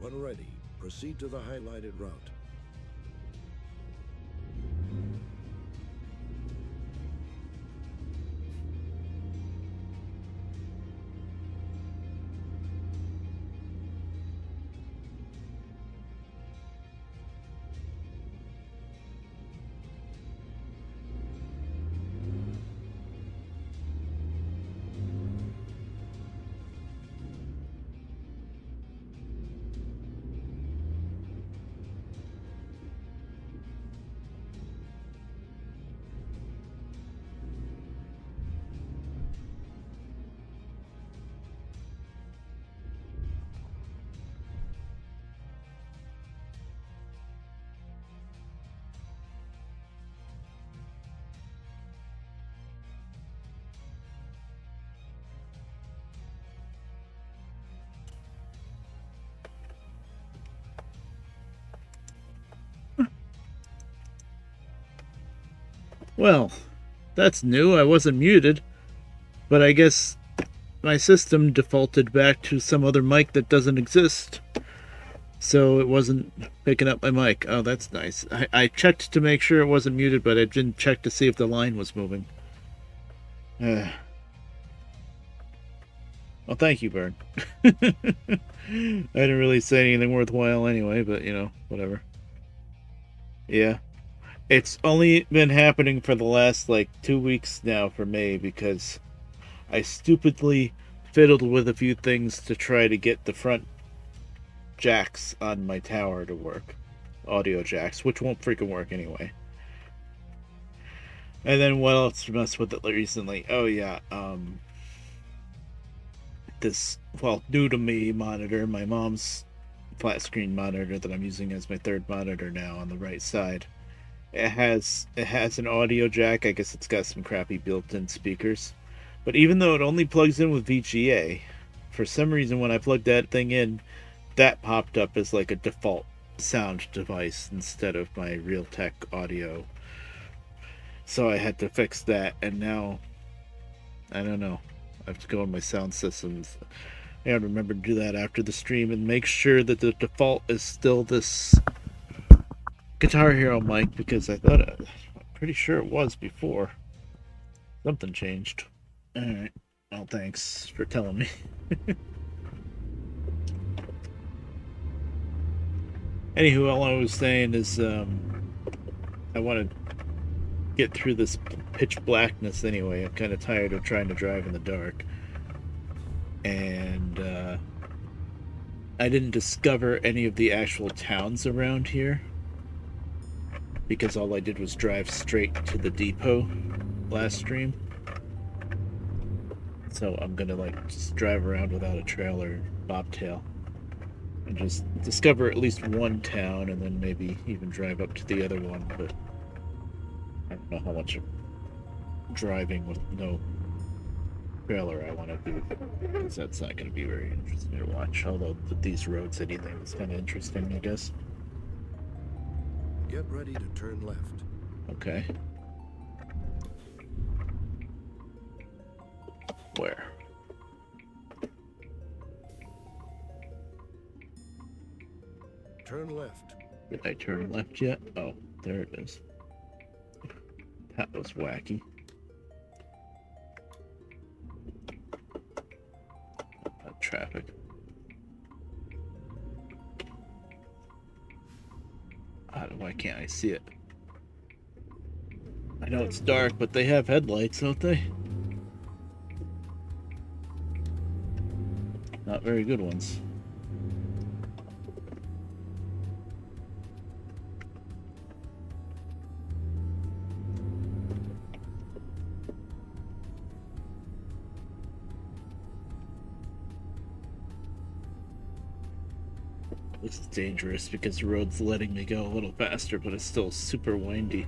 When ready, proceed to the highlighted route. Well, that's new. I wasn't muted, but I guess my system defaulted back to some other mic that doesn't exist. So it wasn't picking up my mic. Oh, that's nice. I checked to make sure it wasn't muted, but I didn't check to see if the line was moving. Well, thank you, Bird. I didn't really say anything worthwhile anyway, but whatever. Yeah. It's only been happening for the last 2 weeks now for me because I stupidly fiddled with a few things to try to get the front jacks on my tower to work. Audio jacks, which won't freaking work anyway. And then what else messed with it recently? Oh yeah, this new to me monitor, my mom's flat screen monitor that I'm using as my third monitor now on the right side. It has an audio jack. I guess it's got some crappy built-in speakers. But even though it only plugs in with VGA, for some reason when I plugged that thing in, that popped up as like a default sound device instead of my Realtek audio. So I had to fix that, and now I don't know. I have to go in my sound systems. I gotta remember to do that after the stream and make sure that the default is still this Guitar Hero mic, because I'm pretty sure it was before. Something changed. Alright. Well, thanks for telling me. Anywho, all I was saying is I want to get through this pitch blackness anyway. I'm kind of tired of trying to drive in the dark. And I didn't discover any of the actual towns around here because all I did was drive straight to the depot last stream. So I'm gonna just drive around without a trailer, bobtail, and just discover at least one town, and then maybe even drive up to the other one. But I don't know how much driving with no trailer I want to do, because that's not going to be very interesting to watch. Although with these roads, anything is kind of interesting, I guess. Get ready to turn left. Okay. Where? Turn left. Did I turn left yet? Oh, there it is. That was wacky. Traffic. Why can't I see it? I know it's dark, but they have headlights, don't they? Not very good ones. This is dangerous because the road's letting me go a little faster, but it's still super windy.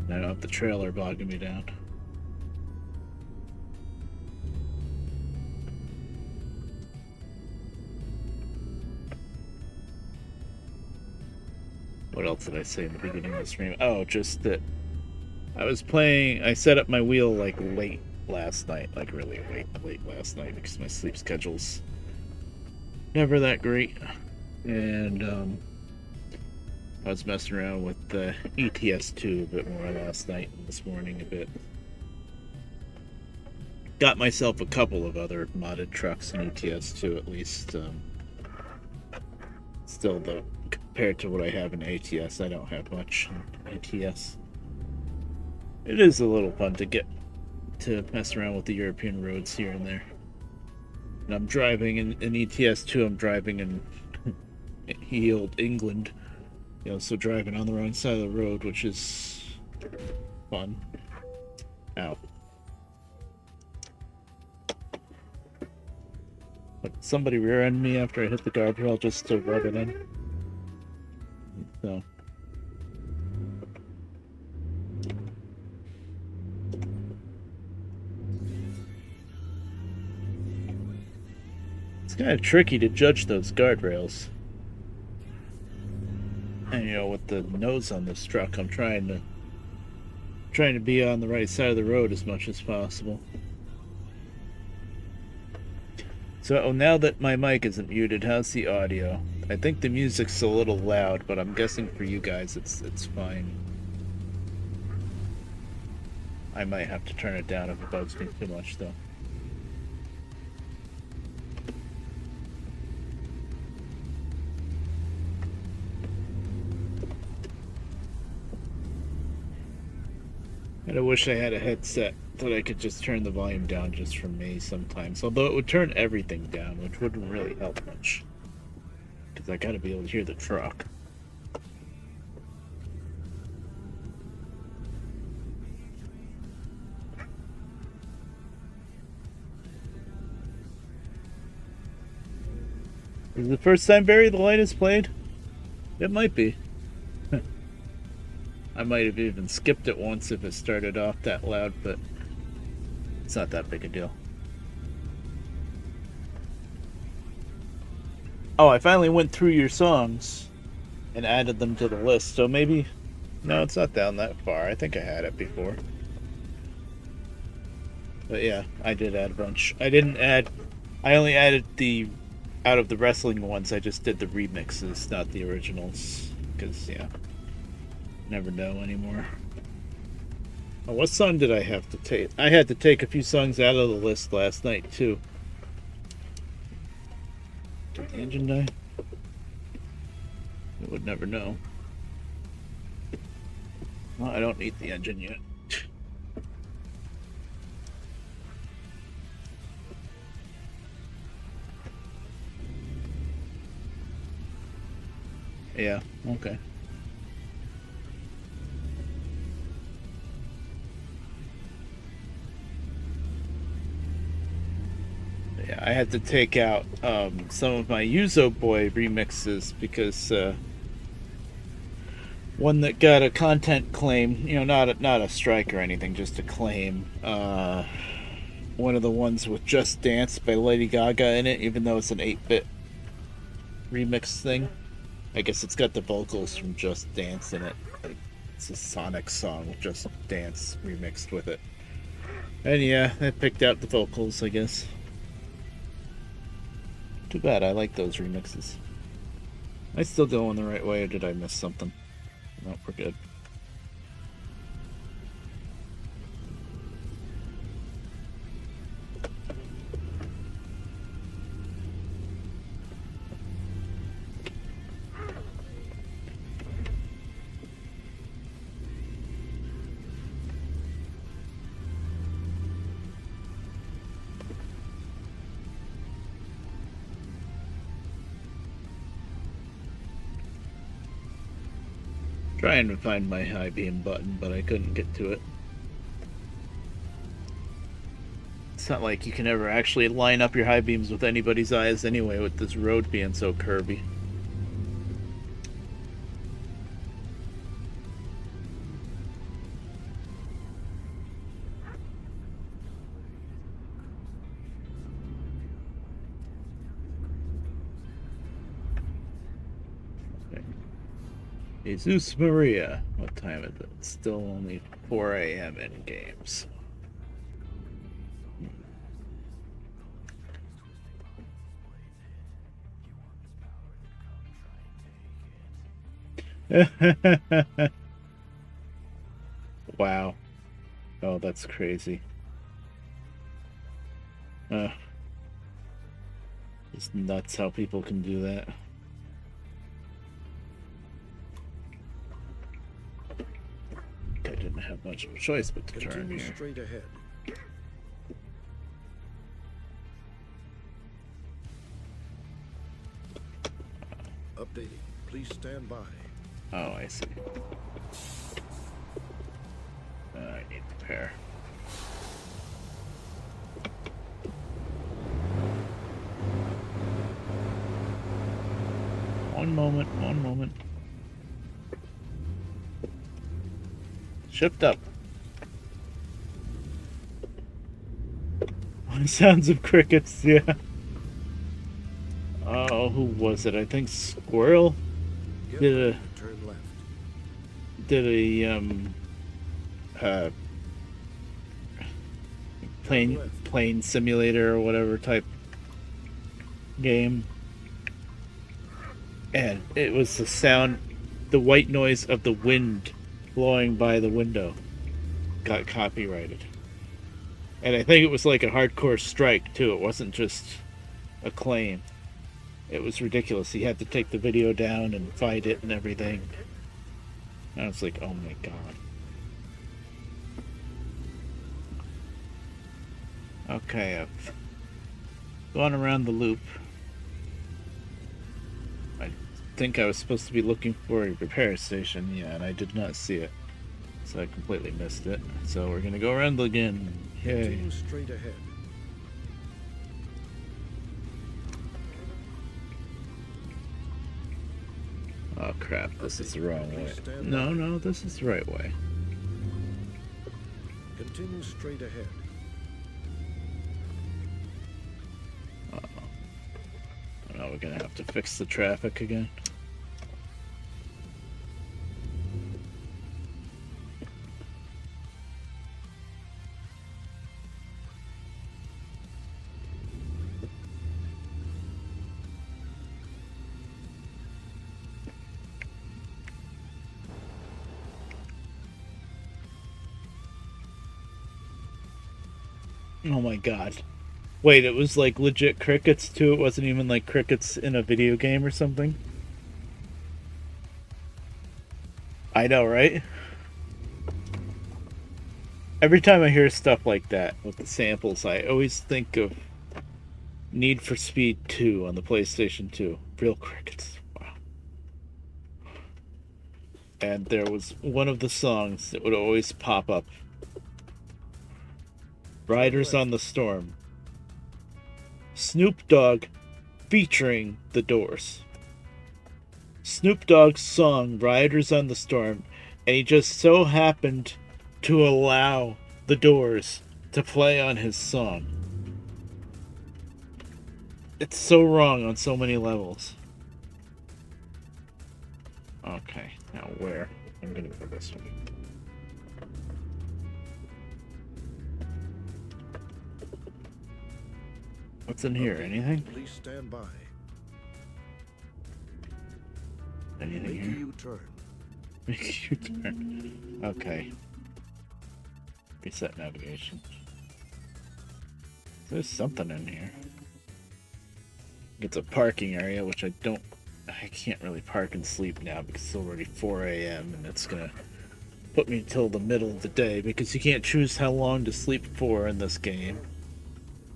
I don't have the trailer bogging me down. What else did I say in the beginning of the stream? Oh, just that I set up my wheel late last night, really late last night, because my sleep schedule's never that great. And I was messing around with the ATS2 a bit more last night and this morning a bit. Got myself a couple of other modded trucks in ATS2 at least. Still, though, compared to what I have in ATS, I don't have much in ATS. It is a little fun to mess around with the European roads here and there. And I'm driving in ETS2. I'm driving in old England, so driving on the wrong side of the road, which is fun. Ow. But somebody rear-ended me after I hit the guardrail just to rub it in. So. It's kind of tricky to judge those guardrails. And with the nose on this truck, I'm trying to be on the right side of the road as much as possible. So now that my mic isn't muted, how's the audio? I think the music's a little loud, but I'm guessing for you guys it's fine. I might have to turn it down if it bugs me too much, though. And I wish I had a headset that I could just turn the volume down just for me sometimes. Although it would turn everything down, which wouldn't really help much. Because I gotta be able to hear the truck. Is it the first time, Barry, the light is played? It might be. I might have even skipped it once if it started off that loud, but it's not that big a deal. Oh, I finally went through your songs and added them to the list, so maybe... No, it's not down that far. I think I had it before. But yeah, I did add a bunch. I only added the... Out of the wrestling ones, I just did the remixes, not the originals. Because, yeah... Never know anymore. Oh, what song did I have to take? I had to take a few songs out of the list last night, too. Did the engine die? I would never know. Well, I don't need the engine yet. Yeah, okay. Yeah, I had to take out some of my Yuzo Boy remixes because one that got a content claim, not a strike or anything, just a claim. One of the ones with Just Dance by Lady Gaga in it, even though it's an 8-bit remix thing. I guess it's got the vocals from Just Dance in it. Like, it's a Sonic song with Just Dance remixed with it. And yeah, I picked out the vocals, I guess. Too bad, I like those remixes. Am I still going the right way, or did I miss something? No, we're good. Trying to find my high beam button, but I couldn't get to it. It's not like you can ever actually line up your high beams with anybody's eyes anyway, with this road being so curvy. Jesus Maria. What time is it? It's still only 4 a.m. in games. Wow. Oh, that's crazy. It's nuts how people can do that. I didn't have much of a choice but to turn Continue here. straight ahead. Updating. Please stand by. Oh, I see. I need to repair. One moment, one moment. Shift up. Sounds of crickets, yeah. Oh, who was it? I think Squirrel Get did ready a to turn left. uh plane simulator or whatever type game. And it was the sound, the white noise of the wind blowing by the window got copyrighted. And I think it was like a hardcore strike too. It wasn't just a claim. It was ridiculous. He had to take the video down and fight it and everything. And I was like, oh my god. Okay, I've gone around the loop. I think I was supposed to be looking for a repair station, yeah, and I did not see it. So I completely missed it. So we're gonna go around again. Yay. Continue straight ahead. Oh crap, this is the wrong way. No, this is the right way. Continue straight ahead. Uh-oh. Now we're gonna have to fix the traffic again. Oh my god. Wait, it was like legit crickets too? It wasn't even like crickets in a video game or something? I know, right? Every time I hear stuff like that with the samples, I always think of Need for Speed 2 on the PlayStation 2. Real crickets. Wow. And there was one of the songs that would always pop up. Riders on the Storm. Snoop Dogg featuring The Doors. Snoop Dogg's song Riders on the Storm, and he just so happened to allow The Doors to play on his song. It's so wrong on so many levels. Okay, now where? I'm gonna go this way. What's in here? Anything? Please stand by. Anything Make here? a U-turn. Make a U-turn. Okay. Reset navigation. There's something in here. It's a parking area, which I can't really park and sleep now because it's already 4 a.m. and it's gonna put me till the middle of the day because you can't choose how long to sleep for in this game.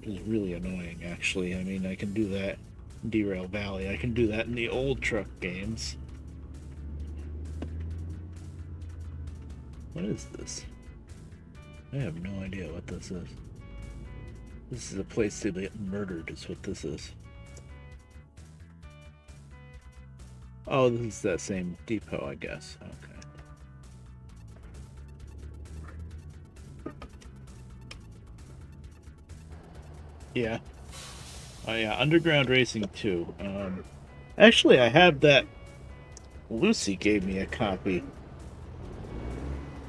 Which is really annoying, actually. I mean, I can do that in Derail Valley. I can do that in the old truck games. What is this? I have no idea what this is. This is a place to get murdered, is what this is. Oh, this is that same depot, I guess. Okay. Yeah. Oh yeah, Underground Racing 2. Actually, I have that. Lucy gave me a copy.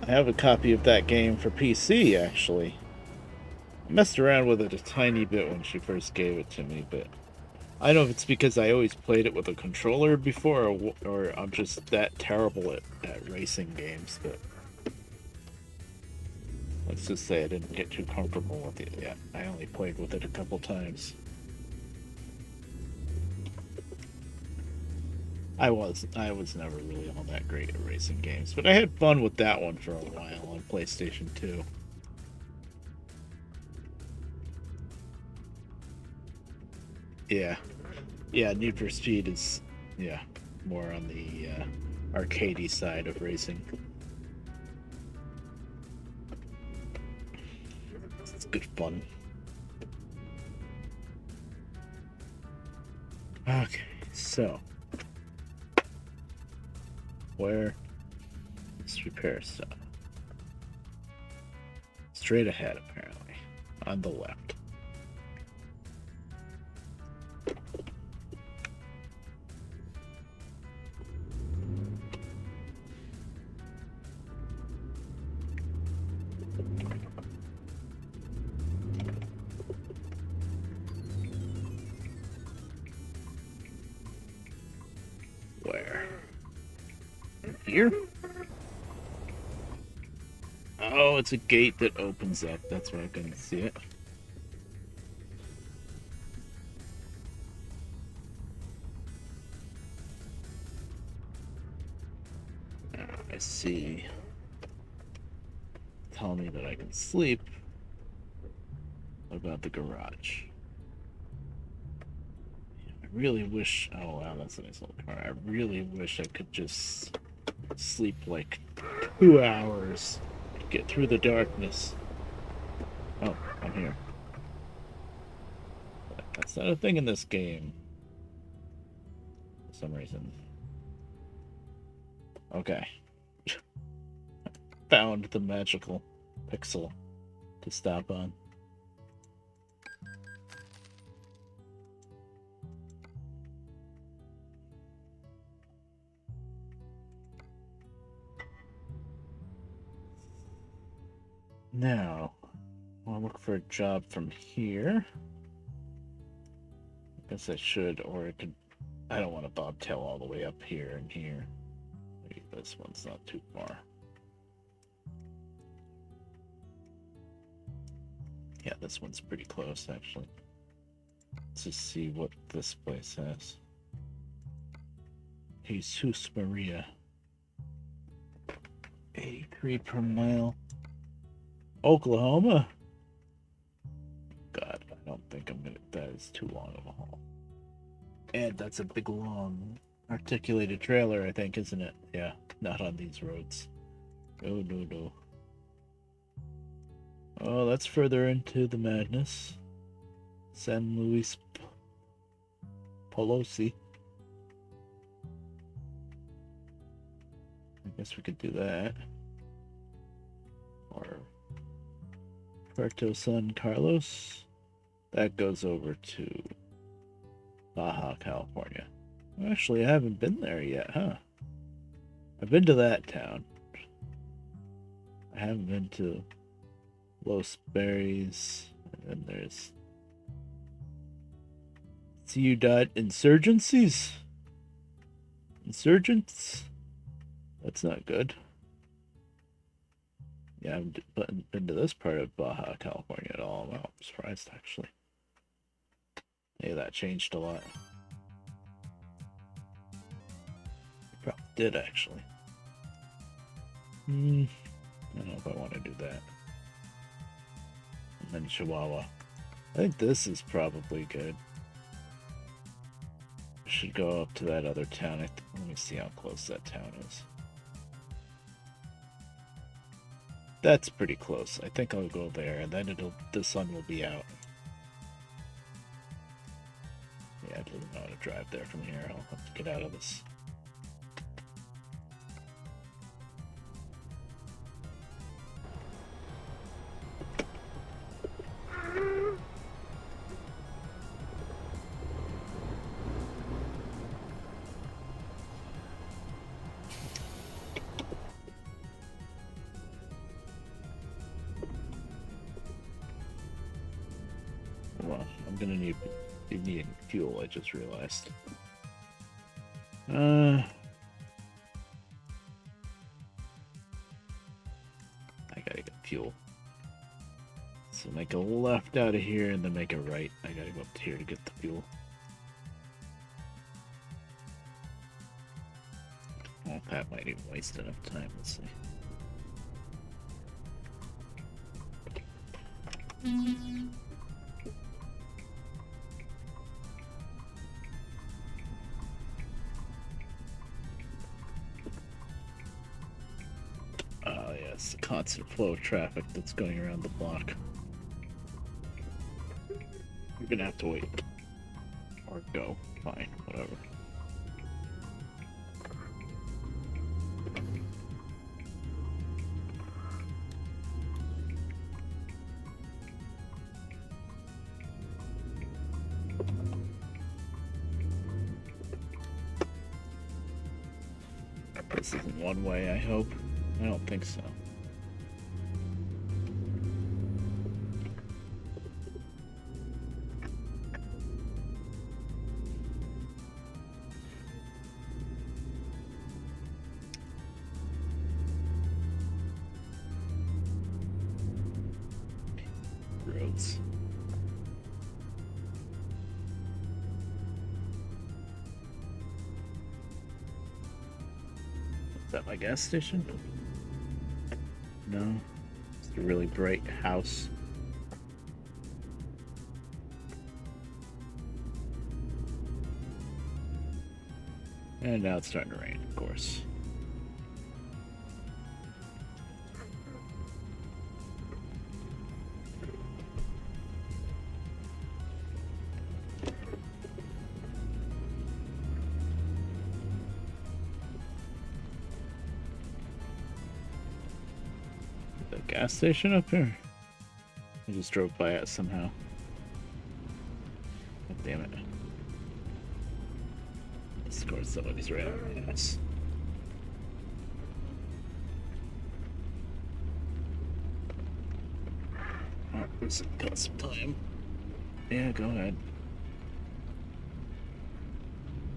I have a copy of that game for PC, actually. I messed around with it a tiny bit when she first gave it to me, but I don't know if it's because I always played it with a controller before, or I'm just that terrible at racing games. But let's just say I didn't get too comfortable with it yet. I only played with it a couple times. I was never really all that great at racing games, but I had fun with that one for a while on PlayStation 2. Yeah. Yeah, Need for Speed is, yeah, more on the arcadey side of racing. It's good fun. Okay, so where? Let's repair stuff. Straight ahead, apparently, on the left. Where? Here? Oh, it's a gate that opens up. That's why I couldn't see it. I see. Tell me that I can sleep. What about the garage? I really wish. Oh wow, that's a nice little car. I really wish I could just sleep like 2 hours to get through the darkness. Oh, I'm here. That's not a thing in this game. For some reason. Okay. Found the magical pixel to stop on. Now, I'll look for a job from here. I guess I should, or I could. I don't want to bobtail all the way up here and here. Maybe this one's not too far. Yeah, this one's pretty close, actually. Let's just see what this place has. Jesus Maria. 83 per mile. Oklahoma? God, I don't think I'm gonna. That is too long of a haul. And that's a big, long, articulated trailer, I think, isn't it? Yeah, not on these roads. Oh, no, no. Oh, that's further into the madness. San Luis Polosi. I guess we could do that. Or Puerto San Carlos. That goes over to Baja California. Actually, I haven't been there yet, huh? I've been to that town. I haven't been to Los Berries. And then there's Ciudad Insurgencies. Insurgents? That's not good. Yeah, I haven't been to this part of Baja California at all. Wow, I'm surprised, actually. Hey, that changed a lot. Probably did, actually. I don't know if I want to do that. And then Chihuahua. I think this is probably good. I should go up to that other town. Let me see how close that town is. That's pretty close. I think I'll go there, and then the sun will be out. Yeah, I didn't know how to drive there from here. I'll have to get out of this. Well, I'm gonna need You're needing fuel, I just realized. I gotta get fuel. So make a left out of here and then make a right. I gotta go up to here to get the fuel. Well, that might even waste enough time. Let's see. Oh, yeah, it's the constant flow of traffic that's going around the block. We're gonna have to wait. Or go. Fine, whatever. This isn't one way, I hope. I don't think so. Roads. Is that my gas station? No. It's a really bright house. And now it's starting to rain, of course. The gas station up here? I just drove by it somehow. God damn it. Of course, somebody's right on my ass. Oh, this got some time. Yeah, go ahead.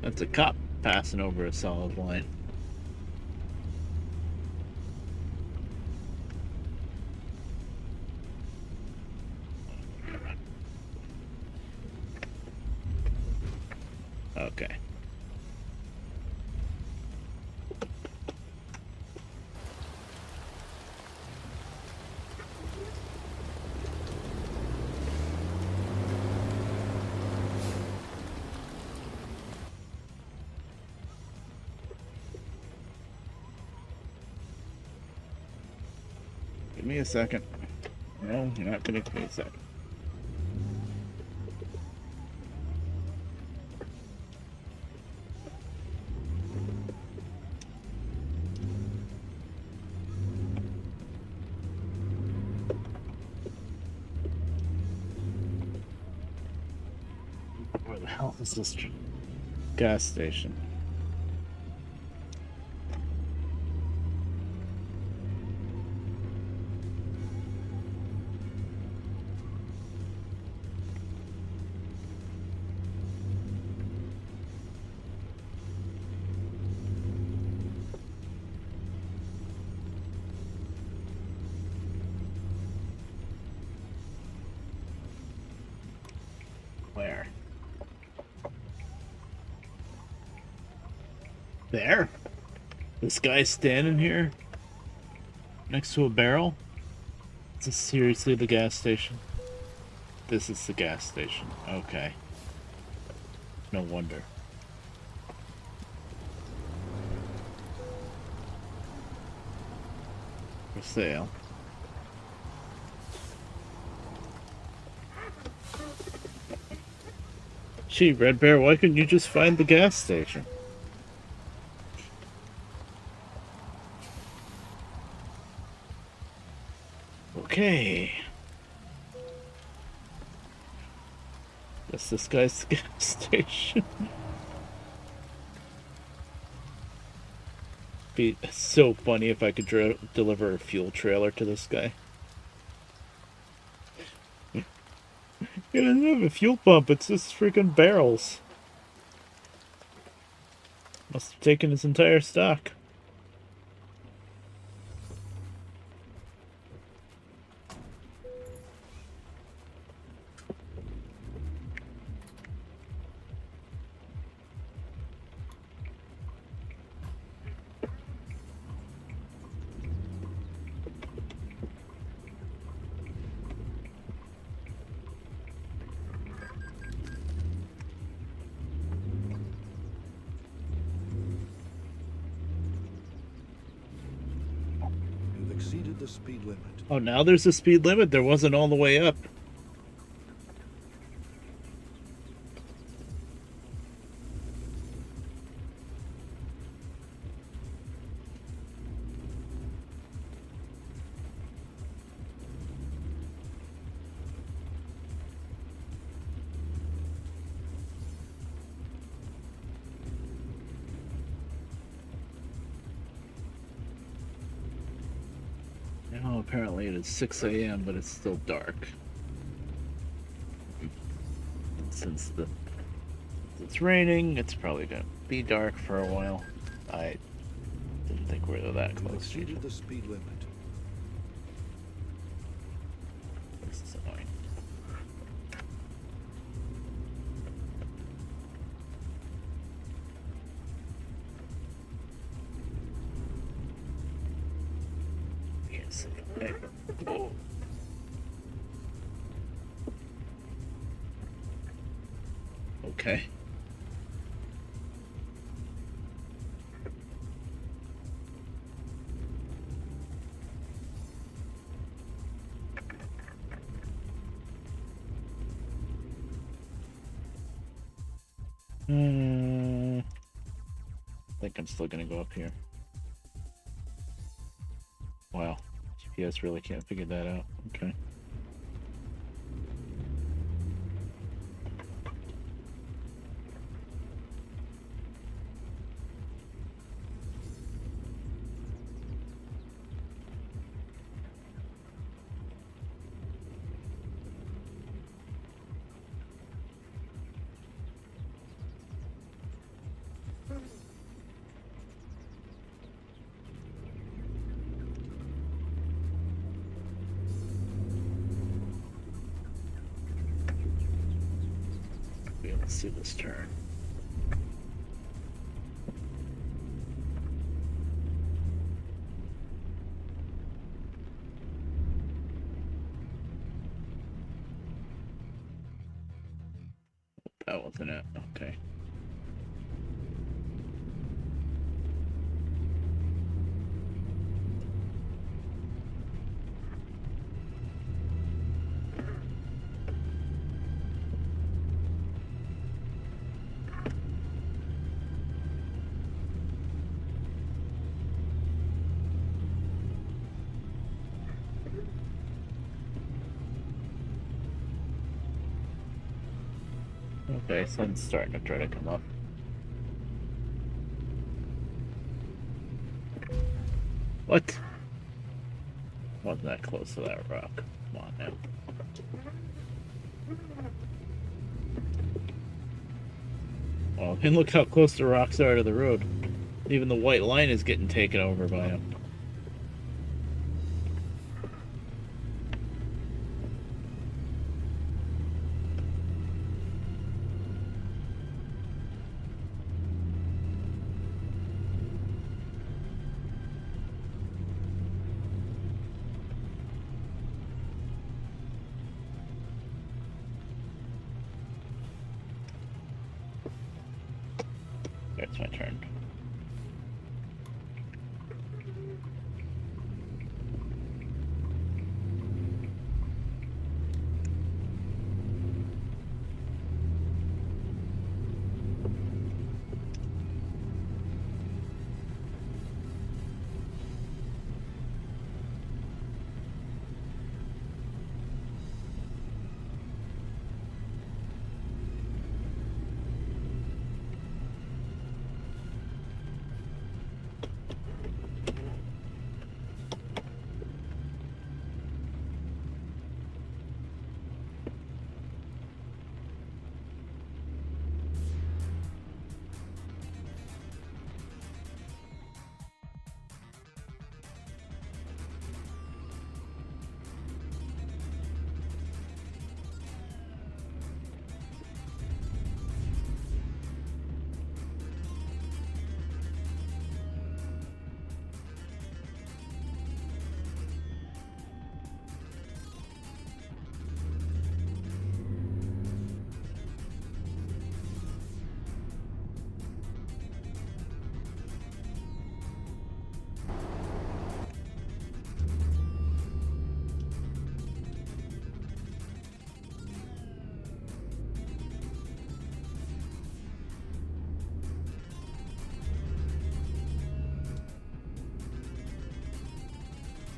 That's a cop passing over a solid line. Okay. Give me a second. No, you're not gonna give me a second. Where the hell is this gas station? Where? There? This guy's standing here? Next to a barrel? Is this seriously the gas station? This is the gas station. Okay. No wonder. For sale. Gee, Red Bear, why couldn't you just find the gas station? Okay. Guess this guy's the gas station. Be so funny if I could deliver a fuel trailer to this guy. It doesn't have a fuel pump, it's just freaking barrels. Must have taken his entire stock. You've exceeded the speed limit. Oh, now there's a speed limit? There wasn't all the way up. Now apparently it is 6 a.m., but it's still dark. Since it's raining, it's probably gonna be dark for a while. I didn't think we were that You've close. exceeded the speed limit. This is annoying. Yes. Hey. Oh. Okay. I think I'm still gonna go up here. Wow. GPS really can't figure that out. Okay. Okay, let's see this turn. That wasn't it. Okay. Okay, sun's starting to try to come up. What? Wasn't that close to that rock. Come on now. Well, and look how close the rocks are to the road. Even the white line is getting taken over by them. It's my turn.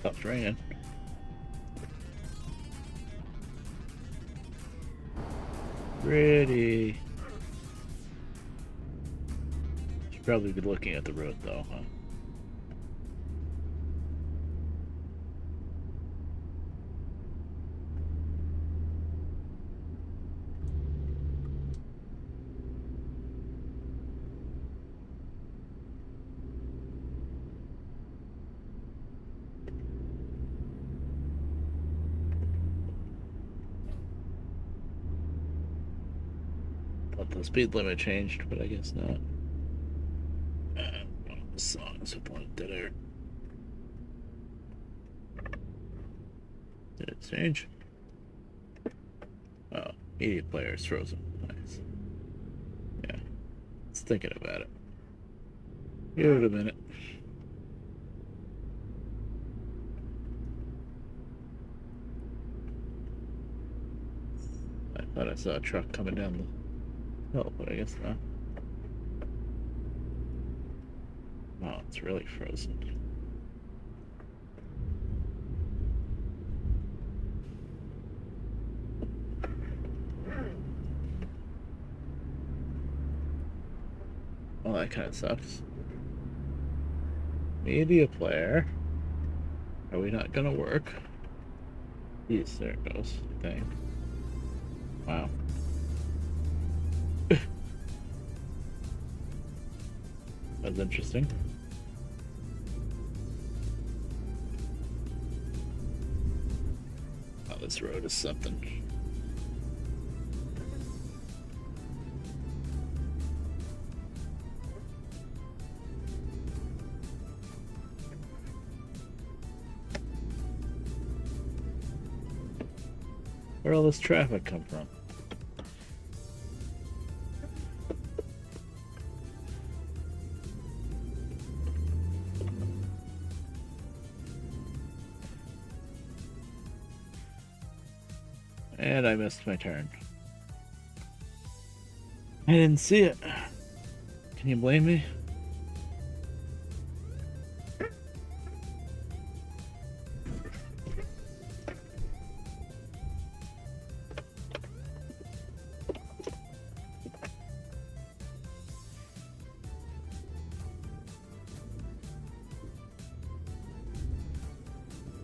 Stopped raining. Pretty. Should probably be looking at the road though, huh? Thought the speed limit changed, but I guess not. One of the songs up on dead air. Did it change? Oh, media player is frozen. Nice. Yeah, it's thinking about it. Give it a minute. I thought I saw a truck coming down the hill, but I guess not. Wow, it's really frozen. Well, that kind of sucks. Media player. Are we not gonna work? Yes, there it goes, I think. Wow. That's interesting. Oh, this road is something. Where'd all this traffic come from? And I missed my turn. I didn't see it. Can you blame me?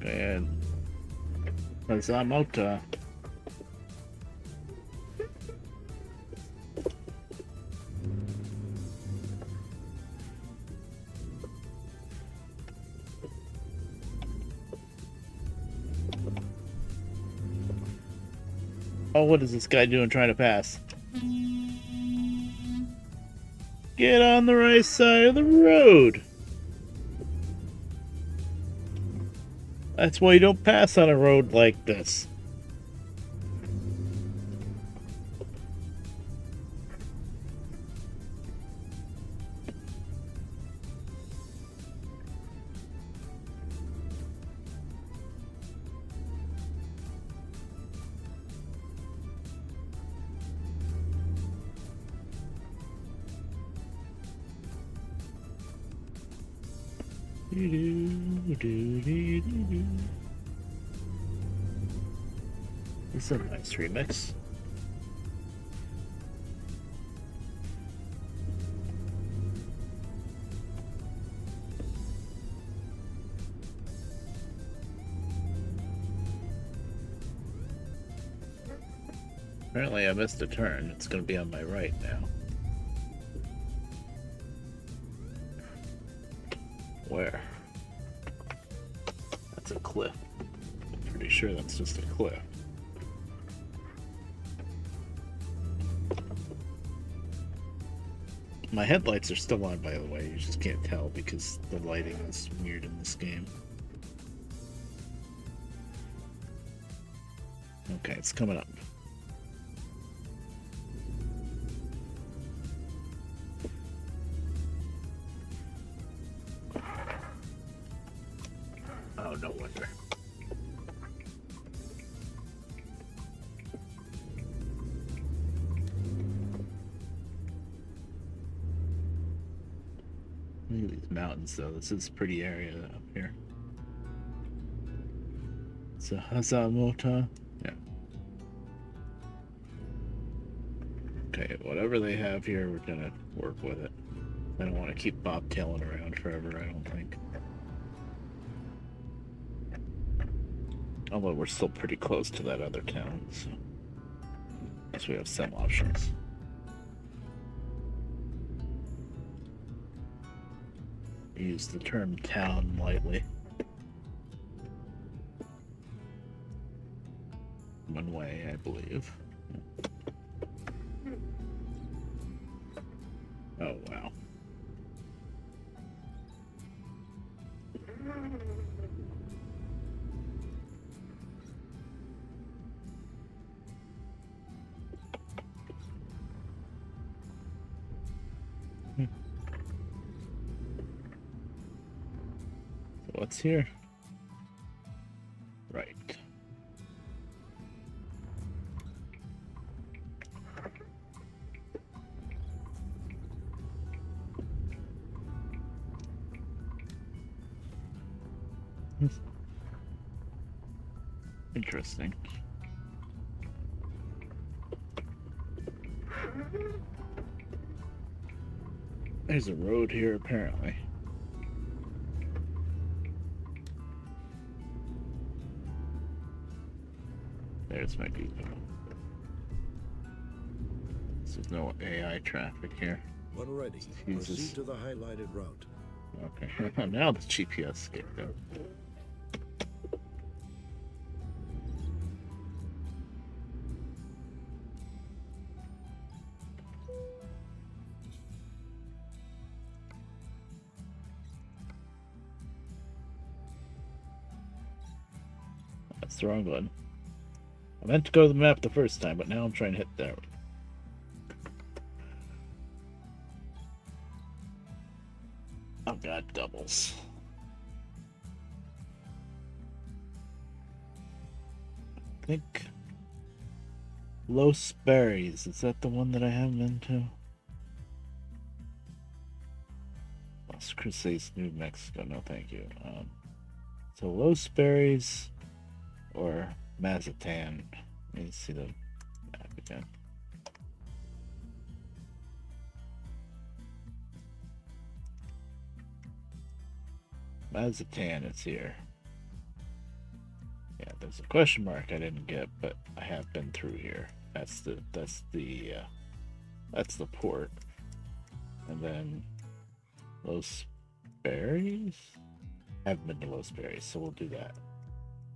And as I'm out oh, what is this guy doing trying to pass? Get on the right side of the road. That's why you don't pass on a road like this. This is a nice remix. Apparently I missed a turn. It's going to be on my right now. Where? That's a cliff. I'm pretty sure that's just a cliff. My headlights are still on, by the way. You just can't tell because the lighting is weird in this game. Okay, it's coming up. Oh, no wonder. Look at these mountains, though. This is a pretty area up here. It's a Hazamota. Yeah. Okay, whatever they have here, we're gonna work with it. I don't want to keep bobtailing around forever, I don't think. Although we're still pretty close to that other town, so I guess we have some options. I use the term town lightly. One way, I believe. Oh, wow. So what's here? Right. Interesting. There's a road here, apparently. There's my depot. There's no AI traffic here. When ready, Jesus. proceed to the highlighted route. Okay, now the GPS kicked out. That's the wrong button. I meant to go to the map the first time, but now I'm trying to hit that. I've got doubles. I think Los Berries, is that the one that I haven't been to? Las Cruces, New Mexico, no thank you. So Los Berries or Mazatán. Let me see the map again. Mazatán is here. Yeah, there's a question mark I didn't get, but I have been through here. That's the port. And then Los Berries? I haven't been to Los Berries, so we'll do that.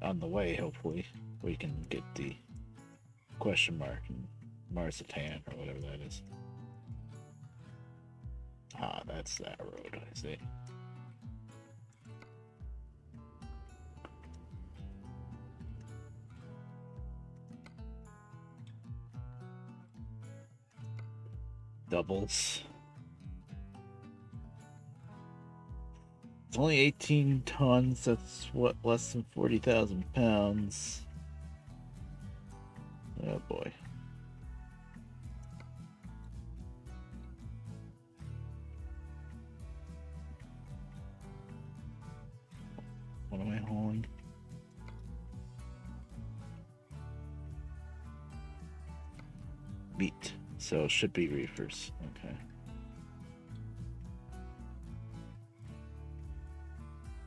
On the way, hopefully, we can get the question mark in Marzatan or whatever that is. Ah, that's that road, I see. Doubles. It's only 18 tons. That's what, less than 40,000 pounds. Oh boy. What am I hauling? Meat. So it should be reefers. Okay.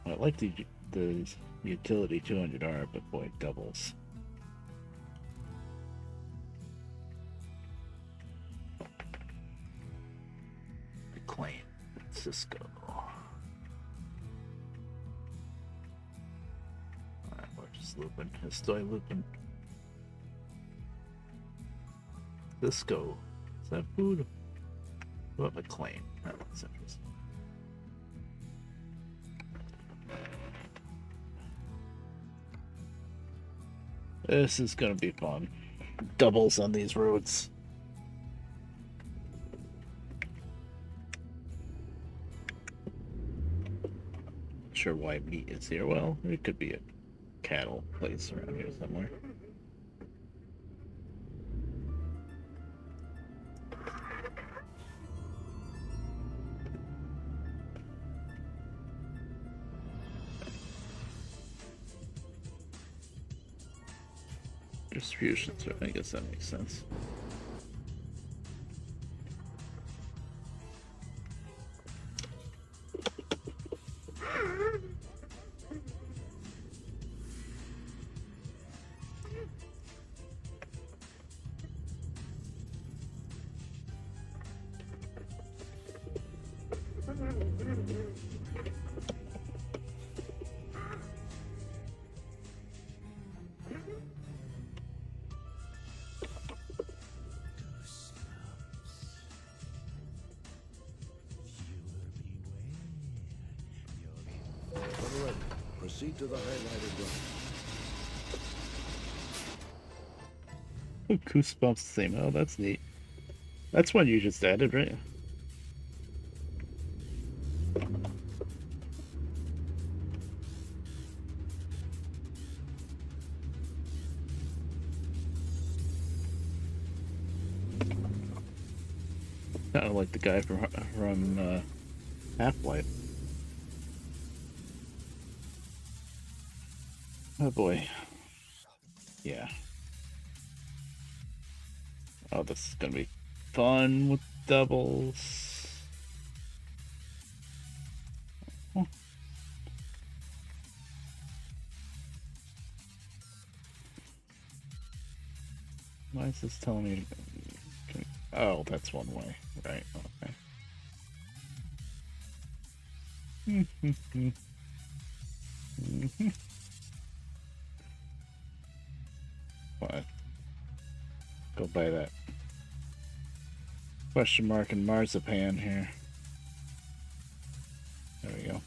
I like the utility 200R, but boy, doubles. McLean, Cisco. Alright, we're just looping. Estoy looping. Cisco. Is that food? What about McLean? Oh, that's interesting. This is gonna be fun. Doubles on these roads. Not sure why meat is here. Well, it could be a cattle place around here somewhere. distribution, so I guess that makes sense. When ready, proceed to the highlighted route. Goosebumps the same. Oh, that's neat. That's one you just added, right? Kind of like the guy from Half-Life. Oh boy. Yeah. Oh, this is gonna be fun with doubles. Oh. Why is this telling me? Oh, that's one way. Right. Okay. What? Go by that question mark and marzipan here. There we go.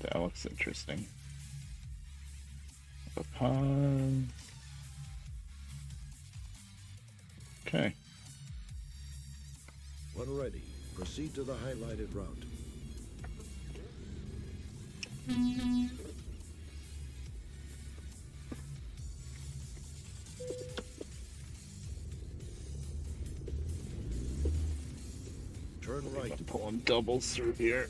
That looks interesting. The pond. Okay. When ready, proceed to the highlighted route. Turn right. I'm pulling doubles through here.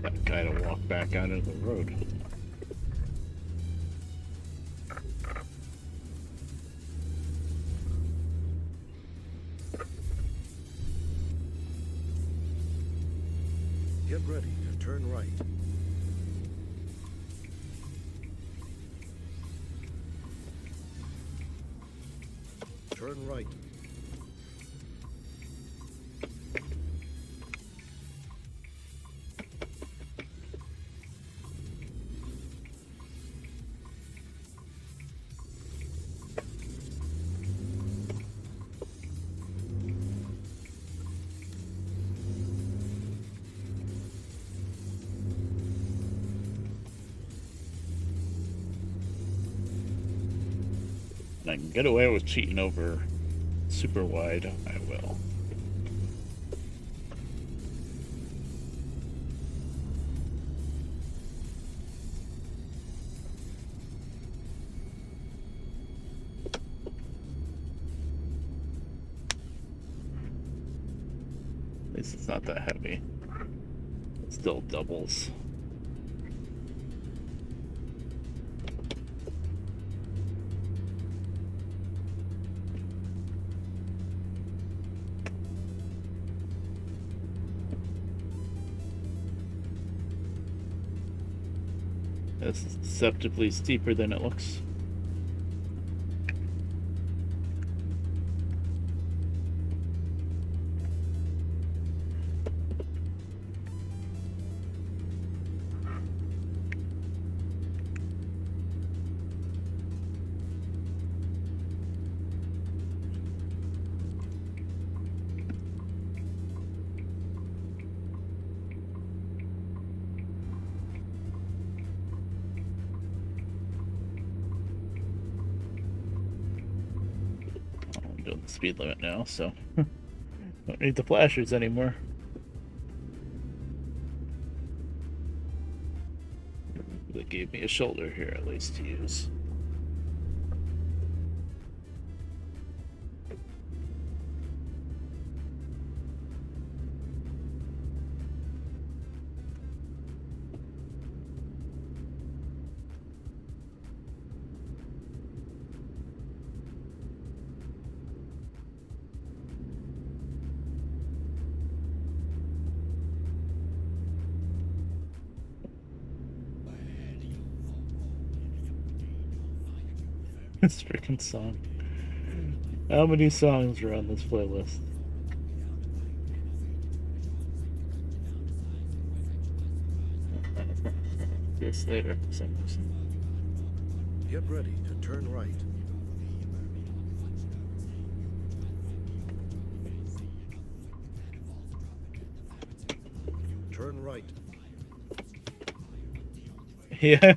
That guy to walk back out of the road. Get ready to turn right. Turn right. And I can get away with cheating over super wide, I will. least it's not that heavy. It still doubles. This is deceptively steeper than it looks. I'm doing the speed limit now, so don't need the flashers anymore. They gave me a shoulder here at least to use. This freaking song. How many songs are on this playlist? This later for some reason. Get ready to turn right. Turn right. Yeah.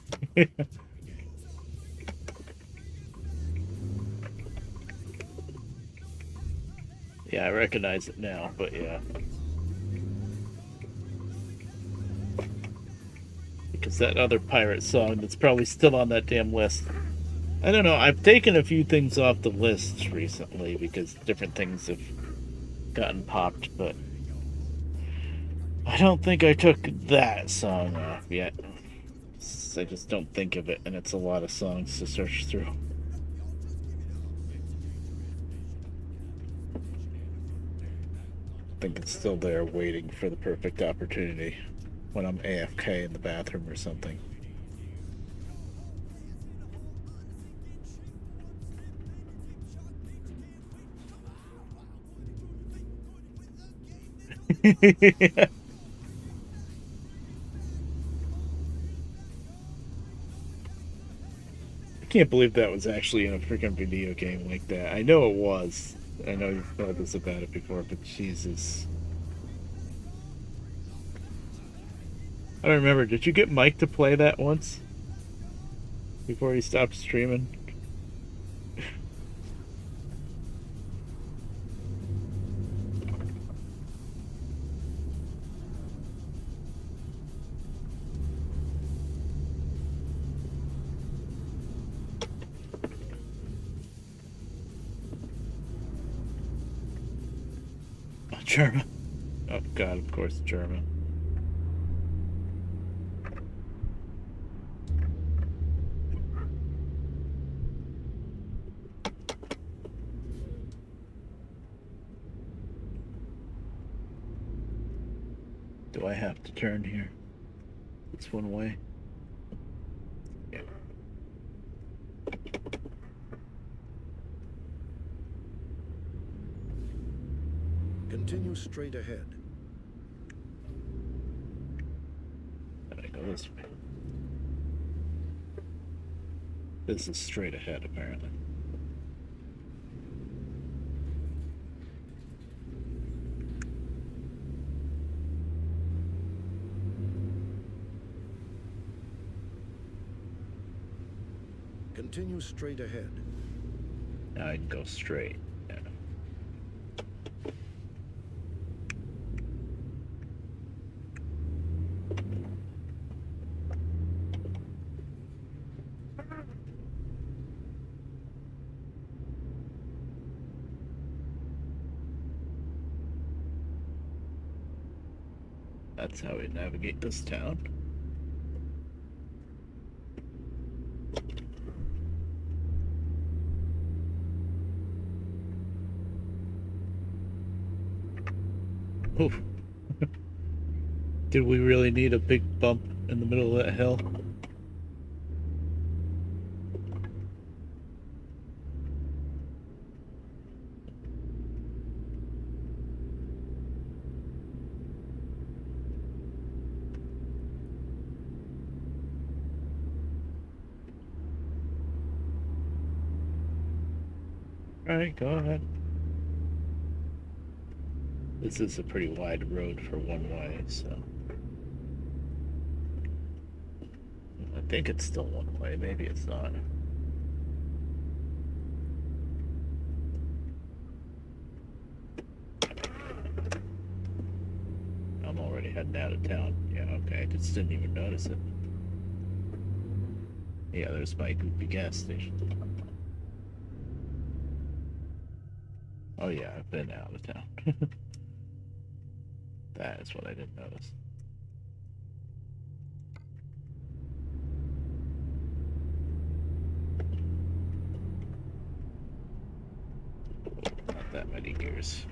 Yeah, I recognize it now, but yeah. Because that other pirate song that's probably still on that damn list. I don't know, I've taken a few things off the list recently because different things have gotten popped, but I don't think I took that song off yet. I just don't think of it, and it's a lot of songs to search through. I think it's still there waiting for the perfect opportunity when I'm AFK in the bathroom or something. I can't believe that was actually in a freaking video game like that. I know it was. I know you've told us about it before, but Jesus. I don't remember. Did you get Mike to play that once? Before he stopped streaming? German. Oh god, of course, German. Do I have to turn here? It's one way. Yeah. Continue straight ahead. And I go this way. This is straight ahead, apparently. Continue straight ahead. Now I can go straight. Yeah. That's how we navigate this town. Oof. Did we really need a big bump in the middle of that hill? Alright, go ahead. This is a pretty wide road for one way, so... I think it's still one way, maybe it's not. I'm already heading out of town. Yeah, okay, I just didn't even notice it. Yeah, there's my goopy gas station. Oh yeah, I've been out of town. That is what I didn't notice. Not that many gears.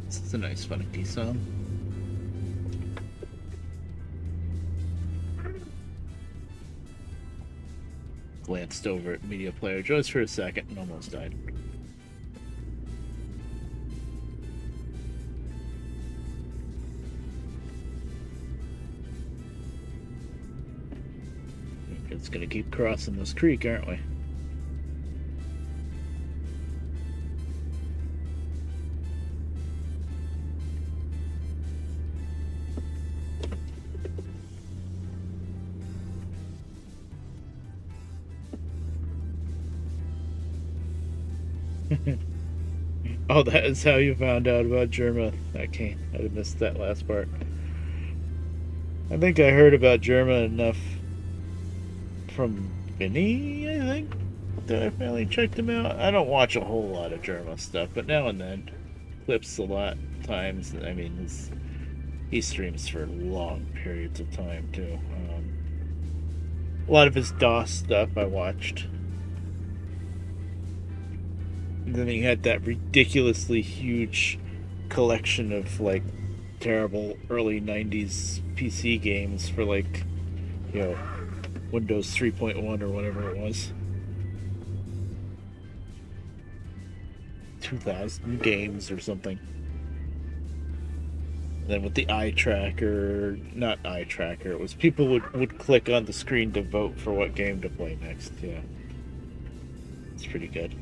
This is a nice funky song. Glanced over at media player just for a second and almost died. It's gonna keep crossing this creek, aren't we? Oh, that is how you found out about Germa. I missed that last part. I think I heard about Germa enough from Vinny, I think, that I finally checked him out. I don't watch a whole lot of Germa stuff, but now and then, clips a lot times. I mean, he streams for long periods of time, too. A lot of his DOS stuff I watched. And then he had that ridiculously huge collection of, like, terrible early 90s PC games for, like, you know, Windows 3.1 or whatever it was. 2,000 games or something. And then with the eye tracker, not eye tracker, it was people would click on the screen to vote for what game to play next. Yeah. It's pretty good.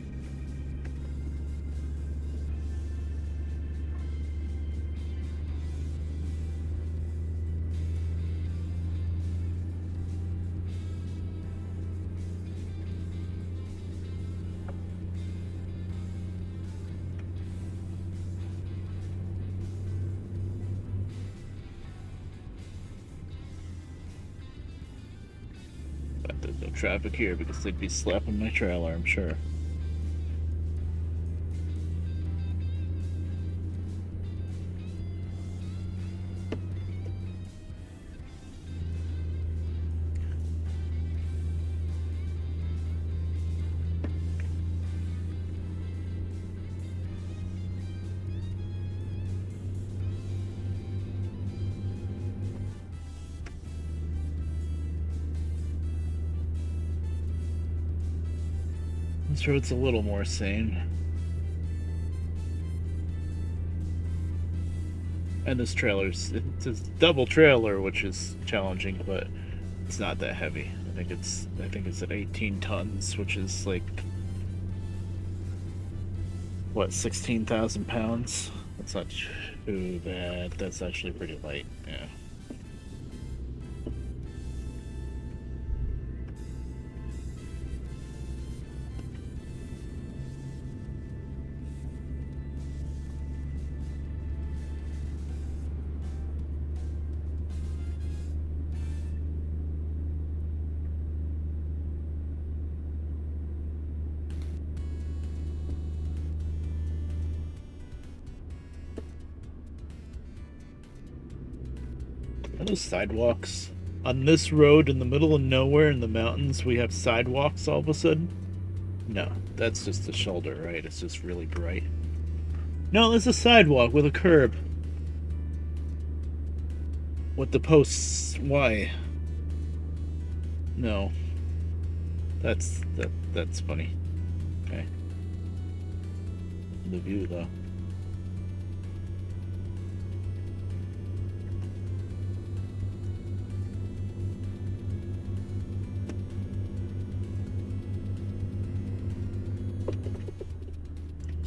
But there's no traffic here because they'd be slapping my trailer, I'm sure. This road's a little more sane. And this it's a double trailer, which is challenging, but it's not that heavy. I think it's at 18 tons, which is like what, 16,000 pounds. That's not too bad. That's actually pretty light. Yeah. Are those sidewalks? On this road in the middle of nowhere in the mountains, we have sidewalks all of a sudden? No, that's just the shoulder, right? It's just really bright. No, there's a sidewalk with a curb. With the posts. Why? No. That's funny. Okay. The view though.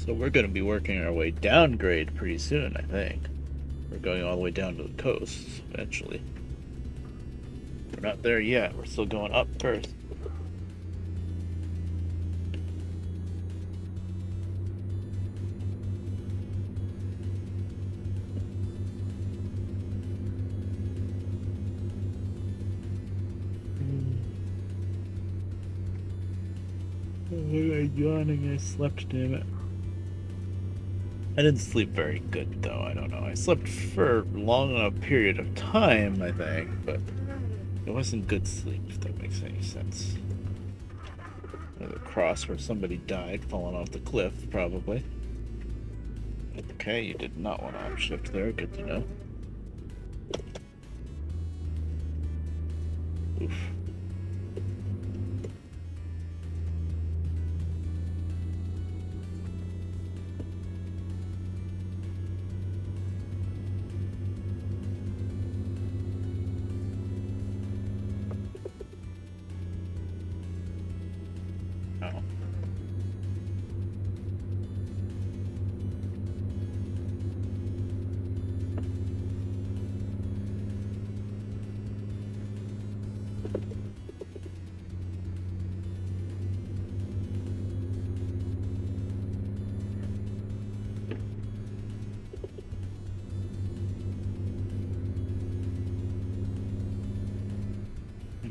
So we're going to be working our way downgrade pretty soon, I think. We're going all the way down to the coast eventually. We're not there yet. We're still going up first. Oh, I'm yawning. I slept, damn it. I didn't sleep very good, though. I don't know. I slept for long enough period of time, I think, but it wasn't good sleep, if that makes any sense. There's a cross where somebody died, falling off the cliff, probably. Okay, you did not want to upshift there. Good to know. Oof.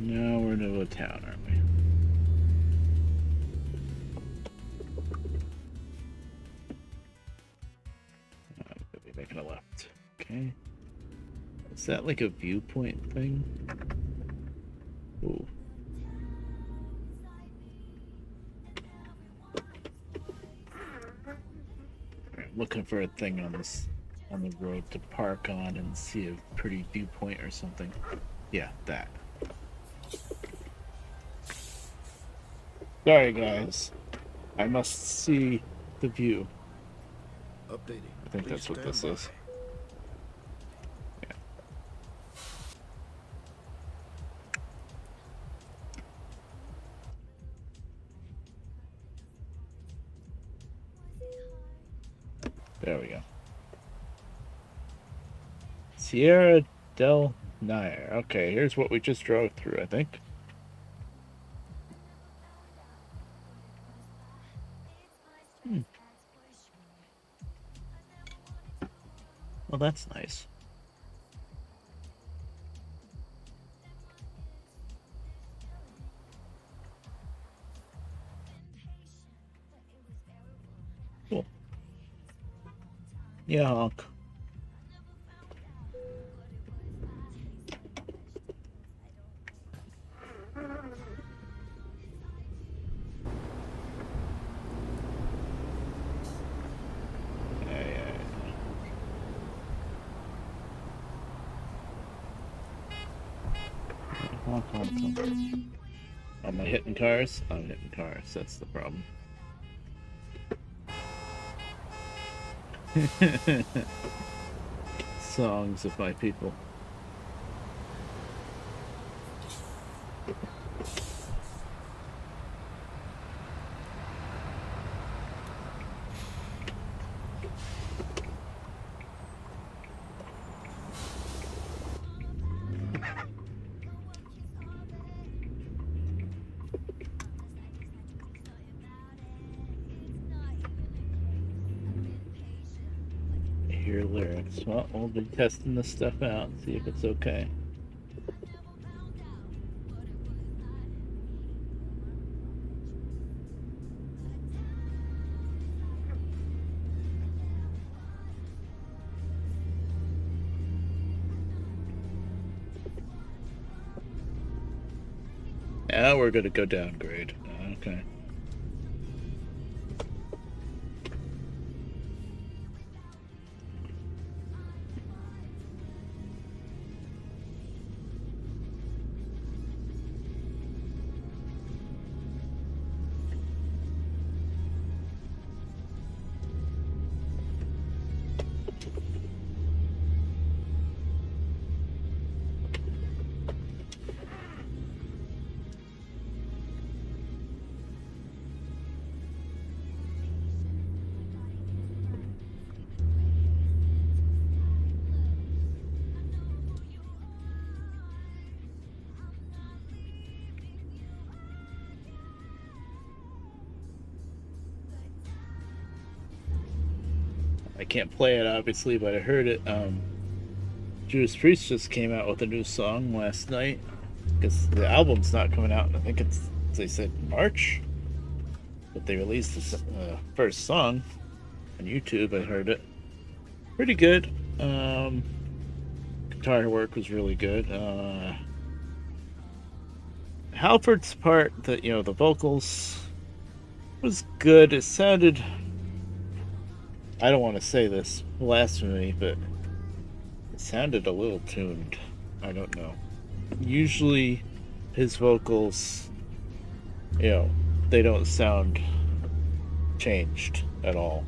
Now we're into a town, aren't we? We'll be making a left. Okay. Is that like a viewpoint thing? Ooh. I'm looking for a thing on the road to park on and see a pretty viewpoint or something. Yeah, that. Sorry, guys. I must see the view. Updating. I think Please that's what this stand is. Yeah. There we go. Sierra del Nair. Okay, here's what we just drove through, I think. Well, that's nice. Cool. Yeah, honk. Honk, honk, honk. Am I hitting cars? I'm hitting cars. That's the problem. songs of my people. Hear lyrics. Well, we'll be testing this stuff out, see if it's okay. Now we're gonna go downgrade. Okay. I can't play it obviously, but I heard it. Judas Priest just came out with a new song last night because the album's not coming out. I think they said March, but they released the first song on YouTube. I heard it, pretty good. Guitar work was really good. Halford's part, the vocals was good. It sounded, I don't want to say this blasphemy, but it sounded a little tuned. I don't know. Usually his vocals, they don't sound changed at all.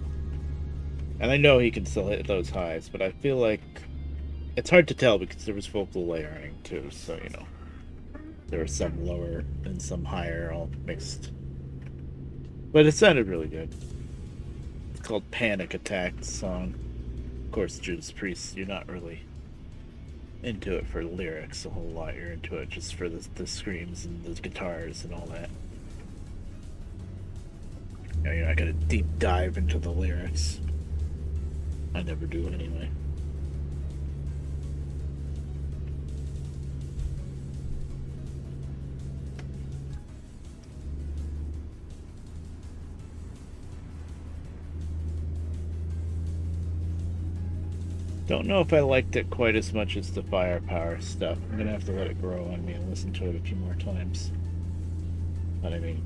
And I know he can still hit those highs, but I feel like it's hard to tell because there was vocal layering too, so there were some lower and some higher all mixed. But it sounded really good. It's called Panic Attack song. Of course, Judas Priest, you're not really into it for lyrics a whole lot. You're into it just for the screams and the guitars and all that. You're not gonna deep dive into the lyrics. I never do anyway. Don't know if I liked it quite as much as the Firepower stuff. I'm gonna have to let it grow on me and listen to it a few more times. But I mean,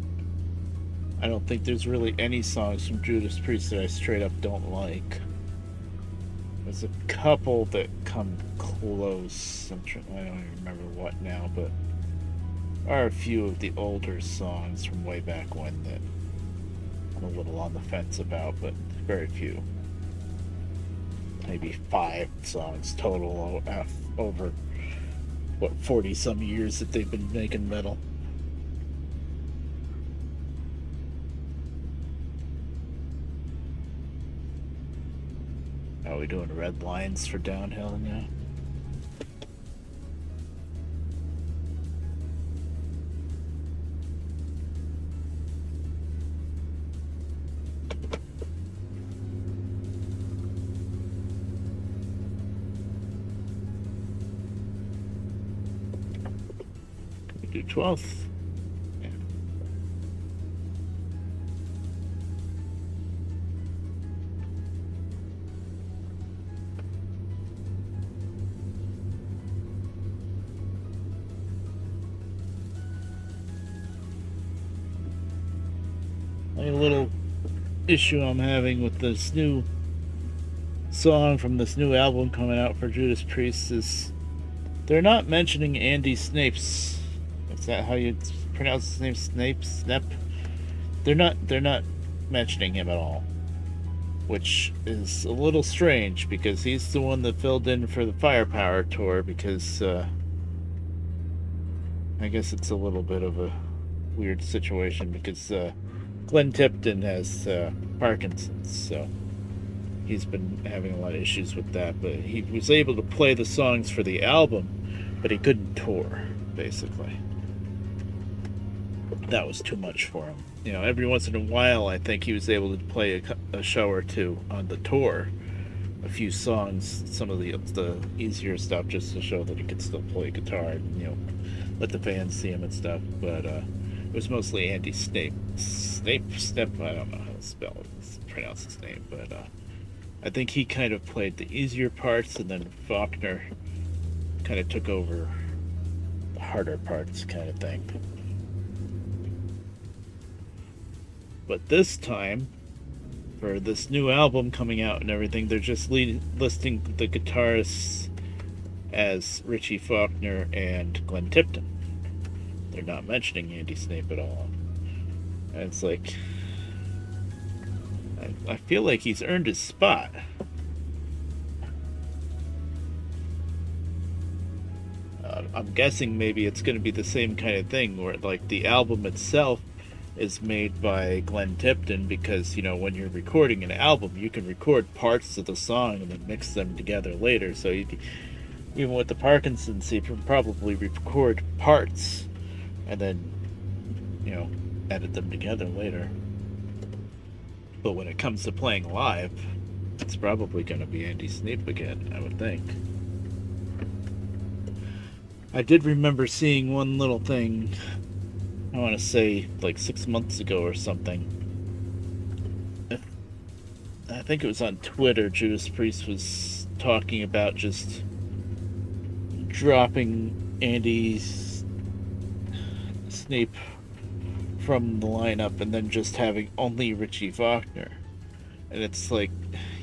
I don't think there's really any songs from Judas Priest that I straight up don't like. There's a couple that come close. I don't even remember what now, but there are a few of the older songs from way back when that I'm a little on the fence about, but very few. Maybe 5 songs total over, 40 some years that they've been making metal. Are we doing red lines for downhill now? Do 12th. Yeah. A little issue I'm having with this new song from this new album coming out for Judas Priest is they're not mentioning Andy Snapes. Is that how you pronounce his name? Snap? They're not mentioning him at all. which is a little strange because he's the one that filled in for the Firepower tour because I guess it's a little bit of a weird situation because Glenn Tipton has Parkinson's, so he's been having a lot of issues with that. But he was able to play the songs for the album, but he couldn't tour, basically. That was too much for him. You know, every once in a while, I think he was able to play a show or two on the tour, a few songs, some of the easier stuff, just to show that he could still play guitar, and, you know, let the fans see him and stuff. But it was mostly Andy Snape. Snape? I don't know how to spell it, pronounce his name, but I think he kind of played the easier parts, and then Faulkner kind of took over the harder parts, kind of thing. But this time, for this new album coming out and everything, they're just listing the guitarists as Richie Faulkner and Glenn Tipton. They're not mentioning Andy Snape at all. And it's like, I feel like he's earned his spot. I'm guessing maybe it's going to be the same kind of thing where, like, the album itself is made by Glenn Tipton because, you know, when you're recording an album, you can record parts of the song and then mix them together later. So even with the Parkinson's, you can probably record parts and then, you know, edit them together later. But when it comes to playing live, it's probably going to be Andy Snape again, I would think. I did remember seeing one little thing, I want to say like 6 months ago or something. I think it was on Twitter. Judas Priest was talking about just dropping Andy Snape from the lineup and then just having only Richie Faulkner. And it's like,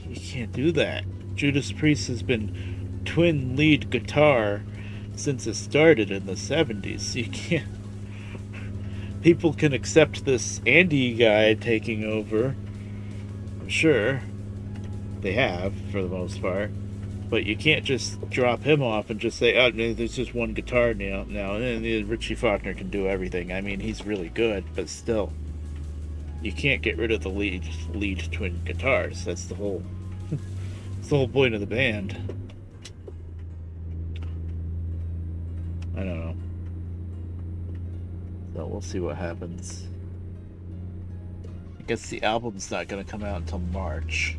you can't do that. Judas Priest has been twin lead guitar since it started in the 70s. You can't. People can accept this Andy guy taking over. I'm sure they have, for the most part. But you can't just drop him off and just say, oh, there's just one guitar now, and Richie Faulkner can do everything. I mean, he's really good, but still, you can't get rid of the lead twin guitars. That's the whole point of the band. I don't know. So we'll see what happens. I guess the album's not going to come out until March,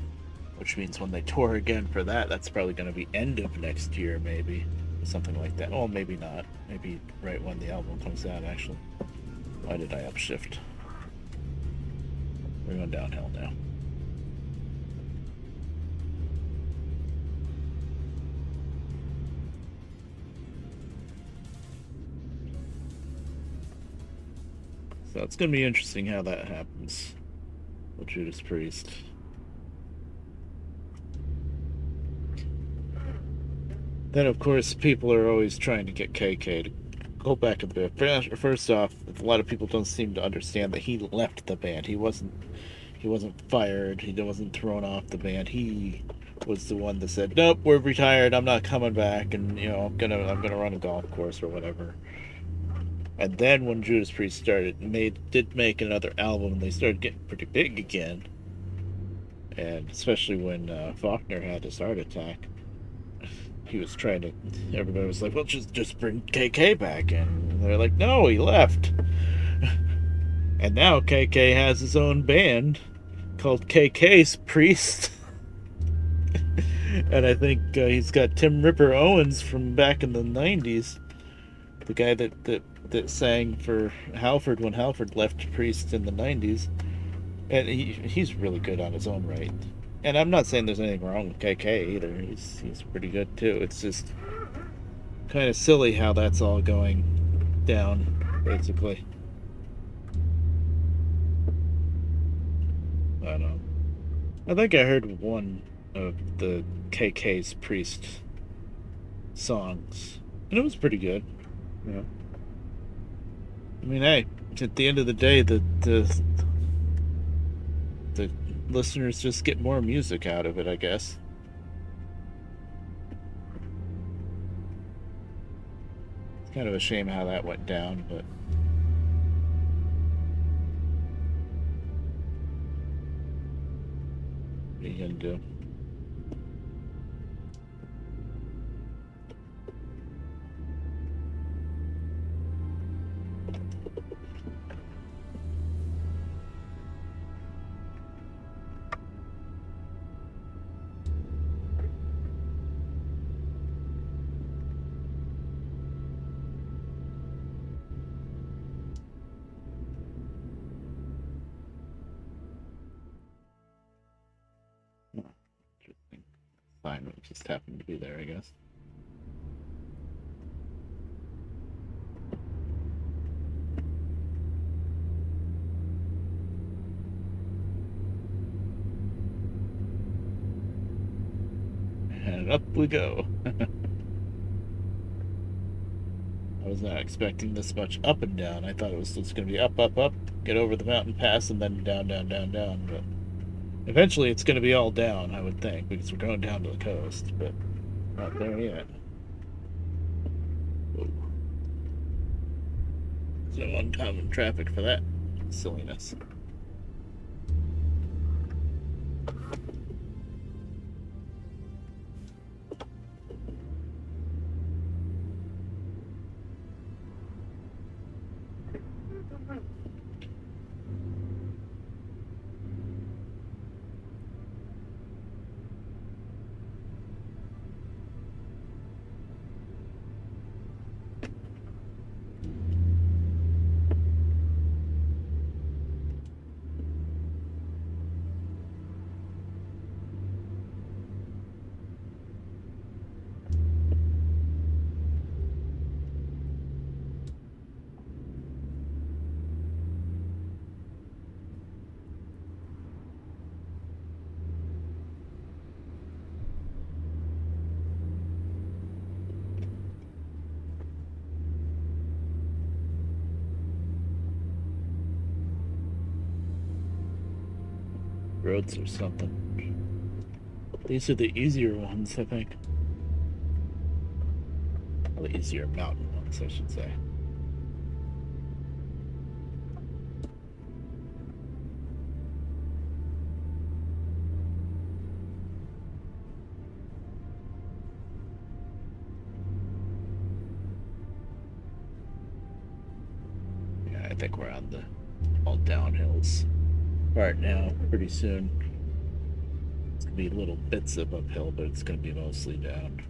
which means when they tour again for that, that's probably going to be end of next year, maybe. Something like that. Oh, maybe not. Maybe right when the album comes out, actually. Why did I upshift? We're going downhill now. So it's going to be interesting how that happens with Judas Priest. Then, of course, people are always trying to get KK to go back a bit. First off, a lot of people don't seem to understand that he left the band. He wasn't fired. He wasn't thrown off the band. He was the one that said, "Nope, we're retired. I'm not coming back, and you know, I'm gonna run a golf course or whatever." And then when Judas Priest did make another album, they started getting pretty big again. And especially when Faulkner had his heart attack, he was trying to. Everybody was like, "Well, just bring KK back," and they're like, "No, he left." And now KK has his own band called KK's Priest. And I think he's got Tim Ripper Owens from back in the 90s, the guy that sang for Halford when Halford left Priest in the 90s. And he's really good on his own right. And I'm not saying there's anything wrong with KK either. He's pretty good too. It's just kind of silly how that's all going down, basically. I don't know. I think I heard one of the KK's Priest songs, and it was pretty good. Yeah. I mean, hey, at the end of the day, the listeners just get more music out of it, I guess. It's kind of a shame how that went down, but what are you gonna do? Interesting. Assignment just happened to be there, I guess. And up we go. I was not expecting this much up and down. I thought it was just going to be up, up, up, get over the mountain pass, and then down, down, down, down. But eventually it's going to be all down, I would think, because we're going down to the coast, but not there yet. Whoa. There's no oncoming traffic for that silliness. Roads or something. These are the easier ones, I think. Well, the easier mountain ones, I should say. Yeah, I think we're on the all downhills part now. Pretty soon, it's gonna be little bits of uphill, but it's gonna be mostly down.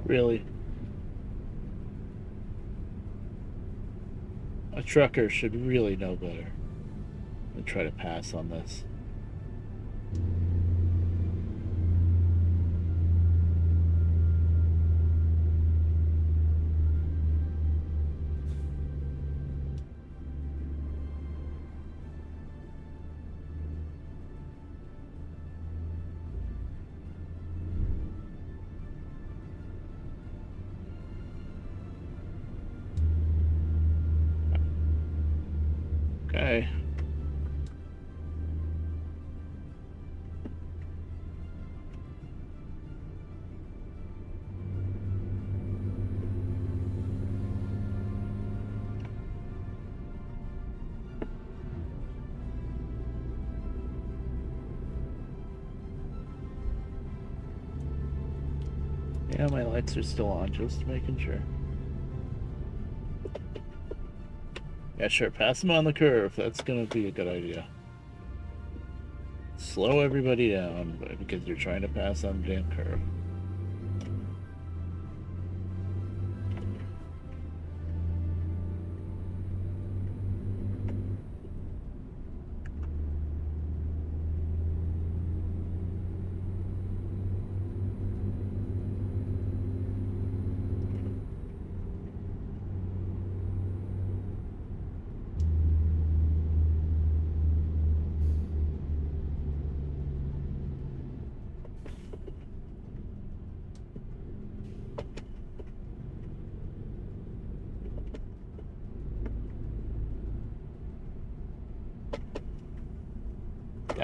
Really, a trucker should really know better than try to pass on this. Okay. Yeah, my lights are still on, just making sure. Yeah, sure, pass them on the curve. That's gonna be a good idea. Slow everybody down because you're trying to pass on the damn curve.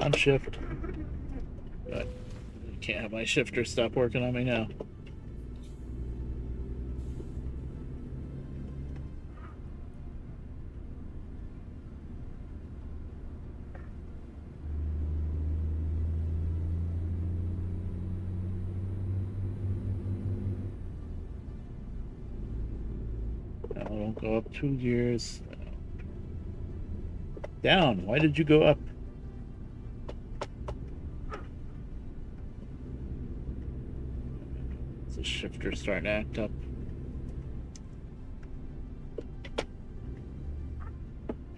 Downshift. But I can't have my shifter stop working on me now. No, don't go up 2 gears. Down. Why did you go up? Is the shifter starting to act up?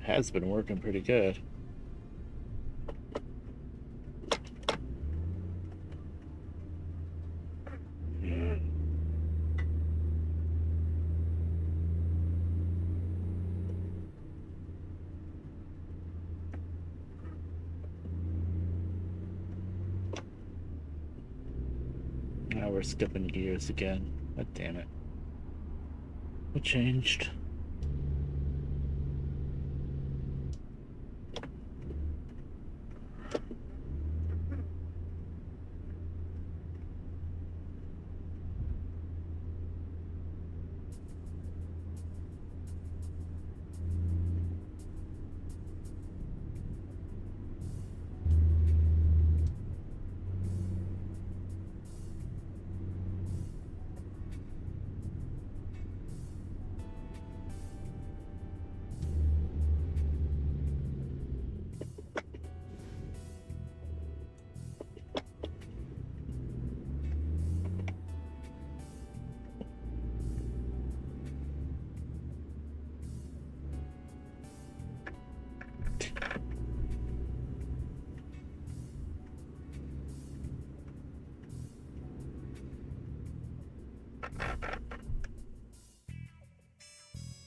Has been working pretty good. Now we're skipping gears again. God damn it. What changed?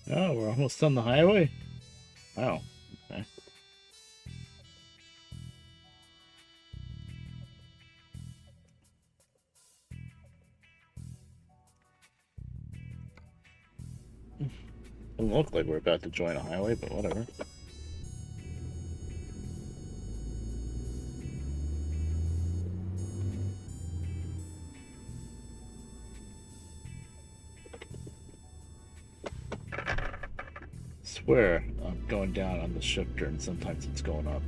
Oh, we're almost on the highway? Wow. Okay. Doesn't look like we're about to join a highway, but whatever. Swear I'm going down on the shifter and sometimes it's going up.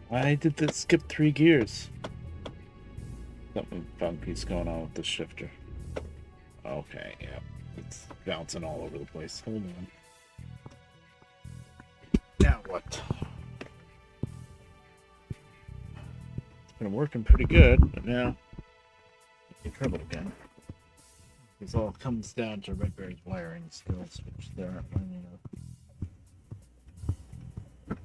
Why did this skip 3 gears? Something funky's going on with the shifter. Okay, yeah. It's bouncing all over the place. Hold on. Now what? It's been working pretty good, but now in trouble again. This all comes down to Redbear's wiring skills, which there aren't many of.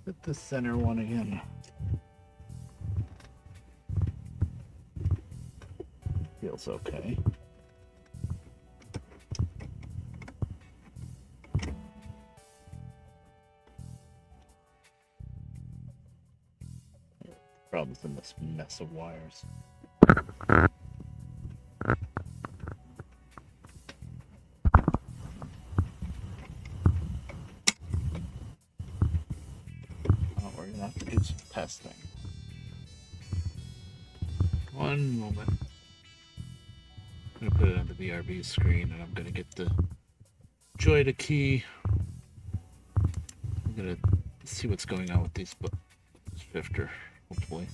Hit the center one again. Feels okay. Problems in this mess of wires. Oh, we're gonna have to do some testing. One moment. I'm gonna put it on the VRV screen and I'm gonna get the Joyta key. I'm gonna see what's going on with these shifter, hopefully.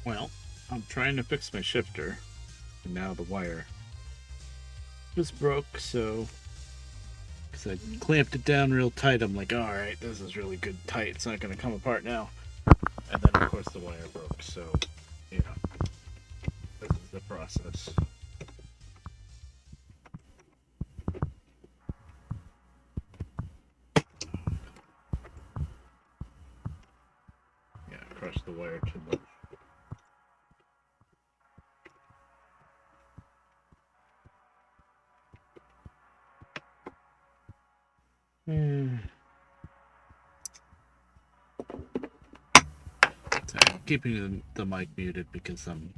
Well, I'm trying to fix my shifter, and now the wire just broke, so because I clamped it down real tight, I'm like, all right, this is really good tight. It's not going to come apart now. And then, of course, the wire broke. So, you know, this is the process. Yeah, I crushed the wire too much. So I'm keeping the mic muted because I'm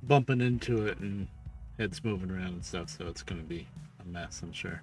bumping into it and heads moving around and stuff, so it's going to be a mess, I'm sure.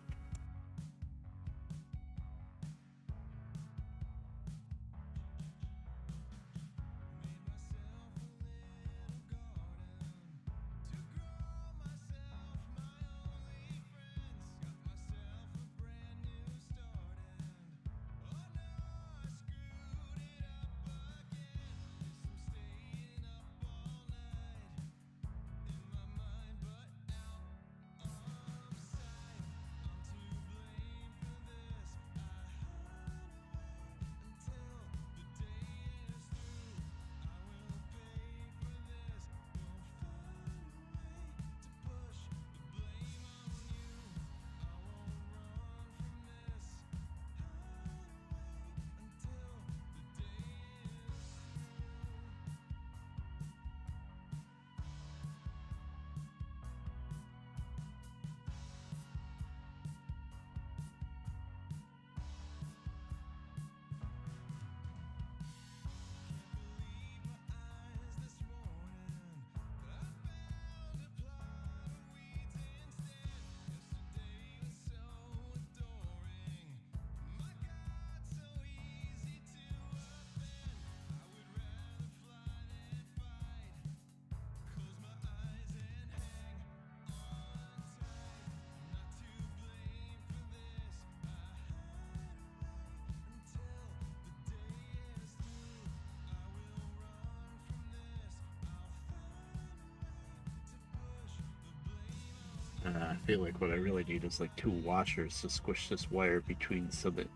I feel like what I really need is like two washers to squish this wire between. So that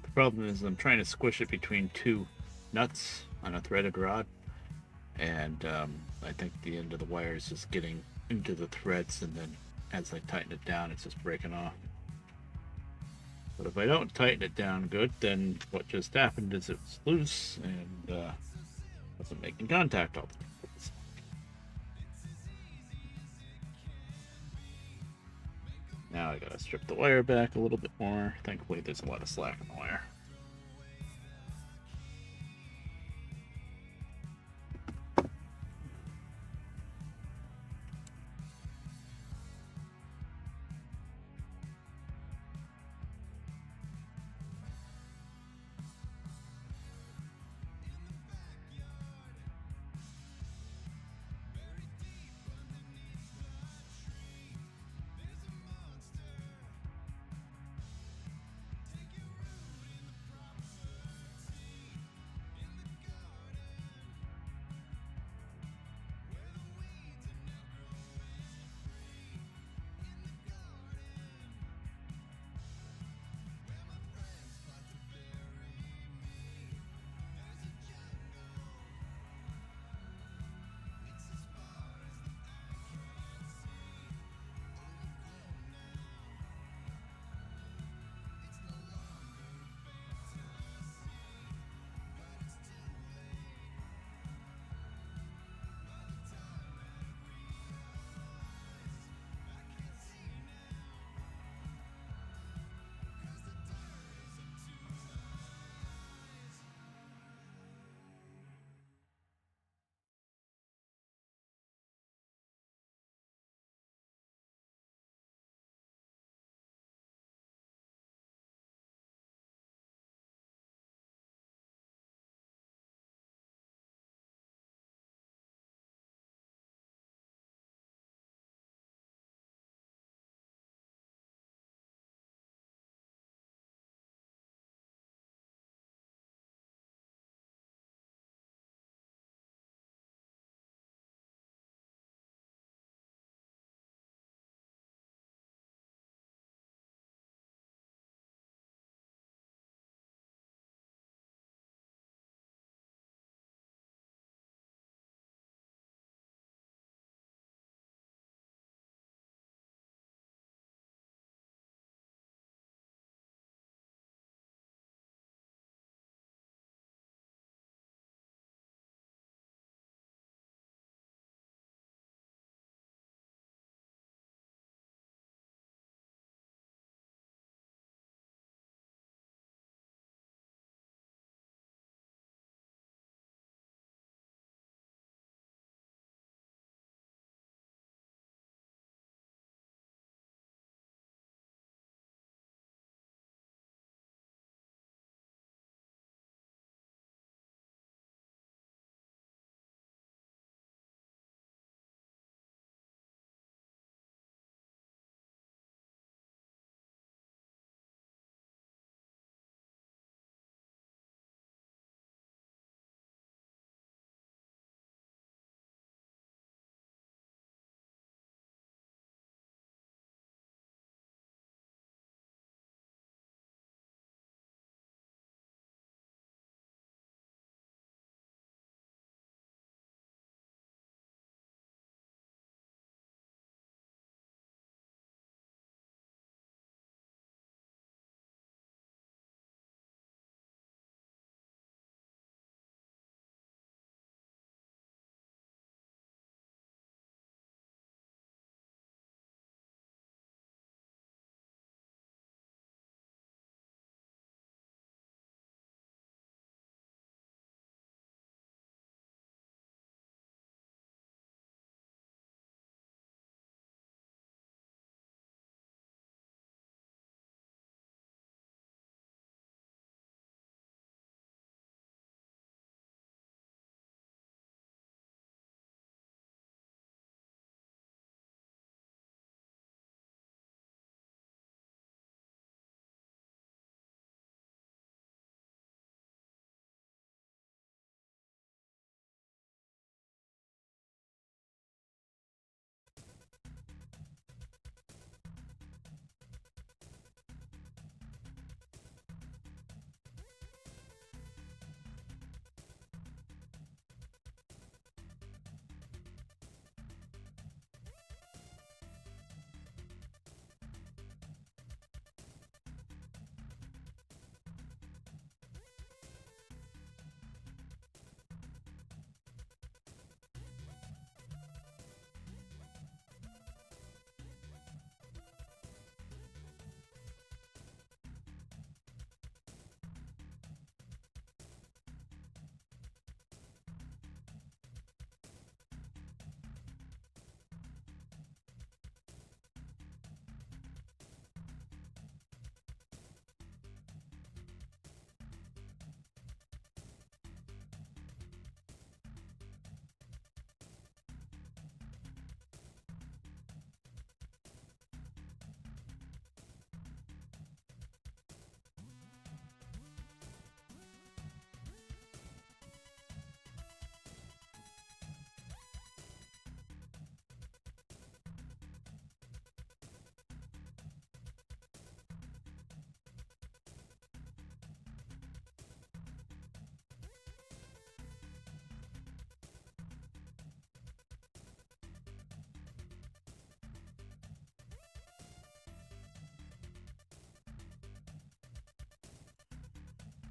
the problem is I'm trying to squish it between two nuts on a threaded rod, and I think the end of the wire is just getting into the threads, and then as I tighten it down, it's just breaking off. But if I don't tighten it down good, then what just happened is it's loose and wasn't making contact all the time. Now I gotta strip the wire back a little bit more. Thankfully, there's a lot of slack in the wire.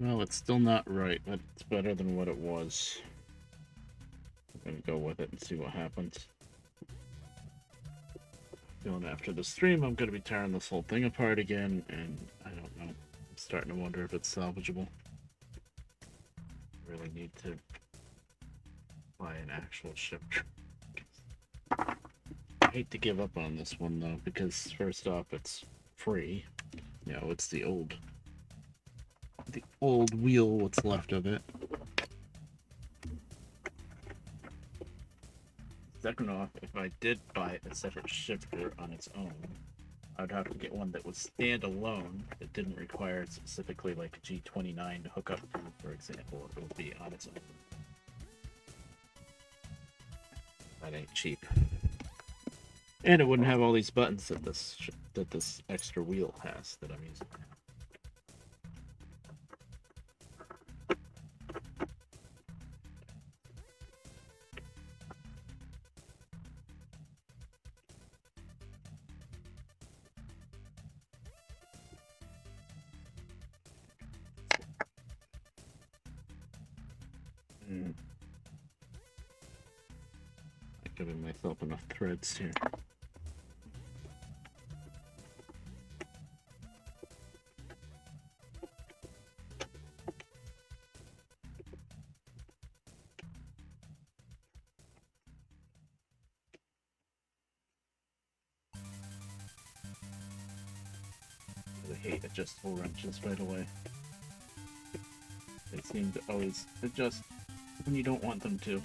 Well, it's still not right, but it's better than what it was. I'm gonna go with it and see what happens. Feeling after the stream, I'm gonna be tearing this whole thing apart again, and I don't know. I'm starting to wonder if it's salvageable. I really need to buy an actual shifter. I hate to give up on this one though, because first off, it's free. You know, it's the old wheel, what's left of it. Second off, if I did buy a separate shifter on its own, I'd have to get one that was standalone, that didn't require specifically like a G29 to hook up to, for example. It would be on its own. That ain't cheap. And it wouldn't have all these buttons that this extra wheel has that I'm using. I'm giving myself enough threads here. I hate adjustable wrenches right away. They seem to always adjust when you don't want them to.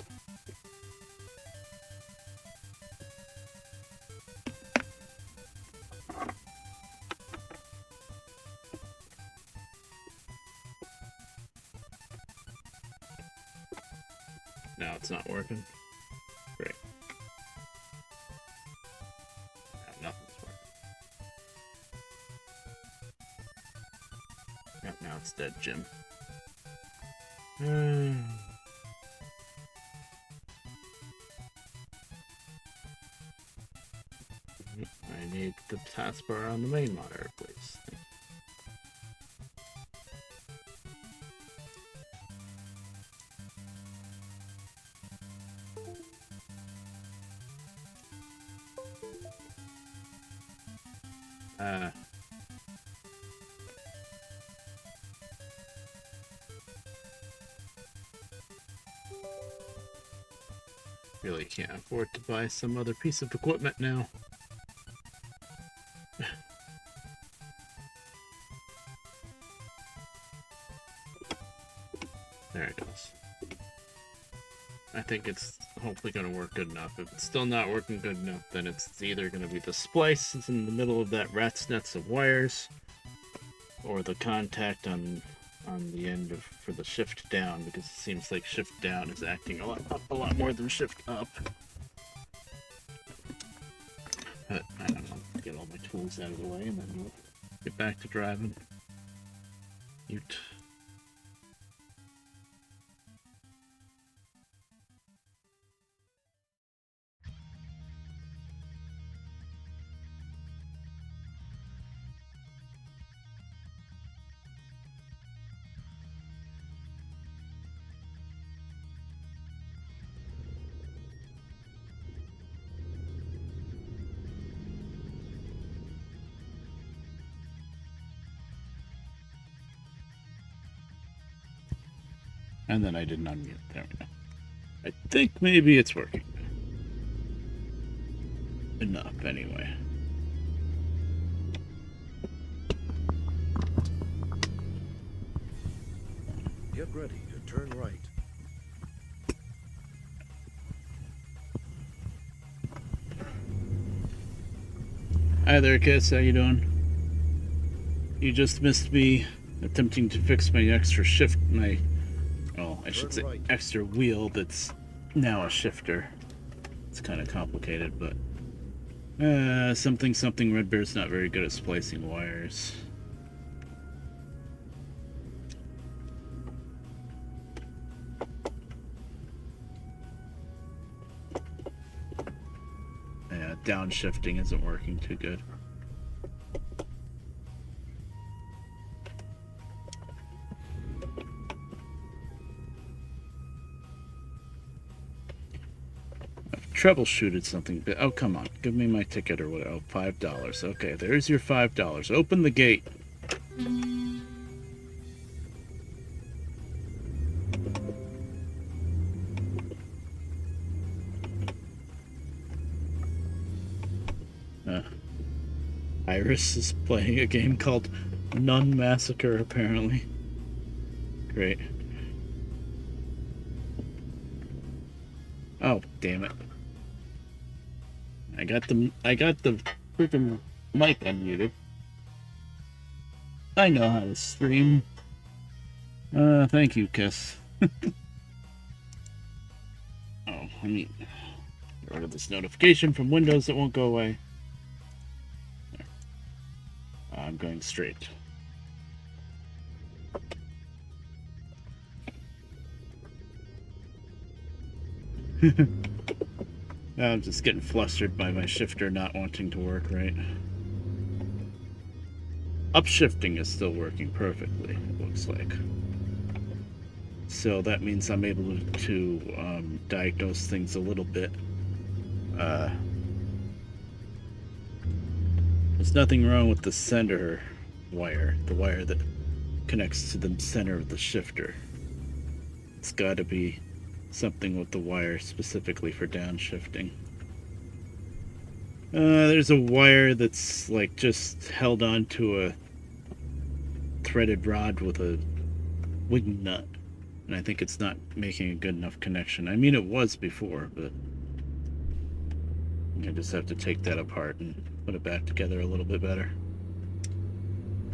Now it's not working. Great. Now nothing's working. Yep, now it's dead, Jim. I need the taskbar on the main monitor, please. Really can't afford to buy some other piece of equipment now. There it goes. I think it's hopefully going to work good enough. If it's still not working good enough, then it's either going to be the splice that's in the middle of that rat's nest of wires, or the contact on the end of for the shift down, because it seems like shift down is acting a lot more than shift up. But I don't know. Get all my tools out of the way and then we'll get back to driving. Mute. And then I didn't unmute. There we go. I think maybe it's working. Enough, anyway. Get ready to turn right. Hi there, Kiss. How you doing? You just missed me attempting to fix my extra shift, I should say extra wheel that's now a shifter. It's kind of complicated, but something Red Bear's not very good at splicing wires. Yeah, downshifting isn't working too good. troubleshooted something. Oh, come on. Give me my ticket or what? Oh, $5. Okay, there's your $5. Open the gate. Iris is playing a game called Nun Massacre, apparently. Great. Oh, damn it. I got the freaking mic unmuted. I know how to stream. Thank you, Kiss. Oh, let me get rid of this notification from Windows that won't go away. There. I'm going straight. I'm just getting flustered by my shifter not wanting to work right. Upshifting is still working perfectly, it looks like. So that means I'm able to diagnose things a little bit. There's nothing wrong with the center wire, the wire that connects to the center of the shifter. It's got to be something with the wire specifically for downshifting. There's a wire that's like just held onto a threaded rod with a wing nut, and I think it's not making a good enough connection. I mean, it was before, but I just have to take that apart and put it back together a little bit better.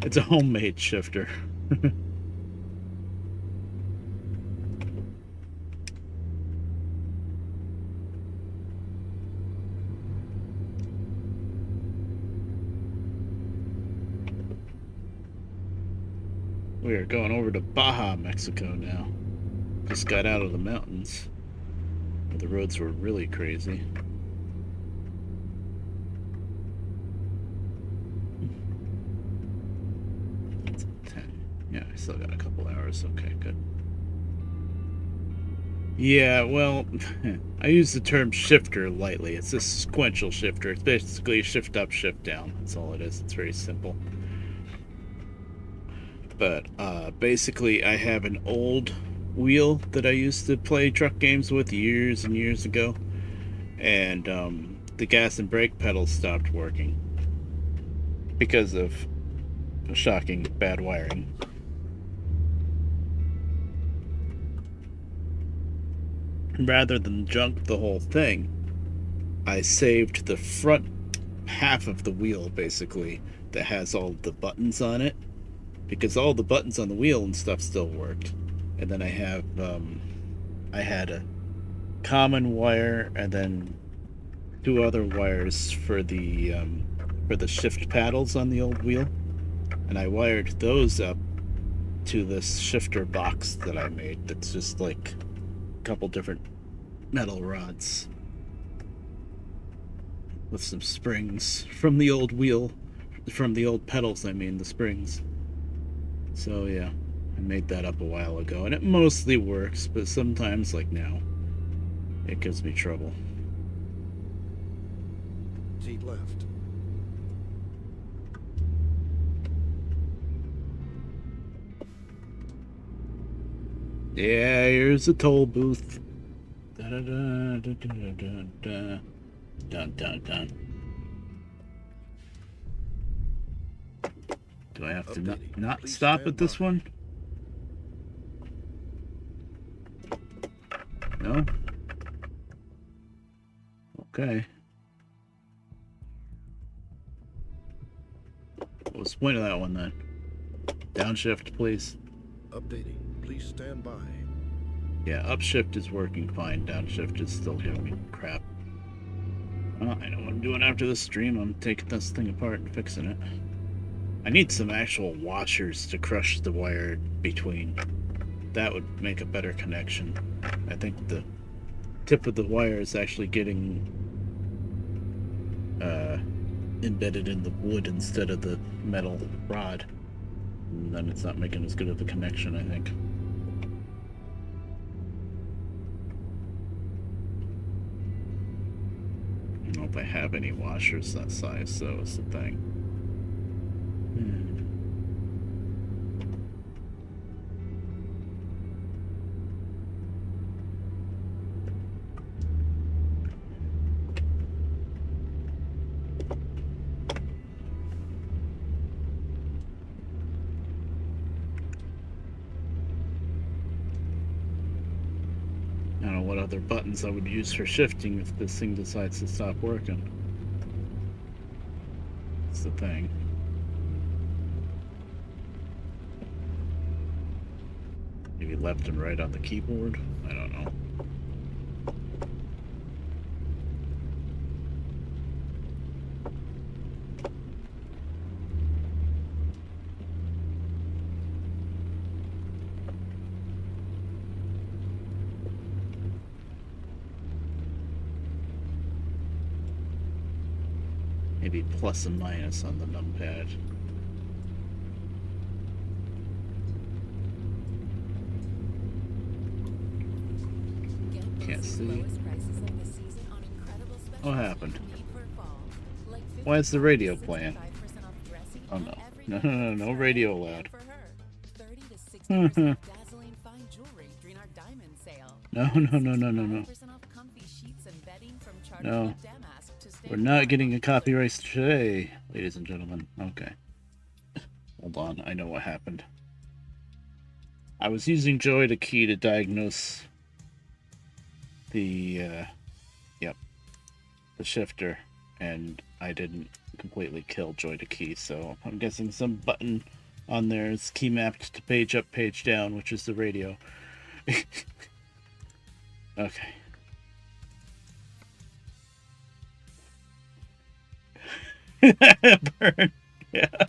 It's a homemade shifter. We are going over to Baja, Mexico now. Just got out of the mountains. The roads were really crazy. It's 10. Yeah, I still got a couple hours. Okay, good. Yeah, well, I use the term shifter lightly. It's a sequential shifter. It's basically shift up, shift down. That's all it is. It's very simple. But basically, I have an old wheel that I used to play truck games with years and years ago, and the gas and brake pedals stopped working because of shocking bad wiring. Rather than junk the whole thing, I saved the front half of the wheel, basically, that has all the buttons on it, because all the buttons on the wheel and stuff still worked. And then I had a common wire and then two other wires for the shift paddles on the old wheel, and I wired those up to this shifter box that I made. That's just like a couple different metal rods with some springs from the old wheel, from the old pedals. I mean, the springs. So yeah, I made that up a while ago, and it mostly works, but sometimes, like now, it gives me trouble. Seat left. Yeah, here's a toll booth. Da da da da da da da. Dun dun dun. Do I have to not stop at this one? No? Okay. What was the point of that one then? Downshift, please. Updating. Please stand by. Yeah, upshift is working fine. Downshift is still giving me crap. Well, I know what I'm doing after this stream. I'm taking this thing apart and fixing it. I need some actual washers to crush the wire between. That would make a better connection. I think the tip of the wire is actually getting embedded in the wood instead of the metal rod. And then it's not making as good of a connection, I think. if I have any washers that size, so it's the thing. I don't know what other buttons I would use for shifting if this thing decides to stop working. That's the thing. Maybe left and right on the keyboard? I don't know. Maybe plus and minus on the numpad. Can't see. What happened? Why is the radio playing? Oh no. No radio allowed. No. No. We're not getting a copyright today, ladies and gentlemen. Okay. Hold on, I know what happened. I was using Joy to key to diagnose the shifter, and I didn't completely kill Joy to key, so I'm guessing some button on there is key mapped to page up, page down, which is the radio. Okay. Burn. Yeah.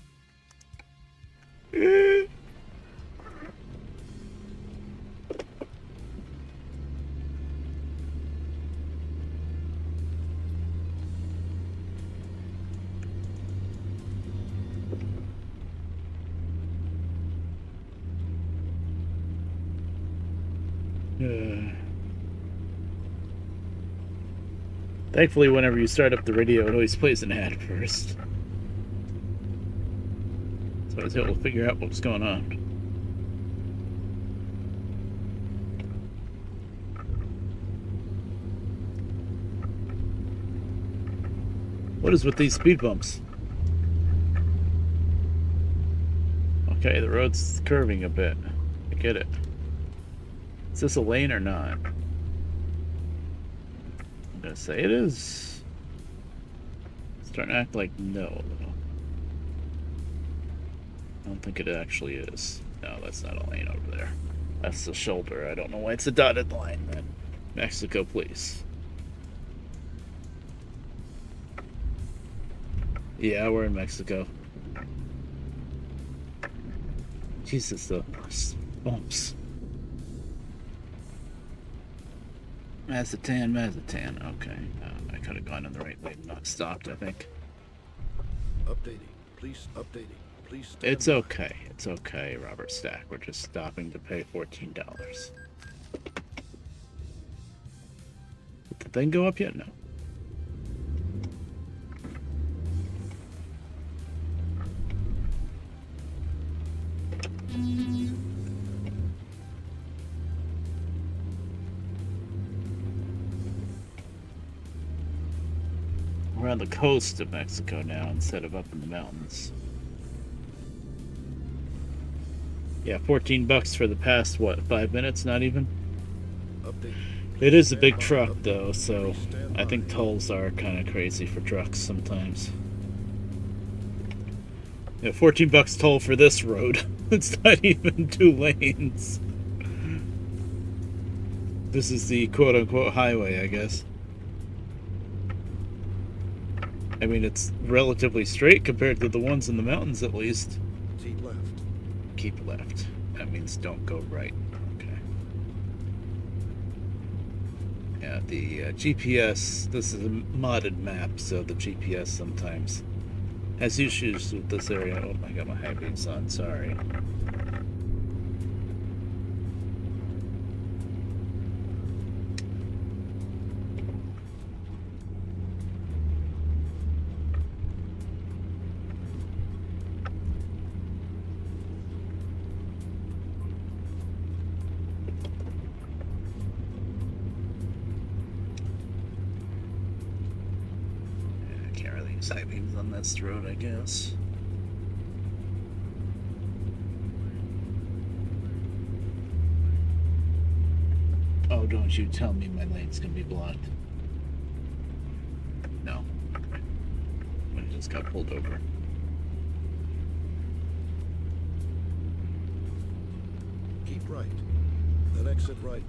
Thankfully, whenever you start up the radio, it always plays an ad first. So I was able to figure out what was going on. What is with these speed bumps? Okay, the road's curving a bit. I get it. Is this a lane or not? I'm gonna say it is. It's starting to act like no, though. I don't think it actually is. No, that's not a lane over there. That's the shoulder. I don't know why it's a dotted line, then. Mexico, please. Yeah, we're in Mexico. Jesus, the bumps. Mazatlan. Okay. I could have gone in the right lane, not stopped, I think. Updating. Please updating. Please stand It's by. okay. It's okay, Robert Stack. We're just stopping to pay $14. Did the thing go up yet? No. We're on the coast of Mexico now instead of up in the mountains. Yeah, $14 for the past, what, 5 minutes? Not even? Updating. It is a Stand big by. truck, Updating. though, so Please stand I by. think tolls are kind of crazy for trucks sometimes. Yeah, $14 toll for this road. It's not even 2 lanes. This is the quote-unquote highway, I guess. I mean, it's relatively straight compared to the ones in the mountains, at least. Keep left. Keep left. That means don't go right. Okay. Yeah, the GPS, this is a modded map, so the GPS sometimes has issues with this area. Oh, I got my high beams on, sorry. use high beams on this road, I guess. Oh, don't you tell me my lane's gonna be blocked. No. I just got pulled over. Keep right. Then exit right.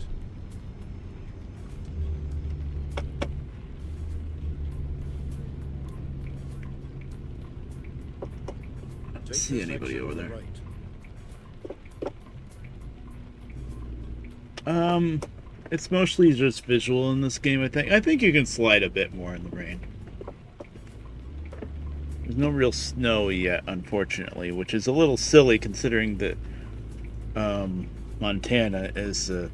I don't Take see this anybody exit over on the there. right. It's mostly just visual in this game, I think. I think you can slide a bit more in the rain. There's no real snow yet, unfortunately, which is a little silly considering that Montana is the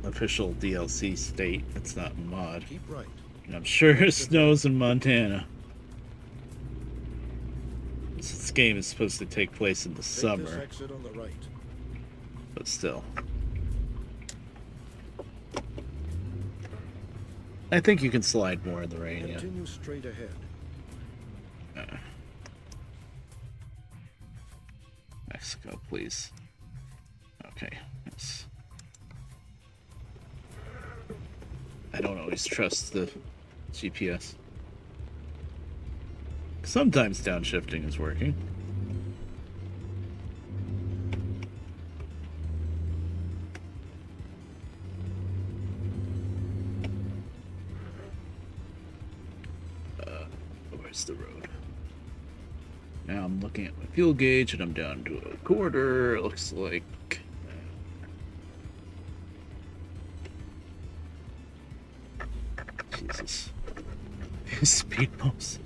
official DLC state. It's not a mod. Keep right. And I'm sure it snows in Montana. This game is supposed to take place in the Take this summer, exit on the right. but still. I think you can slide more in the rain, yeah. Continue straight ahead. Mexico, please. Okay, yes. I don't always trust the GPS. Sometimes downshifting is working. Where's the road? Now I'm looking at my fuel gauge and I'm down to a quarter. It looks like. Jesus. Speed bumps.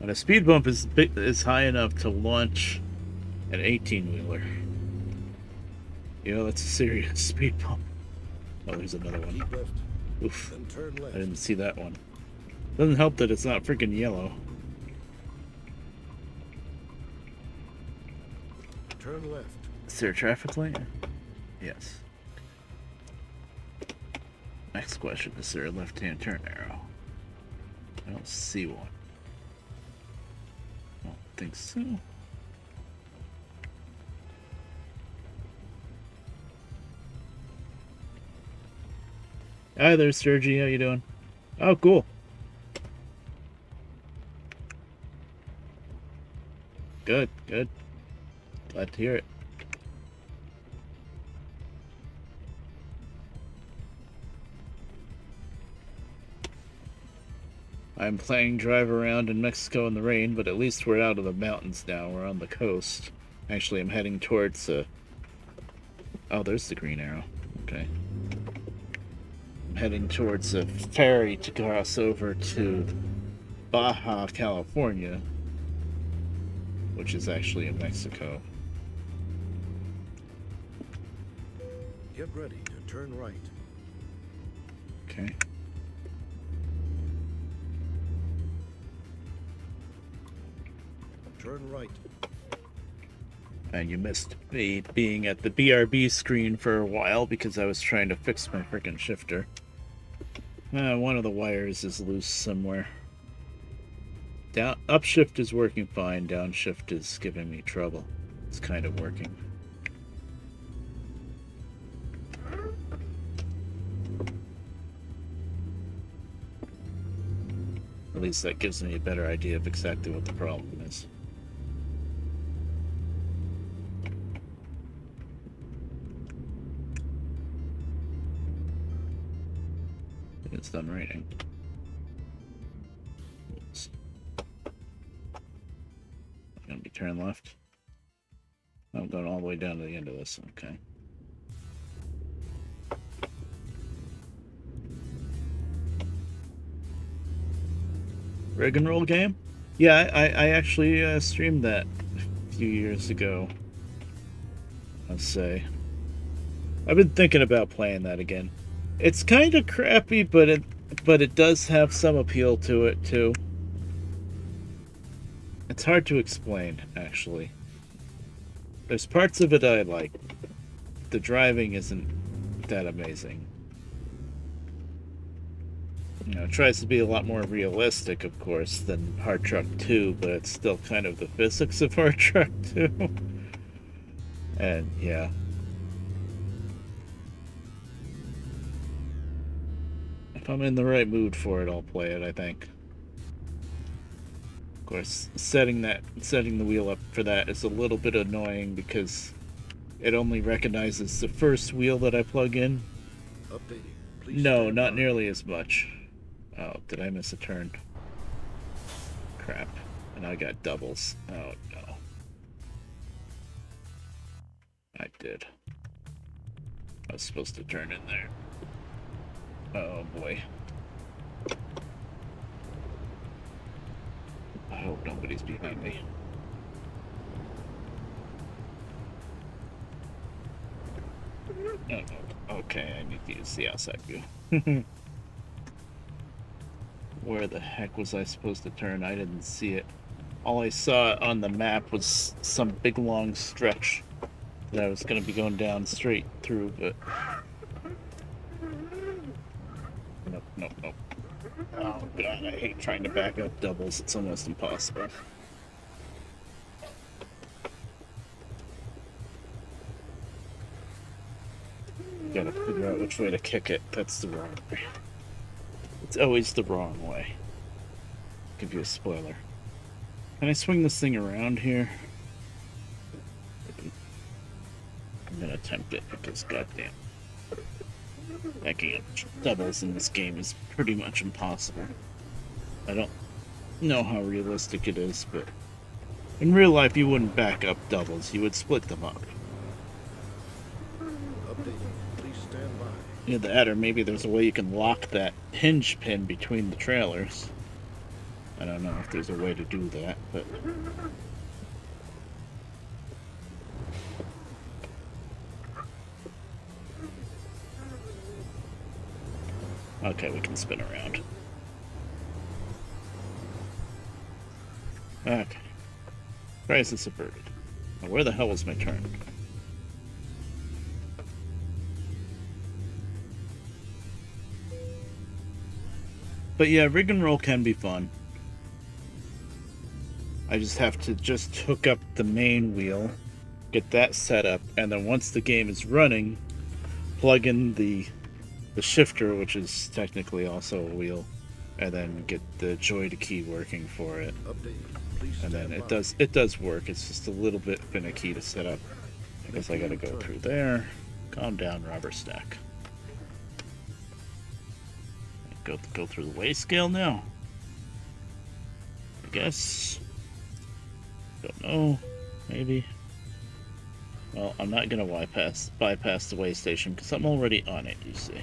And a speed bump is high enough to launch an 18-wheeler. You know, that's a serious speed bump. Oh, there's another one. Keep left. Oof. Then turn left. I didn't see that one. Doesn't help that it's not freaking yellow. Turn left. Is there a traffic light? Yes. Next question, is there a left-hand turn arrow? I don't see one. I don't think so. Hi there, Sergi. How you doing? Oh, cool. Good, good. Glad to hear it. I'm playing drive around in Mexico in the rain, but at least we're out of the mountains now. We're on the coast. Actually, I'm heading towards oh, there's the green arrow. Okay. I'm heading towards a ferry to cross over to Baja, California, which is actually in Mexico. Get ready to turn right. Okay. Turn right. And you missed me being at the BRB screen for a while because I was trying to fix my frickin' shifter. One of the wires is loose somewhere. Upshift is working fine, downshift is giving me trouble. It's kind of working. At least that gives me a better idea of exactly what the problem is. It's done raining. It's gonna be turn left. I'm going all the way down to the end of this. Okay. Rig and roll game? Yeah, I actually streamed that a few years ago. I'll say. I've been thinking about playing that again. It's kind of crappy, but it does have some appeal to it too. It's hard to explain, actually. There's parts of it I like. The driving isn't that amazing. You know, it tries to be a lot more realistic, of course, than Hard Truck 2, but it's still kind of the physics of Hard Truck 2. And yeah. If I'm in the right mood for it, I'll play it, I think. Of course, setting the wheel up for that is a little bit annoying because it only recognizes the first wheel that I plug in. Updating. Please No, stand not by. nearly as much. Oh, did I miss a turn? Crap. And I got doubles. Oh no. I did. I was supposed to turn in there. Oh boy. I hope nobody's behind me. No, no. Okay, I need to use the outside view. Where the heck was I supposed to turn? I didn't see it. All I saw on the map was some big long stretch that I was going to be going down straight through, but nope, nope, nope. Oh god, I hate trying to back up doubles. It's almost impossible. Gotta figure out which way to kick it. That's the wrong way. It's always the wrong way. Give you a spoiler. Can I swing this thing around here? I'm gonna attempt it because goddamn, backing up doubles in this game is pretty much impossible. I don't know how realistic it is, but in real life you wouldn't back up doubles, you would split them up. Updating. Please stand by. Either that or maybe there's a way you can lock that hinge pin between the trailers. I don't know if there's a way to do that, but okay, we can spin around. Okay. Crisis averted. Now, where the hell was my turn? But yeah, rig and roll can be fun. I just have to hook up the main wheel, get that set up, and then once the game is running, plug in the shifter, which is technically also a wheel, and then get the joy to key working for it. Updating. Please And stand then by. it does work. It's just a little bit finicky to set up. I guess I gotta go through there. Calm down, Robert Stack. Go through the weigh scale now. I guess. Don't know. Maybe. Well, I'm not gonna bypass the weigh station because I'm already on it. You see.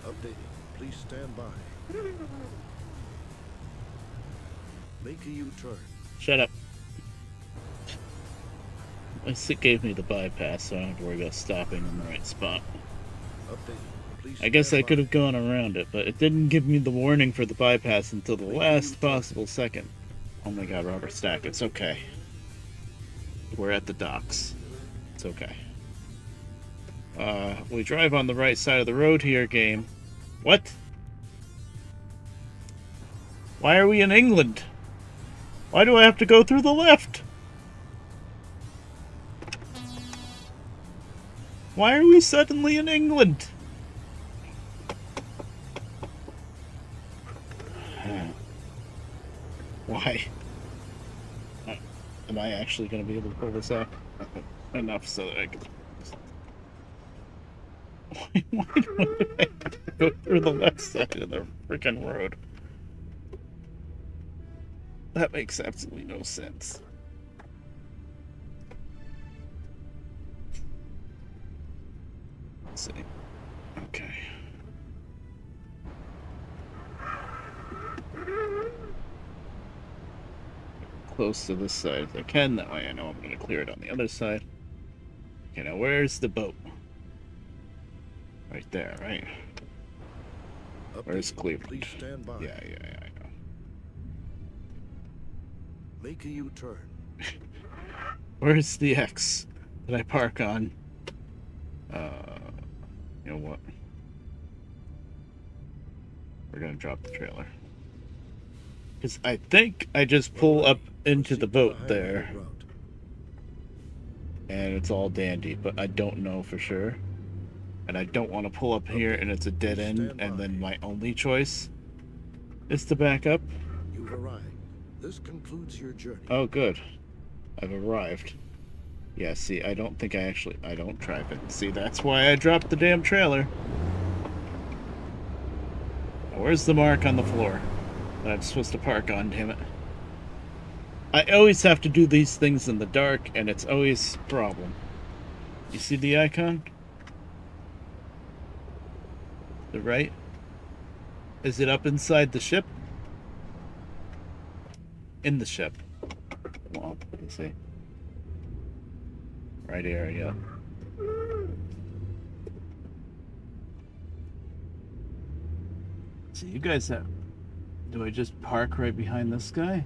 Updating. Please stand by. Make a U-turn. Shut up. It gave me the bypass, so I don't have to worry about stopping in the right spot. Updating. Please I guess stand I could by. have gone around it, but it didn't give me the warning for the bypass until the last possible second. Oh my god, Robert Stack, it's okay. We're at the docks. It's okay. We drive on the right side of the road here, game. What? Why are we in England? Why do I have to go through the left? Why are we suddenly in England? Why? Am I actually going to be able to pull this out? Enough so that I can... Why do I have to go through the left side of the freaking road? That makes absolutely no sense. Let's see. Okay. Close to this side as I can, that way I know I'm going to clear it on the other side. Okay, now where's the boat? Right there, right? Where's Updating. Cleveland? Please stand by. Yeah, I know. Make a U-turn. Where's the X that I park on? You know what? We're gonna drop the trailer. Because I think I just pull up into the boat there. And it's all dandy, but I don't know for sure. And I don't want to pull up here and it's a dead end, and then my only choice is to back up. You've arrived. This concludes your journey. Oh, good. I've arrived. Yeah, see, I don't think I don't drive it. See, that's why I dropped the damn trailer. Where's the mark on the floor that I'm supposed to park on, damn it? I always have to do these things in the dark, and it's always a problem. You see the icon? The right? Is it up inside the ship? In the ship. Come on, let me see. Right area. So you guys have... Do I just park right behind this guy?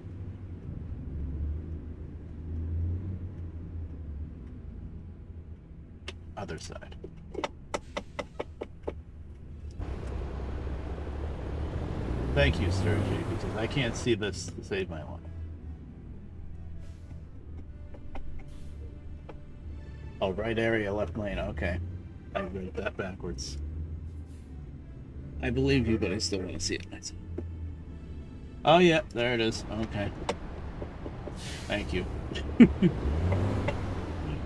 Other side. Thank you, Sturgy, because I can't see this to save my life. Oh, right area, left lane. Okay. I read that backwards. I believe you, but I still want to see it myself. Oh, yeah, there it is. Okay. Thank you.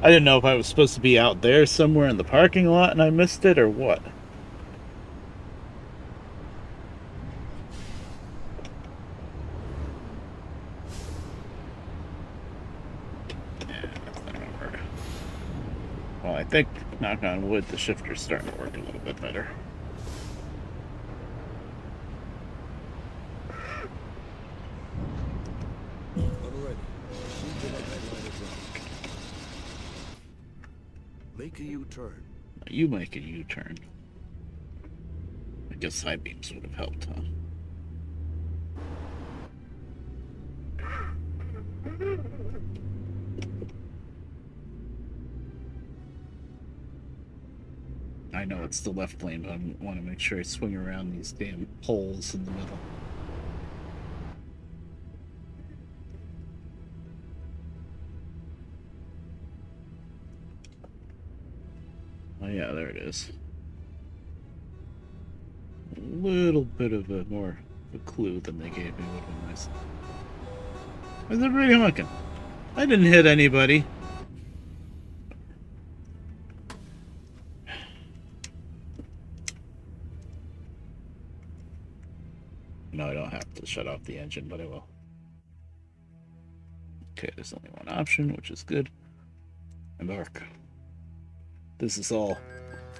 I didn't know if I was supposed to be out there somewhere in the parking lot and I missed it or what. Well, I think, knock on wood, the shifter's starting to work a little bit better. Already. Proceed to the headline of route. Make a U-turn. You make a U-turn. I guess side beams would have helped, huh? I know it's the left lane, but I want to make sure I swing around these damn holes in the middle. Oh yeah, there it is. A little bit of a more of a clue than they gave me would have been nice. Where's everybody honking? I didn't hit anybody. No, I don't have to shut off the engine, but I will. Okay, there's only one option, which is good. Embark. This is all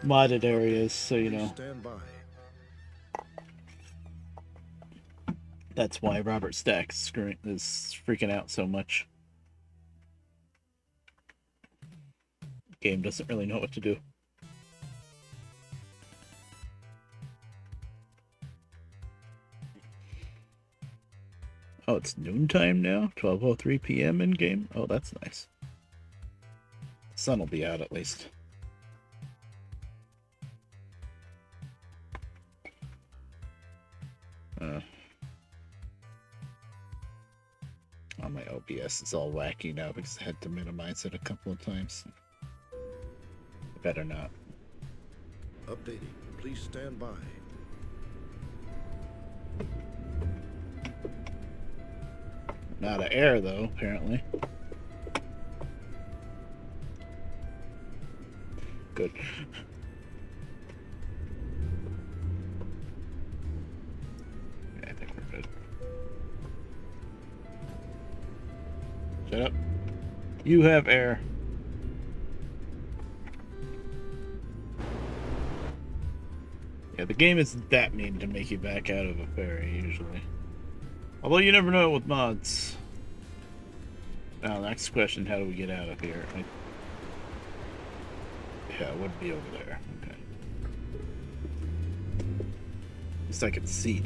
modded areas, so you know. Stand by. That's why Robert Stack is freaking out so much. Game doesn't really know what to do. Oh, it's noontime now? 12:03 p.m. in game? Oh, that's nice. The sun will be out at least. Oh, my OBS is all wacky now because I had to minimize it a couple of times. Better not. Updating. Please stand by. Not an air though, apparently. Good. Yeah, I think we're good. Shut up. You have air. Yeah, the game isn't that mean to make you back out of a ferry, usually. Although you never know with mods. Now, next question, how do we get out of here? Yeah, it would be over there. Okay. At least I can see it.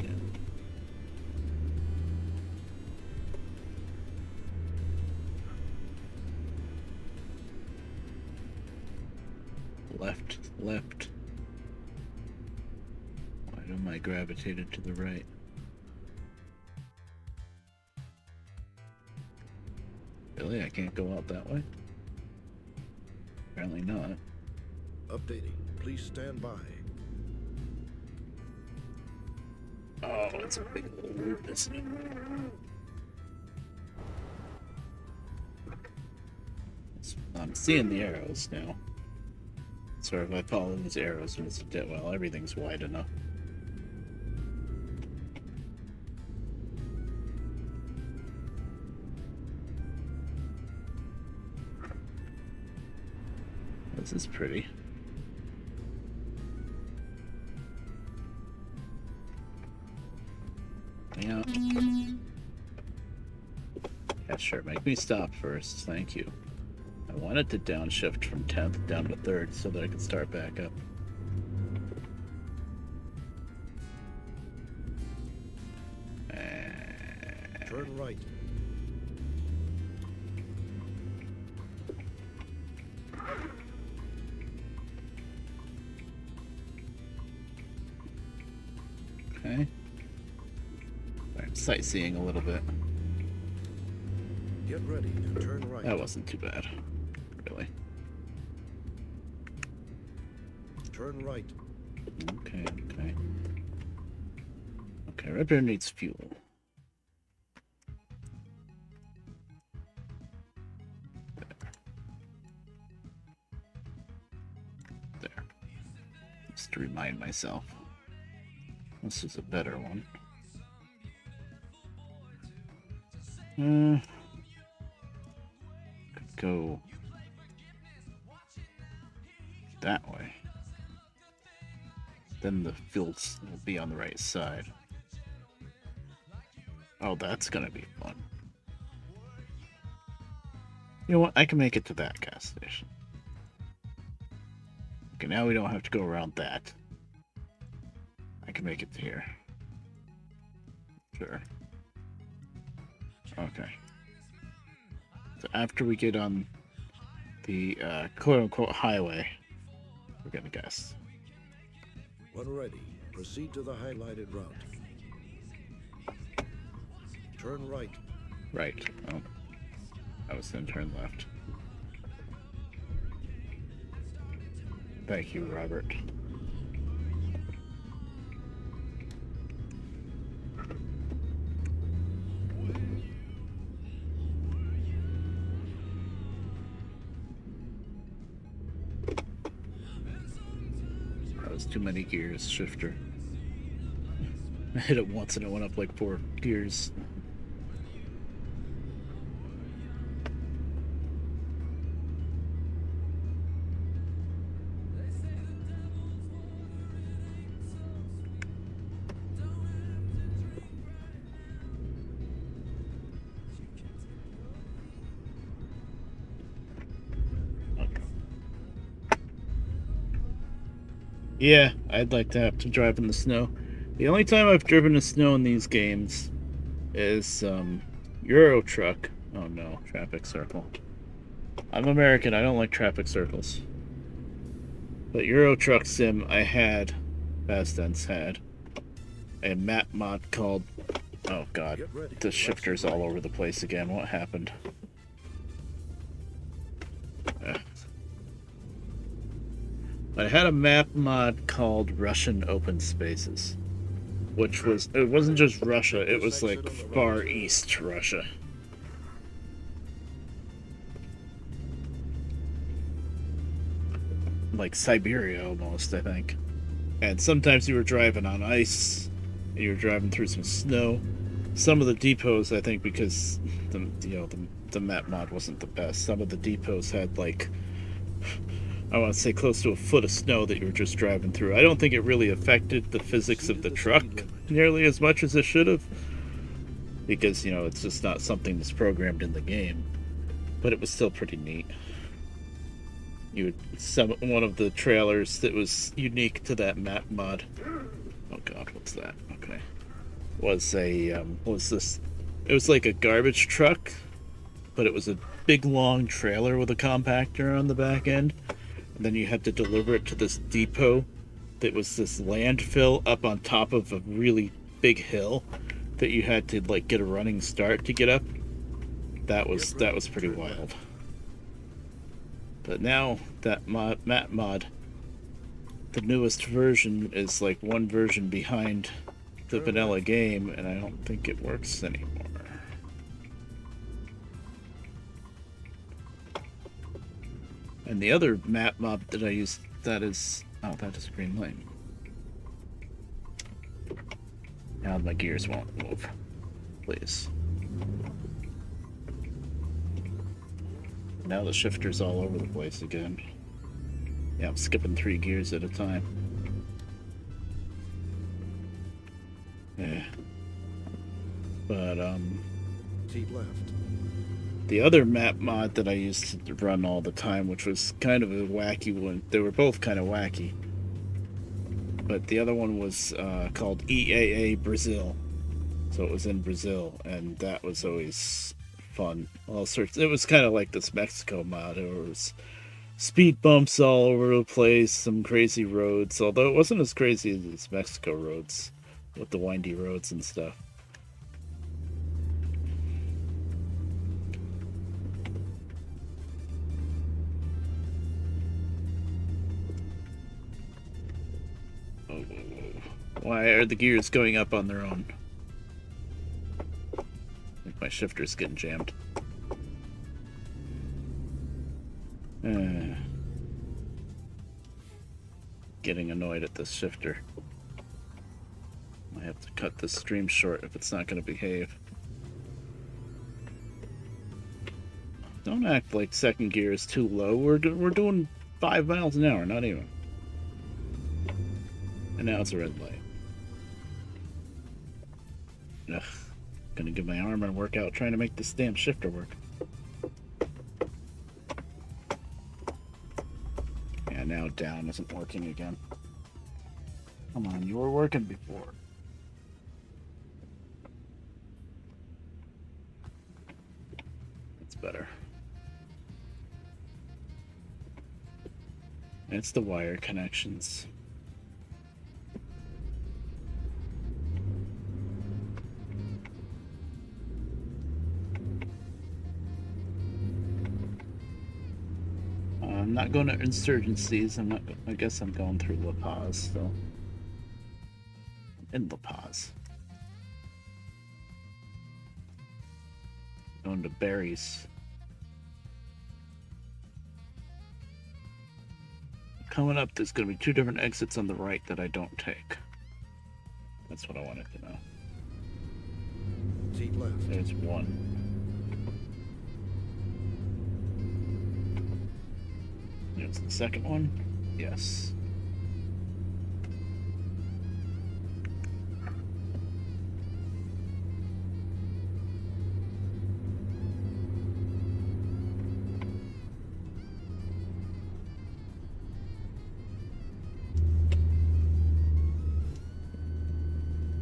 Left, left. am I gravitated to the right? Really? I can't go out that way? Apparently not. Updating. Please stand by. Oh, it's a big old loop, isn't it? I'm seeing the arrows now. So if I follow these arrows, it's well, everything's wide enough. This is pretty. Yeah. Yeah, sure. Make me stop first. Thank you. I wanted to downshift from 10th down to 3rd so that I could start back up. Turn right. Okay. I'm sightseeing a little bit. Get ready to turn right. That wasn't too bad, really. Turn right. Okay, okay. Okay, Red Bear needs fuel. There. Just to remind myself. This is a better one. Could go that way. Then the fields will be on the right side. Oh, that's gonna be fun. You know what? I can make it to that gas station. Okay, now we don't have to go around that. I can make it to here. Sure. Okay. So after we get on the quote-unquote highway, we're gonna guess. When ready, proceed to the highlighted route. Turn right. Right. Oh. I was gonna turn left. Thank you, Robert. That was too many gears, shifter. I hit it once and it went up like 4 gears. Yeah, I'd like to have to drive in the snow. The only time I've driven in snow in these games is Euro Truck. Oh no, traffic circle. I'm American, I don't like traffic circles. But Euro Truck Sim, I had, past tense had, a map mod called, oh god, the shifter's all over the place again. What happened? I had a map mod called Russian Open Spaces, which was, it wasn't just Russia, it was like Far East Russia. Like Siberia almost, I think. And sometimes you were driving on ice, and you were driving through some snow. Some of the depots, I think, because the map mod wasn't the best, some of the depots had like, I want to say close to a foot of snow that you were just driving through. I don't think it really affected the physics of the truck nearly as much as it should have, because, you know, it's just not something that's programmed in the game. But it was still pretty neat. One of the trailers that was unique to that map mod. Oh god, what's that? Okay. Was this? It was like a garbage truck, but it was a big long trailer with a compactor on the back end. And then you had to deliver it to this depot that was this landfill up on top of a really big hill that you had to like get a running start to get up. That was pretty wild. But now that map mod, the newest version is like one version behind the vanilla game, and I don't think it works anymore. And the other map mod that I use, that is a green light. Now my gears won't move. Please. Now the shifter's all over the place again. Yeah, I'm skipping 3 gears at a time. Yeah. But, Keep left. the other map mod that I used to run all the time, which was kind of a wacky one, they were both kind of wacky. But the other one was called EAA Brazil. So it was in Brazil, and that was always fun. All sorts. It was kind of like this Mexico mod. There was speed bumps all over the place, some crazy roads, although it wasn't as crazy as these Mexico roads with the windy roads and stuff. Oh, why are the gears going up on their own? I think my shifter's getting jammed. Getting annoyed at this shifter. I have to cut this stream short if it's not going to behave. Don't act like second gear is too low. We're doing 5 miles an hour, not even. And now it's a red light. Ugh. Gonna give my arm a workout trying to make this damn shifter work. Yeah, now down isn't working again. Come on, you were working before. It's better. It's the wire connections. I'm not going to insurgencies. I guess I'm going through La Paz, so. In La Paz. Going to Berries. Coming up, there's going to be 2 different exits on the right that I don't take. That's what I wanted to know. Keep left. There's one. There's the second one. Yes.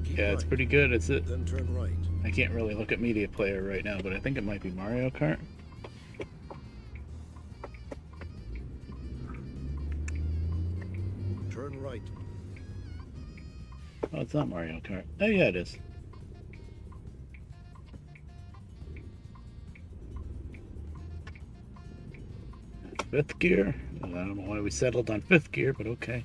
Yeah, it's pretty good. It's it. Then turn right. I can't really look at Media Player right now, but I think it might be Mario Kart. Turn right. Oh, it's not Mario Kart. Oh, yeah, it is. Fifth gear. I don't know why we settled on 5th gear, but okay.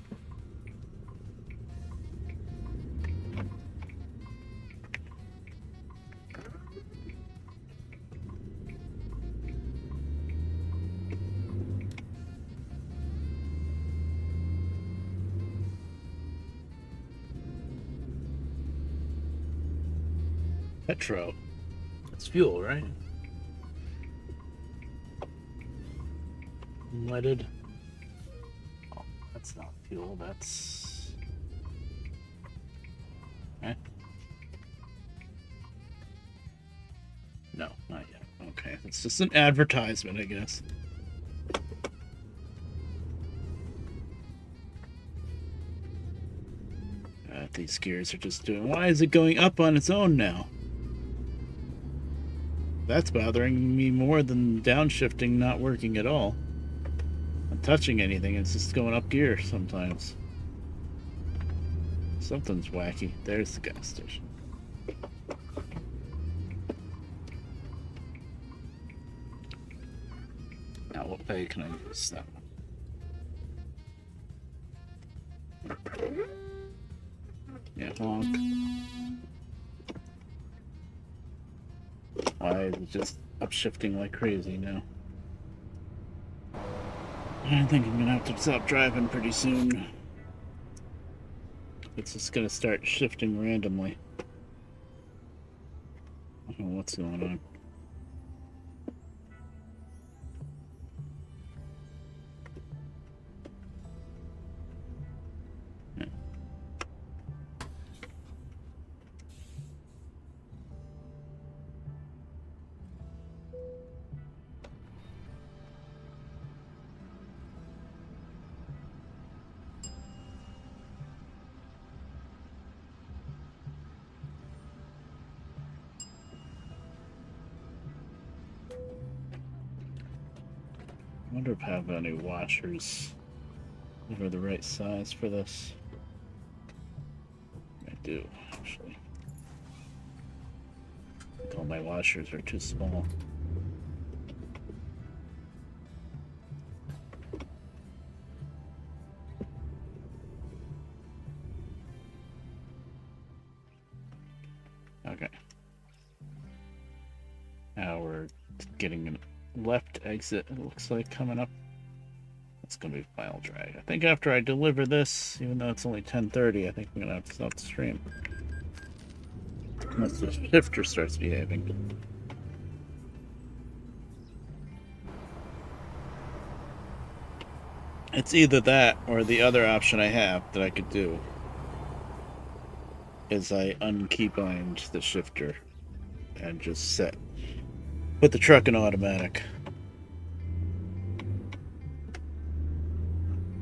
Petro. That's fuel, right? Unleaded. Oh, that's not fuel, that's... Eh? No, not yet. Okay, it's just an advertisement, I guess. These gears are just doing... Why is it going up on its own now? That's bothering me more than downshifting not working at all. Not touching anything, it's just going up gear sometimes. Something's wacky. There's the gas station. Now, what way can I use that one? Yeah, honk. Why is it just upshifting like crazy now? I think I'm gonna have to stop driving pretty soon. It's just gonna start shifting randomly. I don't know what's going on. Yeah. I wonder if I have any washers that are the right size for this. I do, actually. I think all my washers are too small. Okay. Now we're getting a left exit, it looks like, coming up. That's gonna be file drag. I think after I deliver this, even though it's only 10:30, I think I'm gonna have to stop the stream. Unless the shifter starts behaving. It's either that or the other option I have that I could do is I unkeybind the shifter and just put the truck in automatic.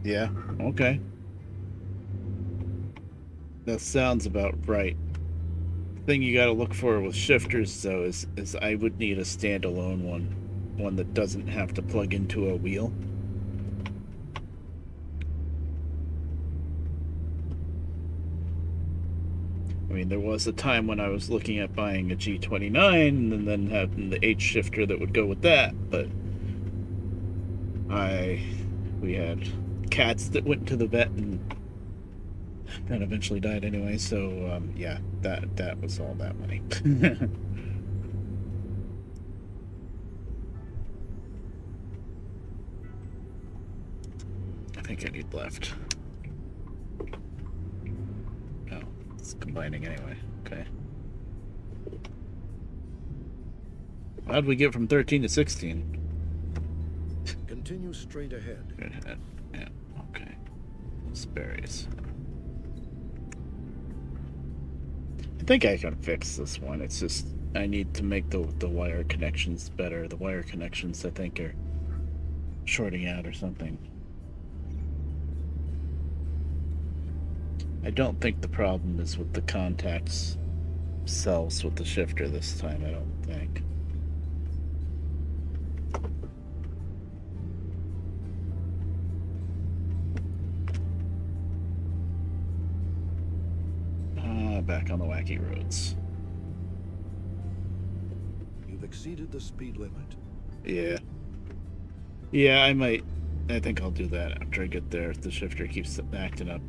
Yeah, okay. That sounds about right. The thing you gotta look for with shifters, though, is I would need a standalone one that doesn't have to plug into a wheel. I mean, there was a time when I was looking at buying a G29 and then having the H shifter that would go with that, but we had cats that went to the vet and eventually died anyway, so yeah, that was all that money. I think I need left. Oh, it's combining anyway. Okay. How'd we get from 13 to 16? Continue straight ahead. Good head. Yeah, okay. Sperries. I think I can fix this one. It's just I need to make the wire connections better. The wire connections, I think, are shorting out or something. I don't think the problem is with the contacts cells with the shifter this time, I don't think. Back on the wacky roads. You've exceeded the speed limit. Yeah. Yeah, I think I'll do that after I get there if the shifter keeps acting up.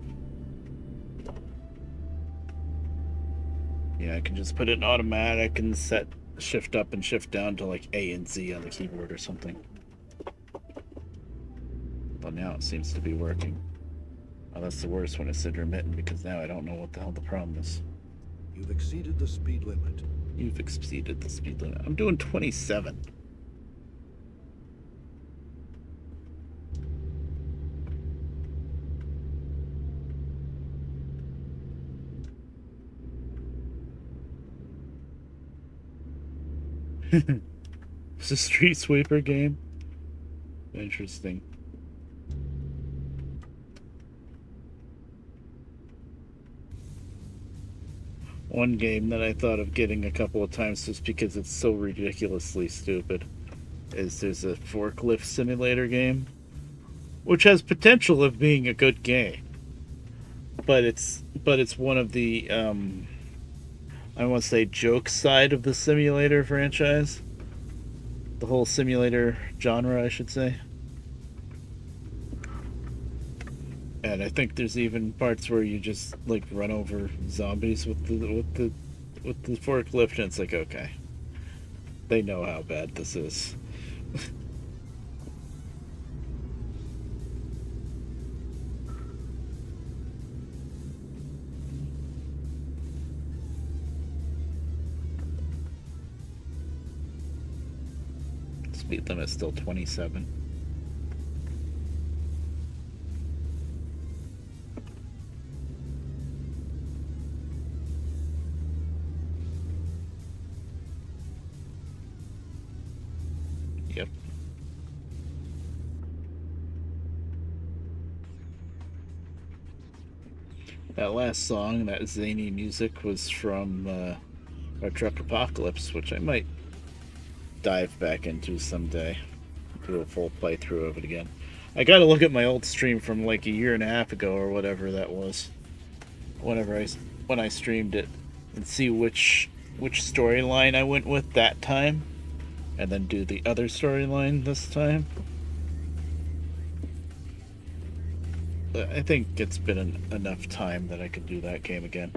Yeah, I can just put it in automatic and set shift up and shift down to like A and Z on the keyboard or something. But now it seems to be working. Oh, that's the worst when it's intermittent because now I don't know what the hell the problem is. You've exceeded the speed limit. You've exceeded the speed limit. I'm doing 27. It's a street sweeper game. Interesting. One game that I thought of getting a couple of times just because it's so ridiculously stupid is there's a forklift simulator game, which has potential of being a good game, but it's but it's one of the I want to say joke side of the simulator franchise. The whole simulator genre, I should say. And I think there's even parts where you just like run over zombies with the forklift, and it's like, okay, they know how bad this is. Speed limit still 27. Yep. That last song, that zany music, was from our Truck Apocalypse, which I might dive back into someday. Do a full playthrough of it again. I gotta look at my old stream from like a year and a half ago or whatever that was. When I streamed it, and see which storyline I went with that time, and then do the other storyline this time. I think it's been enough time that I could do that game again.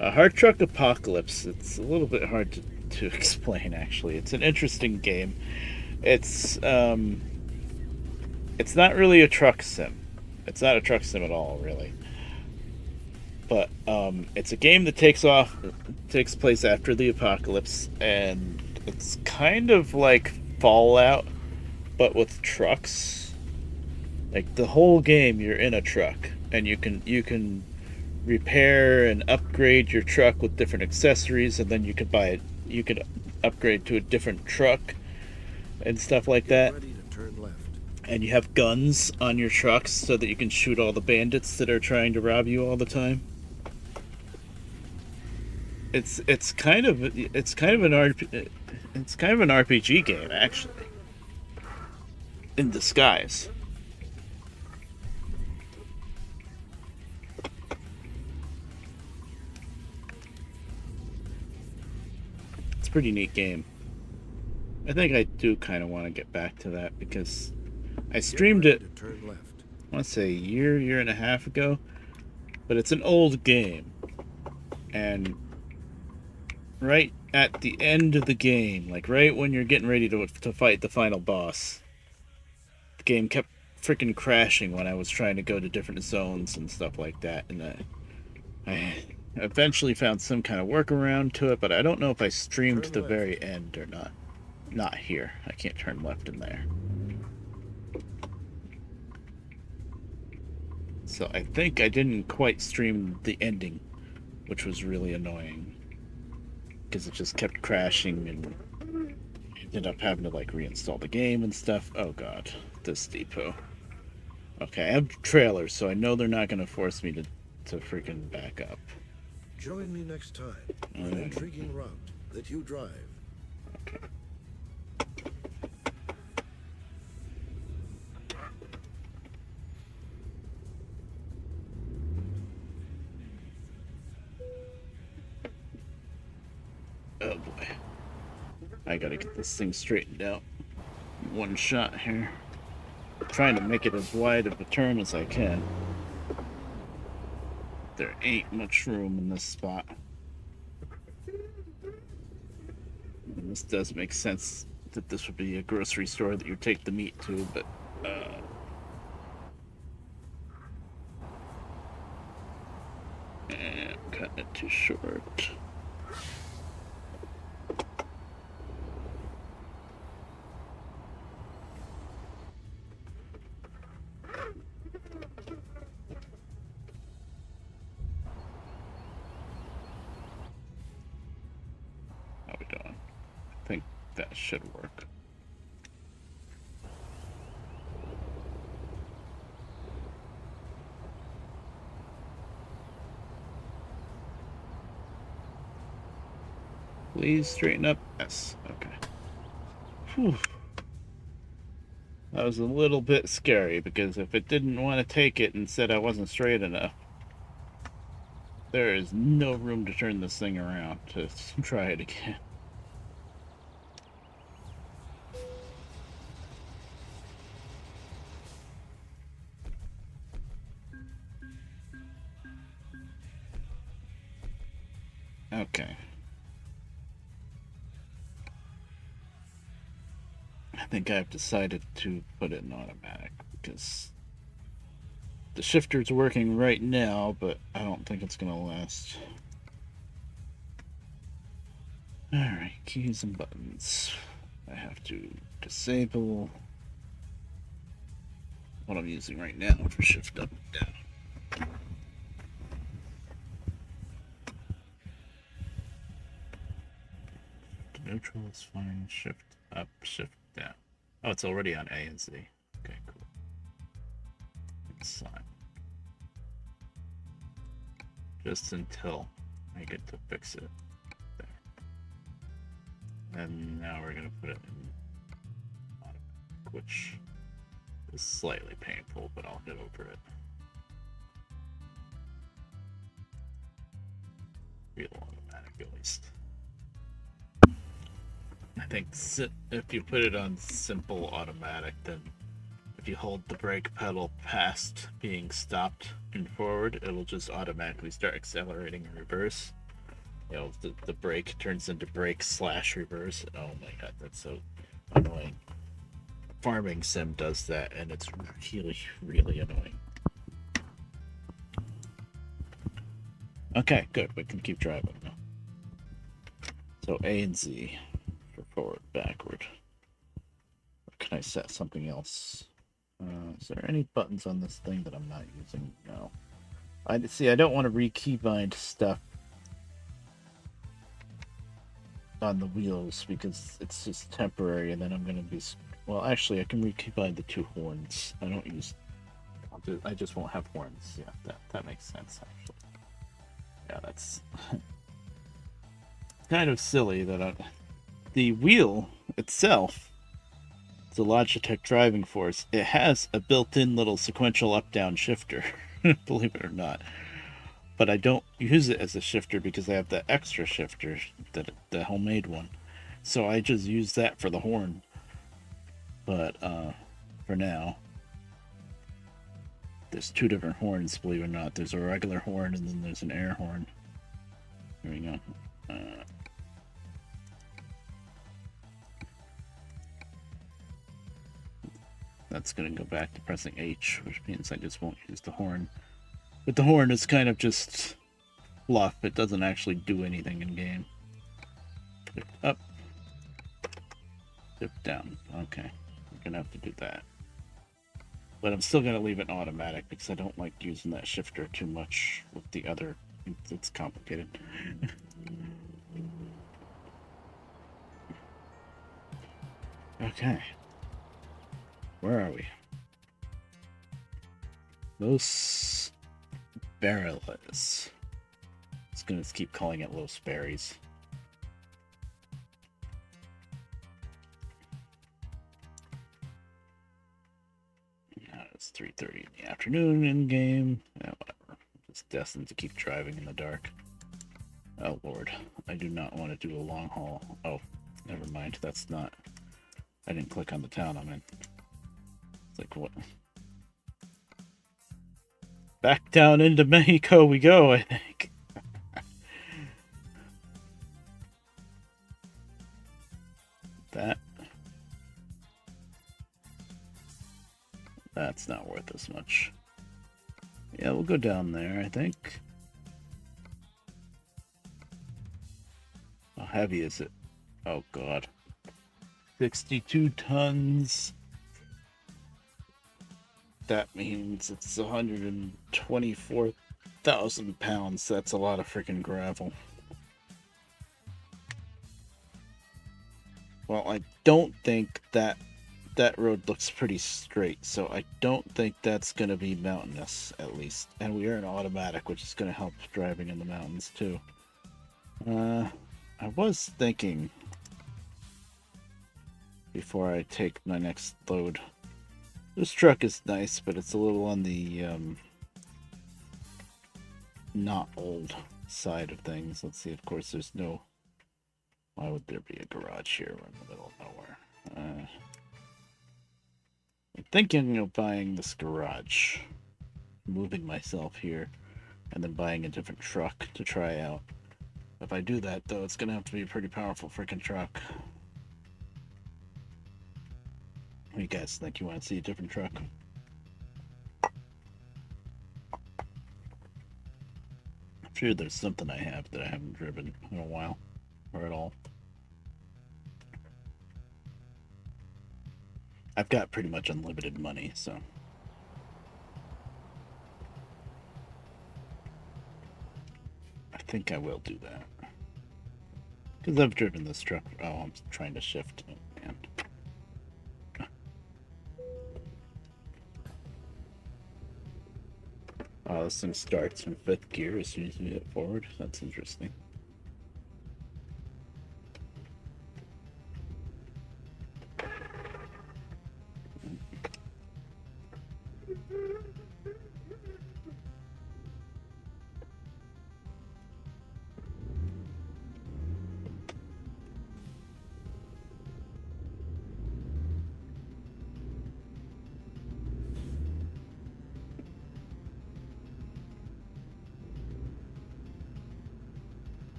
Hard Truck Apocalypse. It's a little bit hard to explain. Actually, it's an interesting game. It's not really a truck sim. It's not a truck sim at all, really. But it's a game that takes place after the apocalypse, and it's kind of like Fallout, but with trucks. Like the whole game, you're in a truck, and you can repair and upgrade your truck with different accessories, and then you could buy it. You could upgrade to a different truck and stuff like that. Ready to turn left. And you have guns on your trucks so that you can shoot all the bandits that are trying to rob you all the time. It's kind of an RPG game actually, in disguise. It's a pretty neat game. I think I do kind of want to get back to that because I streamed it, To turn left. I want to say a year and a half ago, but it's an old game. And right at the end of the game, like right when you're getting ready to fight the final boss, the game kept freaking crashing when I was trying to go to different zones and stuff like that. And I eventually found some kind of workaround to it, but I don't know if I streamed to the very end or not. Not here. I can't turn left in there. So I think I didn't quite stream the ending, which was really annoying. Because it just kept crashing and ended up having to like reinstall the game and stuff. Oh god, this depot. Okay, I have trailers, so I know they're not going to force me to freaking back up. Join me next time on an intriguing route that you drive. Okay. Oh boy. I gotta get this thing straightened out. One shot here. I'm trying to make it as wide of a turn as I can. There ain't much room in this spot. And this does make sense that this would be a grocery store that you take the meat to, but I'm cutting it too short. How we doing? I think that should work. Please straighten up. Yes. Okay. Whew. That was a little bit scary because if it didn't want to take it and said I wasn't straight enough, There is no room to turn this thing around to try it again. Okay. I think I've decided to put it in automatic because the shifter's working right now, but I don't think it's going to last. Alright, keys and buttons. I have to disable what I'm using right now for shift up and down. Neutral is fine. Shift up, shift down. Oh, it's already on A and Z. Okay, cool. Sign. Just until I get to fix it. There. And now we're gonna put it in automatic, which is slightly painful, but I'll get over it. Real automatic, at least. I think if you put it on simple automatic, then if you hold the brake pedal past being stopped and forward, it'll just automatically start accelerating in reverse. You know, the brake turns into brake / reverse. Oh my god, that's so annoying. Farming sim does that, and it's really, really annoying. Okay, good. We can keep driving now. So A and Z for forward, backward. Or can I set something else? Is there any buttons on this thing that I'm not using? No. I don't want to re-keybind stuff on the wheels because it's just temporary, and then I'm gonna be. Well, actually, I can re-keybind the 2 horns. I don't use. I just won't have horns. Yeah, that makes sense actually. Yeah, that's kind of silly that the wheel itself. The Logitech driving force, it has a built-in little sequential up-down shifter, believe it or not. But I don't use it as a shifter because I have the extra shifter, the homemade one. So I just use that for the horn. But for now, there's 2 different horns, believe it or not. There's a regular horn and then there's an air horn. Here we go. That's going to go back to pressing H, which means I just won't use the horn. But the horn is kind of just fluff. It doesn't actually do anything in game. Lift up. Lift down. Okay. I'm going to have to do that. But I'm still going to leave it in automatic because I don't like using that shifter too much with the other. It's complicated. Okay. Where are we? Los Barriles. It's gonna keep calling it Los Berries. It's 3:30 in the afternoon in game. Yeah, whatever. Just destined to keep driving in the dark. Oh lord, I do not want to do a long haul. Oh, never mind. That's not. I didn't click on the town I'm in. It's like what? Back down into Mexico we go, I think. That's not worth as much. Yeah, we'll go down there, I think. How heavy is it? Oh god. 62 tons. That means it's 124,000 pounds. That's a lot of freaking gravel. Well, I don't think that road looks pretty straight, so I don't think that's going to be mountainous, at least. And we are in automatic, which is going to help driving in the mountains, too. I was thinking, before I take my next load, this truck is nice, but it's a little on the, not old side of things. Let's see, of course there's no... Why would there be a garage here? We're in the middle of nowhere. I'm thinking of buying this garage, moving myself here, and then buying a different truck to try out. If I do that, though, it's gonna have to be a pretty powerful freaking truck. What do you guys think? You want to see a different truck? I'm sure there's something I have that I haven't driven in a while, or at all. I've got pretty much unlimited money, so... I think I will do that. Because I've driven this truck... Oh, I'm trying to shift. Oh, man. Oh, this thing starts in 5th gear as soon as you hit forward. That's interesting.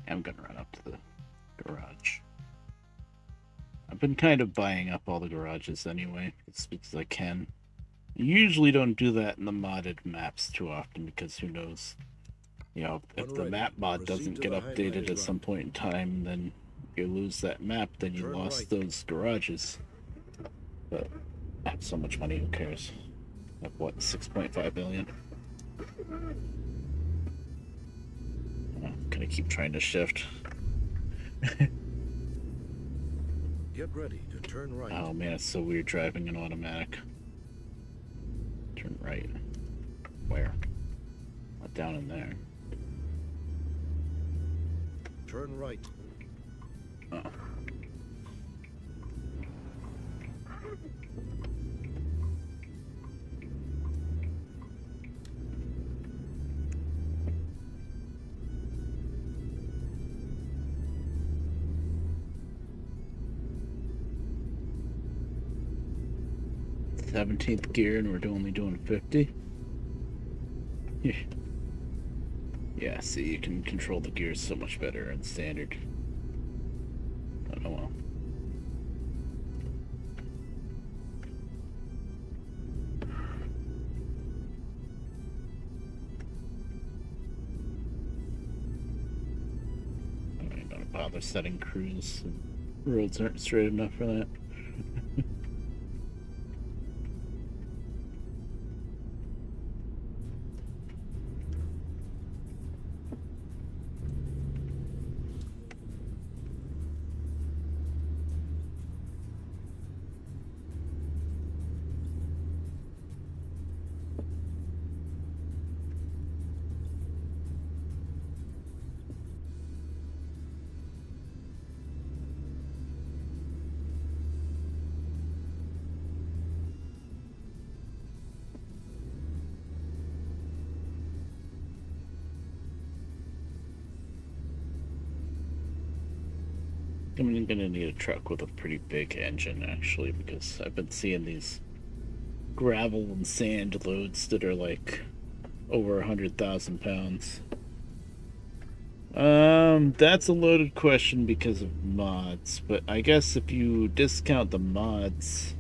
I'm gonna run up to the garage. I've been kind of buying up all the garages anyway, because I can. I usually don't do that in the modded maps too often, because who knows? You know, if the map mod doesn't get updated at some point in time, then you lose that map, then you lost those garages. But I have so much money, who cares? I have what, 6.5 million? I'm gonna keep trying to shift. Get ready to turn right. Oh man, it's so weird driving an automatic. Turn right. Where? Not down in there. Turn right. Oh. Seventeenth gear, and we're only doing 50. Yeah, see, you can control the gears so much better in standard. Oh well. I'm not gonna bother setting cruise. The roads aren't straight enough for that. I'm gonna need a truck with a pretty big engine, actually, because I've been seeing these gravel and sand loads that are like over 100,000 pounds. That's a loaded question because of mods, but I guess if you discount the mods,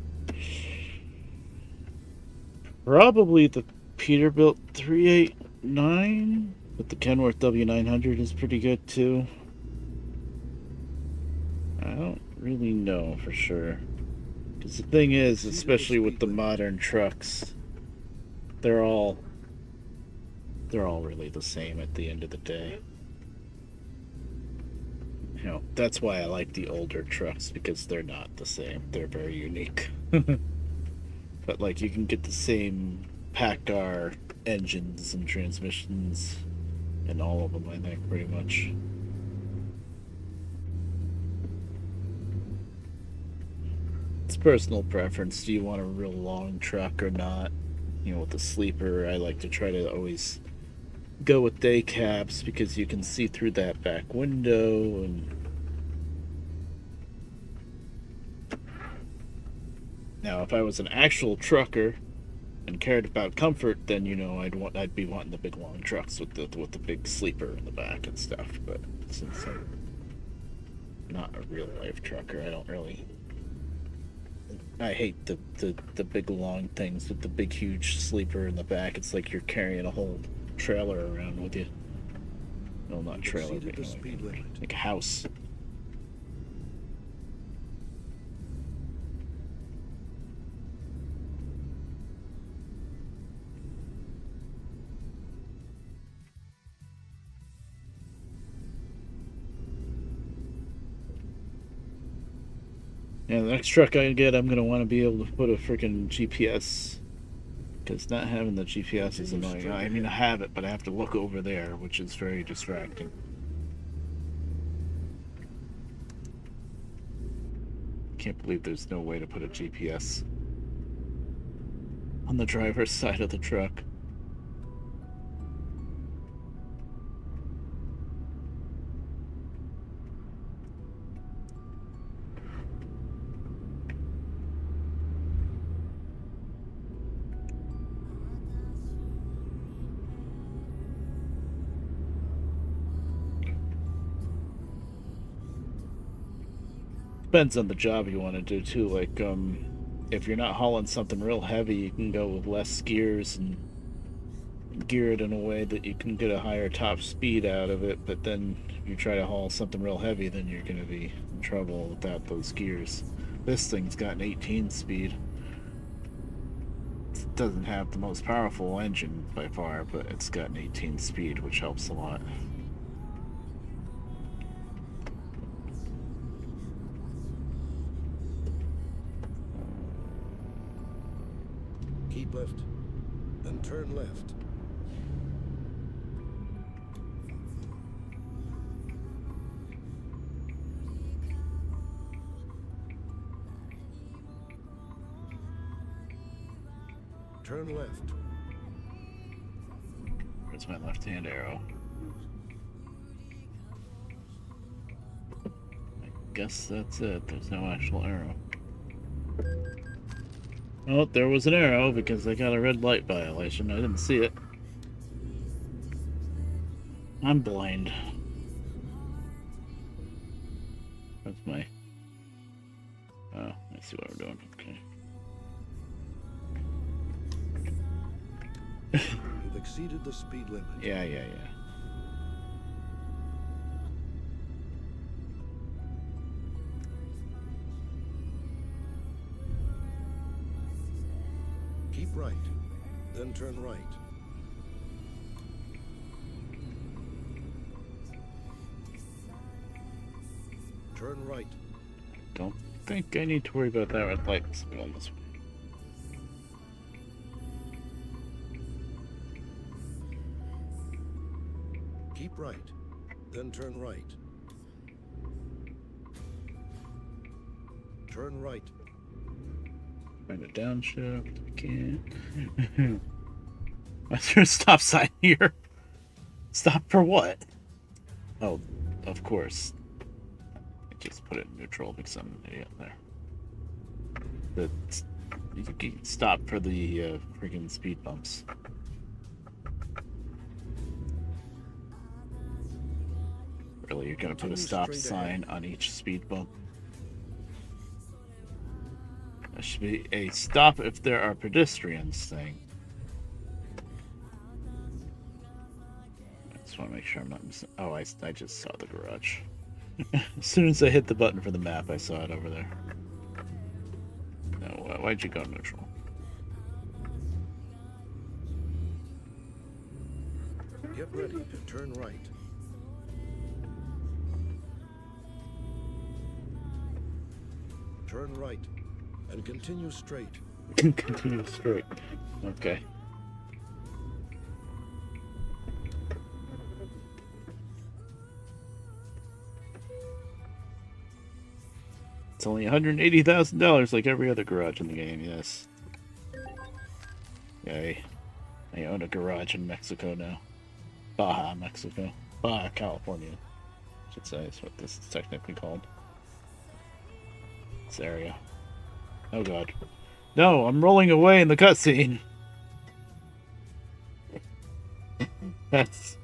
probably the Peterbilt 389, but the Kenworth W900 is pretty good too. I don't really know for sure. Because the thing is, especially with the modern trucks, they're all really the same at the end of the day. You know, that's why I like the older trucks, because they're not the same. They're very unique. But like, you can get the same PACCAR engines and transmissions in all of them, I think, pretty much. It's personal preference. Do you want a real long truck or not? You know, with the sleeper, I like to try to always go with day cabs because you can see through that back window. And now, if I was an actual trucker and cared about comfort, then I'd be wanting the big long trucks with the big sleeper in the back and stuff. But since I'm not a real life trucker, I hate the big long things with the big huge sleeper in the back. It's like you're carrying a whole trailer around with you. No, not trailer, but the speed limit. like a house. Yeah, the next truck I get, I'm gonna want to be able to put a freaking GPS, because not having the GPS is annoying. I mean, I have it, but I have to look over there, which is very distracting. Can't believe there's no way to put a GPS on the driver's side of the truck. Depends on the job you want to do too. Like, if you're not hauling something real heavy, you can go with less gears and gear it in a way that you can get a higher top speed out of it. But then if you try to haul something real heavy, then you're going to be in trouble without those gears. This thing's got an 18 speed. It doesn't have the most powerful engine by far, but it's got an 18 speed, which helps a lot. Keep left, then turn left. Turn left. Where's my left-hand arrow? I guess that's it. There's no actual arrow. Oh, there was an arrow because I got a red light violation. I didn't see it. I'm blind. That's my... Oh, I see what we're doing. Okay. You've exceeded the speed limit. Yeah. Keep right, then turn right. Turn right. Don't think I need to worry about that red light on this one. Keep right, then turn right. Turn right. Find a downshift. Can't. Why's there a stop sign here? Stop for what? Oh, of course. I just put it in neutral because I'm an idiot there. You can stop for the freaking speed bumps. Really, you're gonna put a stop sign on each speed bump? That should be a stop if there are pedestrians thing. I just want to make sure I'm not missing. Oh, I just saw the garage. As soon as I hit the button for the map, I saw it over there. No, why'd you go neutral? Get ready to turn right. Turn right and continue straight. Continue straight. Okay. It's only $180,000 like every other garage in the game, yes. Yay. I own a garage in Mexico now. Baja, Mexico. Baja, California, I should say, is what this is technically called. This area. Oh god. No, I'm rolling away in the cutscene! That's...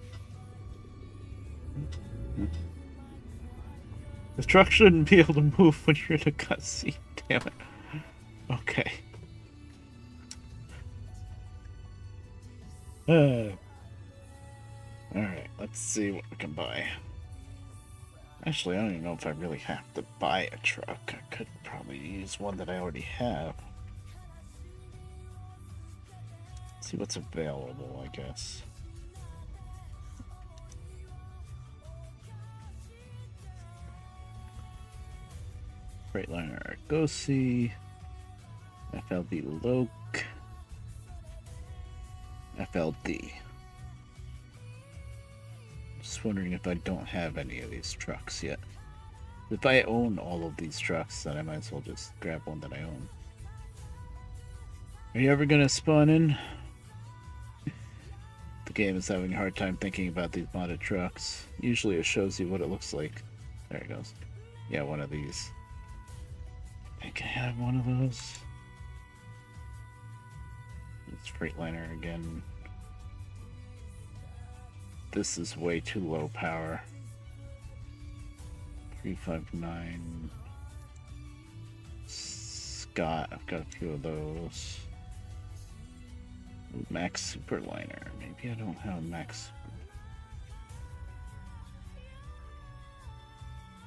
The truck shouldn't be able to move when you're in a cutscene, damn it. Okay. Alright, let's see what we can buy. Actually, I don't even know if I really have to buy a truck. I could probably use one that I already have. Let's see what's available, I guess. Freightliner Argosy, FLB Loke, FLD. Just wondering if I don't have any of these trucks yet. If I own all of these trucks, then I might as well just grab one that I own. Are you ever gonna spawn in? The game is having a hard time thinking about these modded trucks. Usually it shows you what it looks like. There it goes. Yeah, one of these. I think I have one of those. It's Freightliner again. This is way too low power. 359. Scott, I've got a few of those. Max Superliner. Maybe I don't have Max.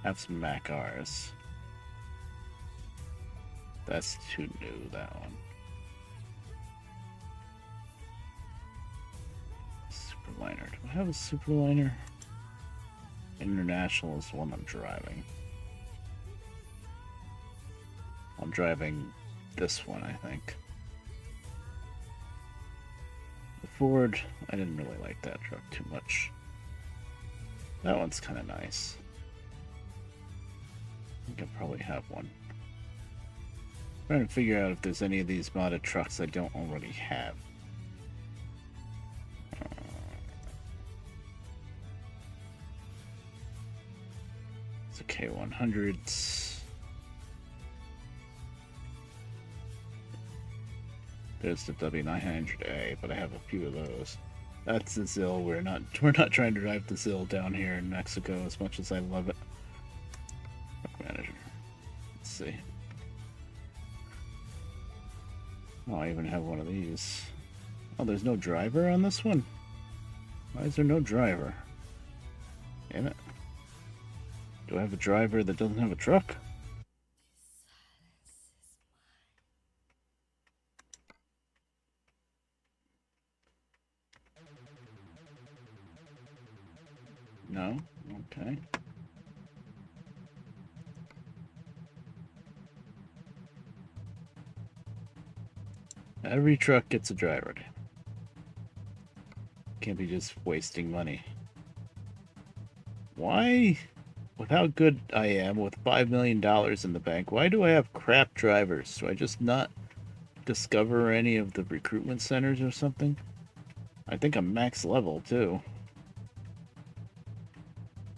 I have some Mac Rs. That's too new, that one. Superliner. Do I have a Superliner? International is the one I'm driving. I'm driving this one, I think. The Ford, I didn't really like that truck too much. That one's kind of nice. I think I probably have one. Trying to figure out if there's any of these modded trucks I don't already have. It's a K100s. There's the W900A, but I have a few of those. That's the Zill. We're not trying to drive the Zill down here in Mexico as much as I love it. Manager. Let's see. Oh, I even have one of these. Oh, there's no driver on this one? Why is there no driver? Damn it. Do I have a driver that doesn't have a truck? No? Okay. Every truck gets a driver. Can't be just wasting money. Why? With how good I am, with $5 million in the bank, why do I have crap drivers? Do I just not discover any of the recruitment centers or something? I think I'm max level, too.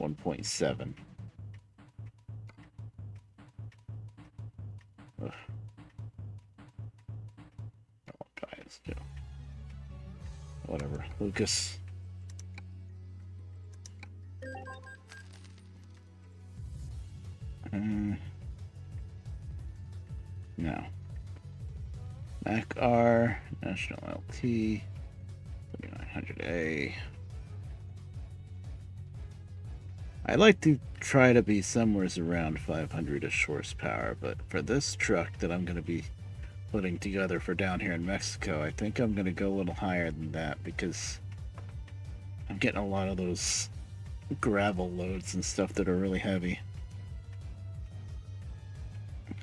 1.7. Ugh. Oh, guys, too. Whatever. Lucas. No. Mac R, National LT, 3900A. I like to try to be somewhere around 500-ish horsepower, but for this truck that I'm going to be putting together for down here in Mexico, I think I'm going to go a little higher than that because I'm getting a lot of those gravel loads and stuff that are really heavy.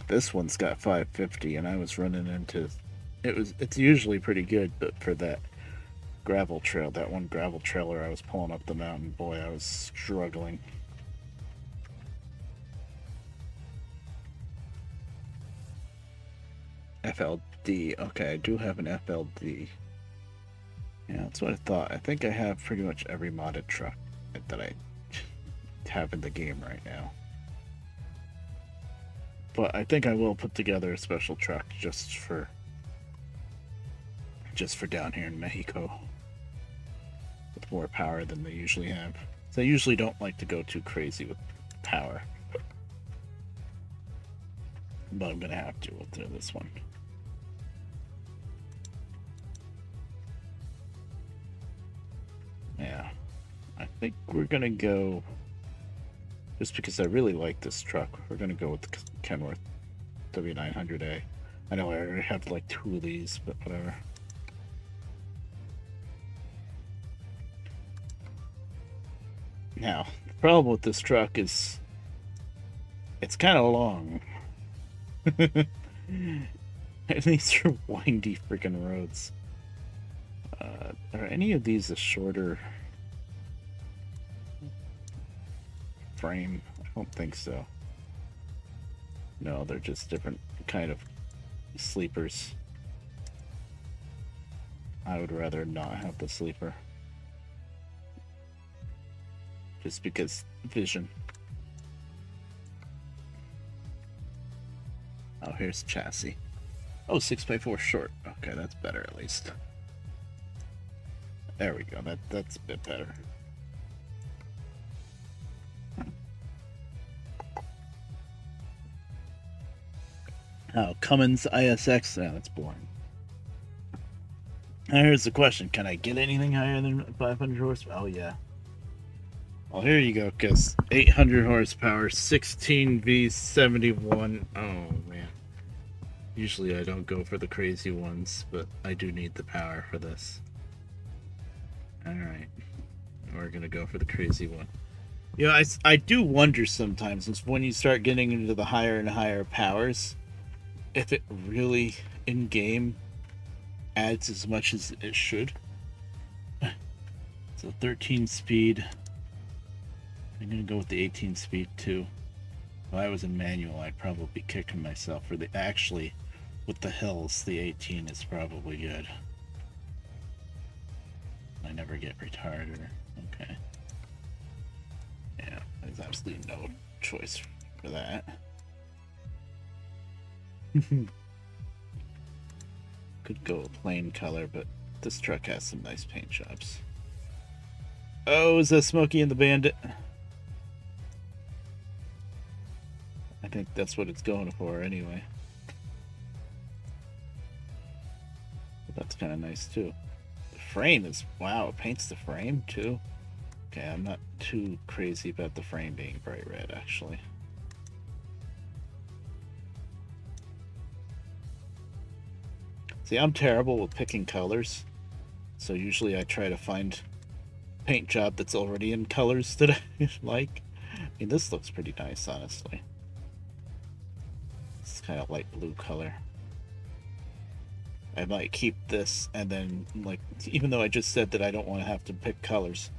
This one's got 550 and I was running into it's usually pretty good, but for that gravel trail, that one gravel trailer I was pulling up the mountain, boy, I was struggling. FLD. Okay, I do have an FLD. Yeah, that's what I thought. I think I have pretty much every modded truck that I have in the game right now. But I think I will put together a special truck just for down here in Mexico with more power than they usually have. So I usually don't like to go too crazy with power. But I'm gonna have to with this one. Yeah, I think we're gonna go, just because I really like this truck, we're gonna go with the Kenworth W900A. I know I already have like 2 of these, but whatever. Now, the problem with this truck is it's kind of long. And these are windy freaking roads. Are any of these a shorter frame? I don't think so. No, they're just different kind of sleepers. I would rather not have the sleeper. Just because vision. Oh, here's chassis. Oh, 6x4 short. Okay, that's better at least. There we go. That's a bit better. Oh, Cummins ISX. Yeah, that's boring. Now here's the question: can I get anything higher than 500 horsepower? Oh yeah. Well, here you go, because 800 horsepower, 16V71. Oh man. Usually I don't go for the crazy ones, but I do need the power for this. Alright. We're gonna go for the crazy one. You know, I do wonder sometimes, is when you start getting into the higher and higher powers, if it really, in-game, adds as much as it should. So 13 speed. I'm gonna go with the 18 speed too. If I was in manual, I'd probably be kicking myself for the... Actually, with the hills, the 18 is probably good. I never get retarded. Okay. Yeah, there's absolutely no choice for that. Could go a plain color, but this truck has some nice paint jobs. Oh, is that Smokey and the Bandit? I think that's what it's going for anyway. But that's kind of nice too. The frame is... Wow, it paints the frame too. Okay, I'm not too crazy about the frame being bright red, actually. See, I'm terrible with picking colors. So usually I try to find paint job that's already in colors that I like. I mean, this looks pretty nice, honestly. It's kind of light blue color. I might keep this, and then, like, even though I just said that I don't want to have to pick colors,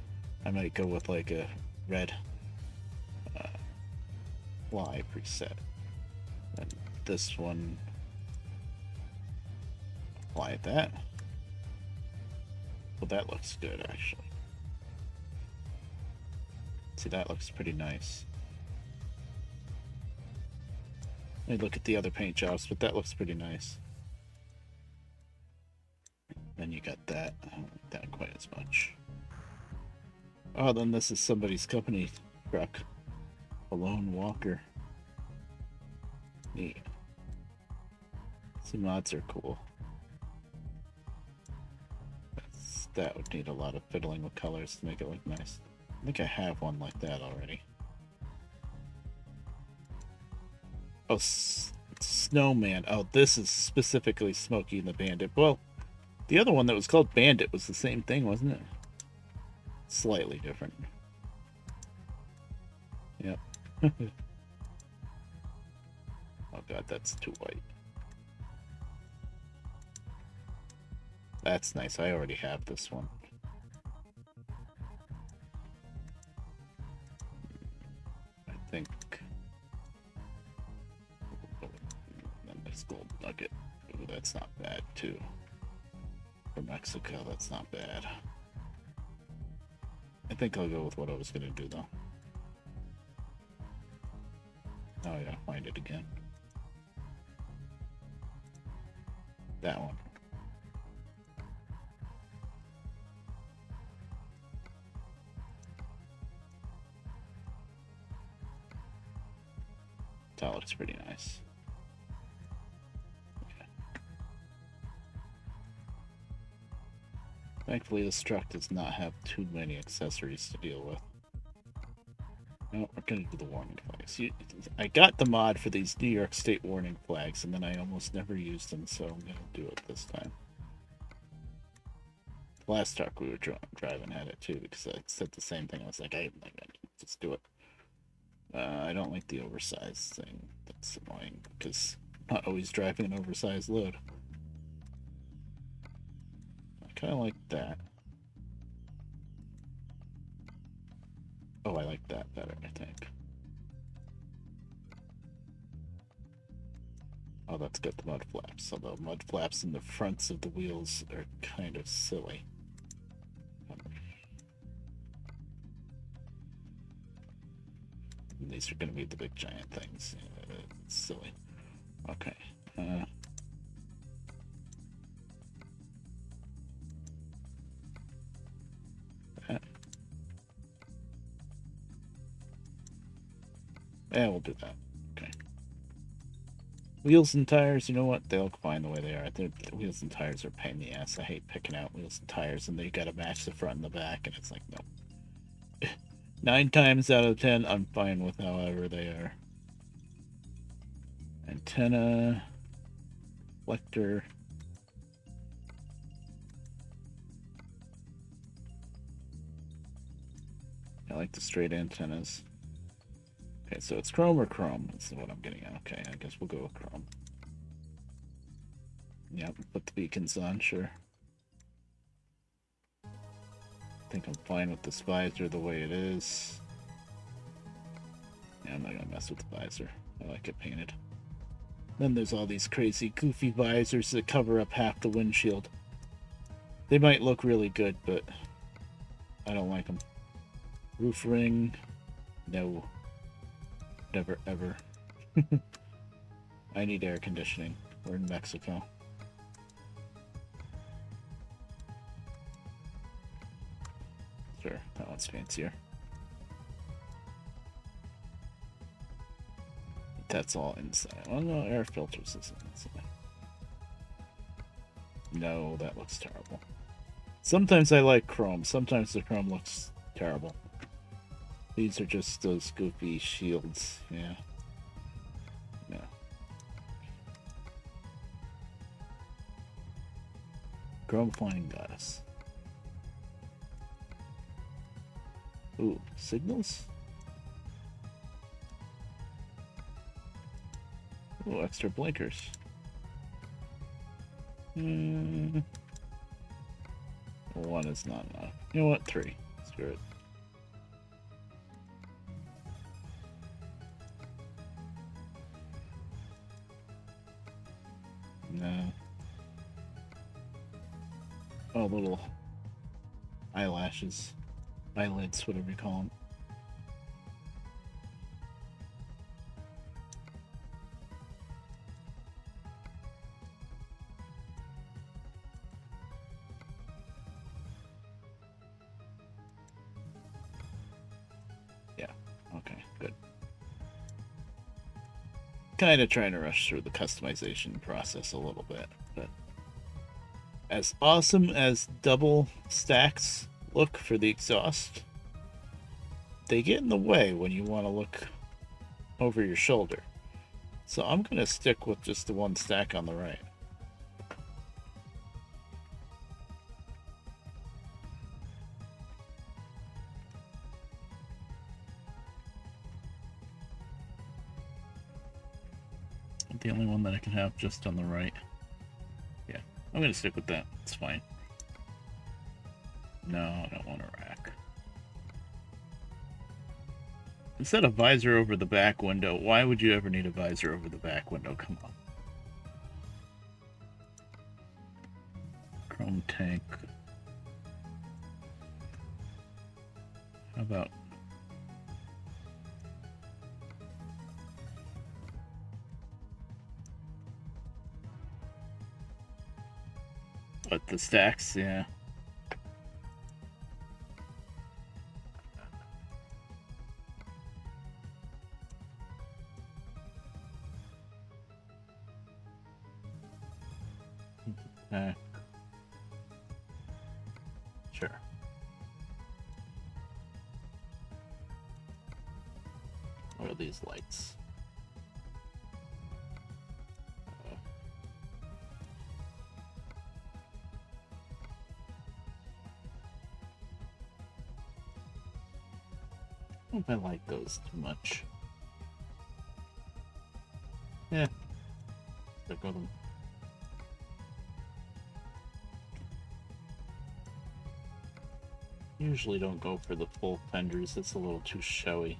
I might go with like a red fly preset. And this one, apply that. Well, that looks good, actually. See, that looks pretty nice. Let me look at the other paint jobs, but that looks pretty nice. Then you got that. I don't like that quite as much. Oh, then this is somebody's company truck. A lone walker. Neat. Some mods are cool. That would need a lot of fiddling with colors to make it look nice. I think I have one like that already. Oh, Snowman. Oh, this is specifically Smokey and the Bandit. Well, the other one that was called Bandit was the same thing, wasn't it? Slightly different. Yep. Oh god, that's too white. That's nice. I already have this one. I think... Nice gold nugget. Ooh, for Mexico. That's not bad. I think I'll go with what I was going to do, though. Oh, yeah, find it again. That one. That looks pretty nice. Okay. Thankfully, this truck does not have too many accessories to deal with. No, we're gonna do the warning flags. I got the mod for these New York State warning flags, and then I almost never used them, so I'm gonna do it this time. The last truck we were driving had it too, because I said the same thing. I was like, I'm not gonna just do it. I don't like the oversized thing. That's annoying, because I'm not always driving an oversized load. I kind of like that. Oh, I like that better, I think. Oh, that's got the mud flaps. Although mud flaps in the fronts of the wheels are kind of silly. These are going to be the big giant things. It's silly. Okay. Yeah, we'll do that. Okay. Wheels and tires, you know what? They look fine the way they are. The wheels and tires are a pain in the ass. I hate picking out wheels and tires, and they got to match the front and the back, and it's like, no. 9 times out of 10, I'm fine with however they are. Antenna, reflector. I like the straight antennas. Okay, so it's chrome or chrome? That's what I'm getting at. Okay, I guess we'll go with chrome. Yep, put the beacons on, sure. I think I'm fine with this visor the way it is. Yeah, I'm not gonna mess with the visor. I like it painted. Then there's all these crazy goofy visors that cover up half the windshield. They might look really good, but I don't like them. Roof ring, no. Never ever. I need air conditioning. We're in Mexico. Sure, that one's fancier. That's all inside. Oh no, air filters isn't inside. No, that looks terrible. Sometimes I like chrome. Sometimes the chrome looks terrible. These are just those goofy shields. Yeah. Yeah. Chrome flying goddess. Ooh, signals? Ooh, extra blinkers. One is not enough. You know what? 3. Screw it. No. Oh, little eyelashes. Eyelids, whatever you call them. Yeah, okay, good. Kind of trying to rush through the customization process a little bit, but as awesome as double stacks look for the exhaust, they get in the way when you want to look over your shoulder. So I'm going to stick with just the one stack on the right. The only one that I can have just on the right. Yeah, I'm going to stick with that. It's fine. No, I don't want a rack. Instead of visor over the back window, why would you ever need a visor over the back window? Come on. Chrome tank. How about what, the stacks? Yeah. Sure. What are these lights? I don't know if I like those too much. Yeah. Stick with them. Usually don't go for the full fenders, it's a little too showy.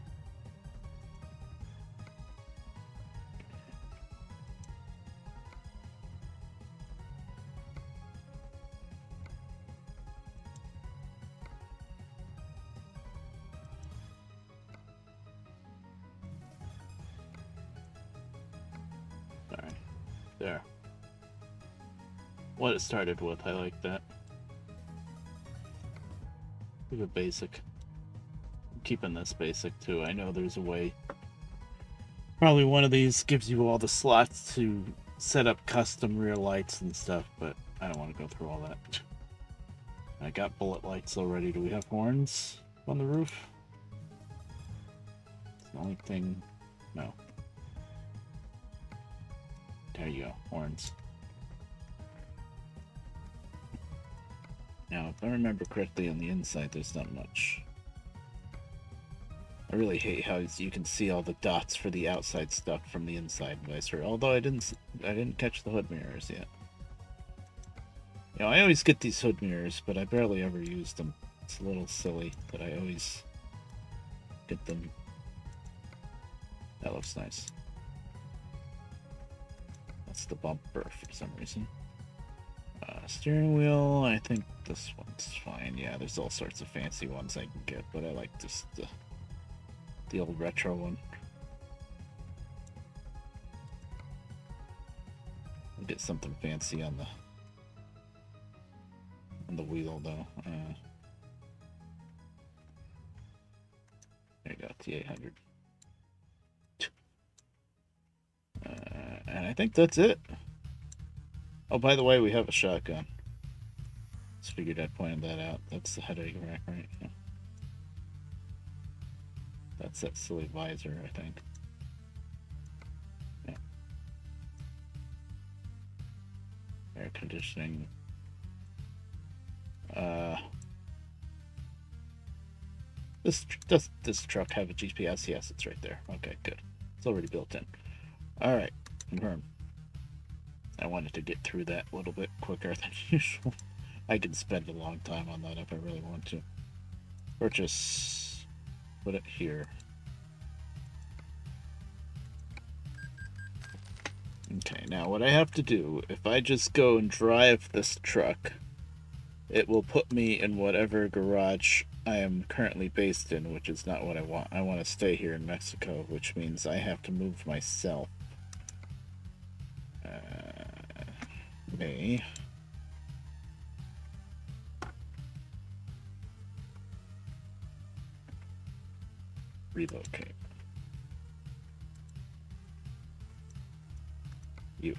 Alright, there. What it started with, I like that. Keep it basic. I'm keeping this basic too. I know there's a way. Probably one of these gives you all the slots to set up custom rear lights and stuff, but I don't want to go through all that. I got bullet lights already. Do we have horns on the roof? It's the only thing. No. There you go, horns. Now, if I remember correctly, on the inside, there's not much. I really hate how you can see all the dots for the outside stuff from the inside visor. Although I didn't catch the hood mirrors yet. You know, I always get these hood mirrors, but I barely ever use them. It's a little silly that I always get them. That looks nice. That's the bumper for some reason. Steering wheel, I think this one's fine. Yeah, there's all sorts of fancy ones I can get, but I like just the old retro one. I'll get something fancy on the wheel though. There you go, T800. And I think that's it. Oh, by the way, we have a shotgun. Just figured I'd point that out. That's the headache rack, right? Yeah. That's that silly visor, I think. Yeah. Air conditioning. Does this truck have a GPS? Yes, it's right there. Okay, good. It's already built in. All right, confirm. I wanted to get through that a little bit quicker than usual. I can spend a long time on that if I really want to. Purchase. Put it here. Okay, now what I have to do, if I just go and drive this truck, it will put me in whatever garage I am currently based in, which is not what I want. I want to stay here in Mexico, which means I have to move myself. Me. Relocate. You.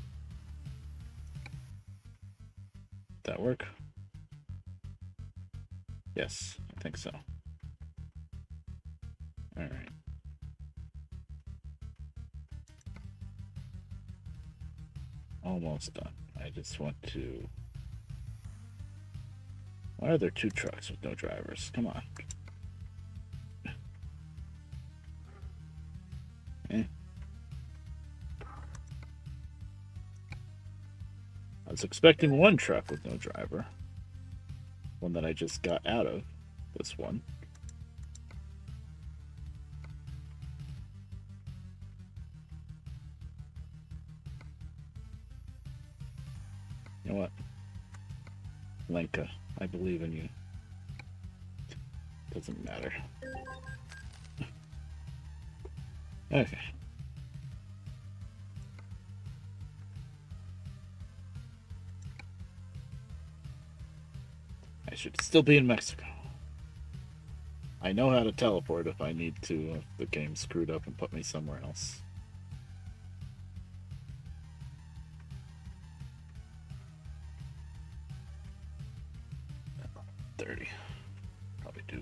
That work? Yes, I think so. All right. Almost done. I just want to... Why are there two trucks with no drivers? Come on. Eh. I was expecting one truck with no driver. One that I just got out of. This one. You know what? Lenka, I believe in you. Doesn't matter. Okay. I should still be in Mexico. I know how to teleport if I need to, if the game screwed up and put me somewhere else. 30. Probably do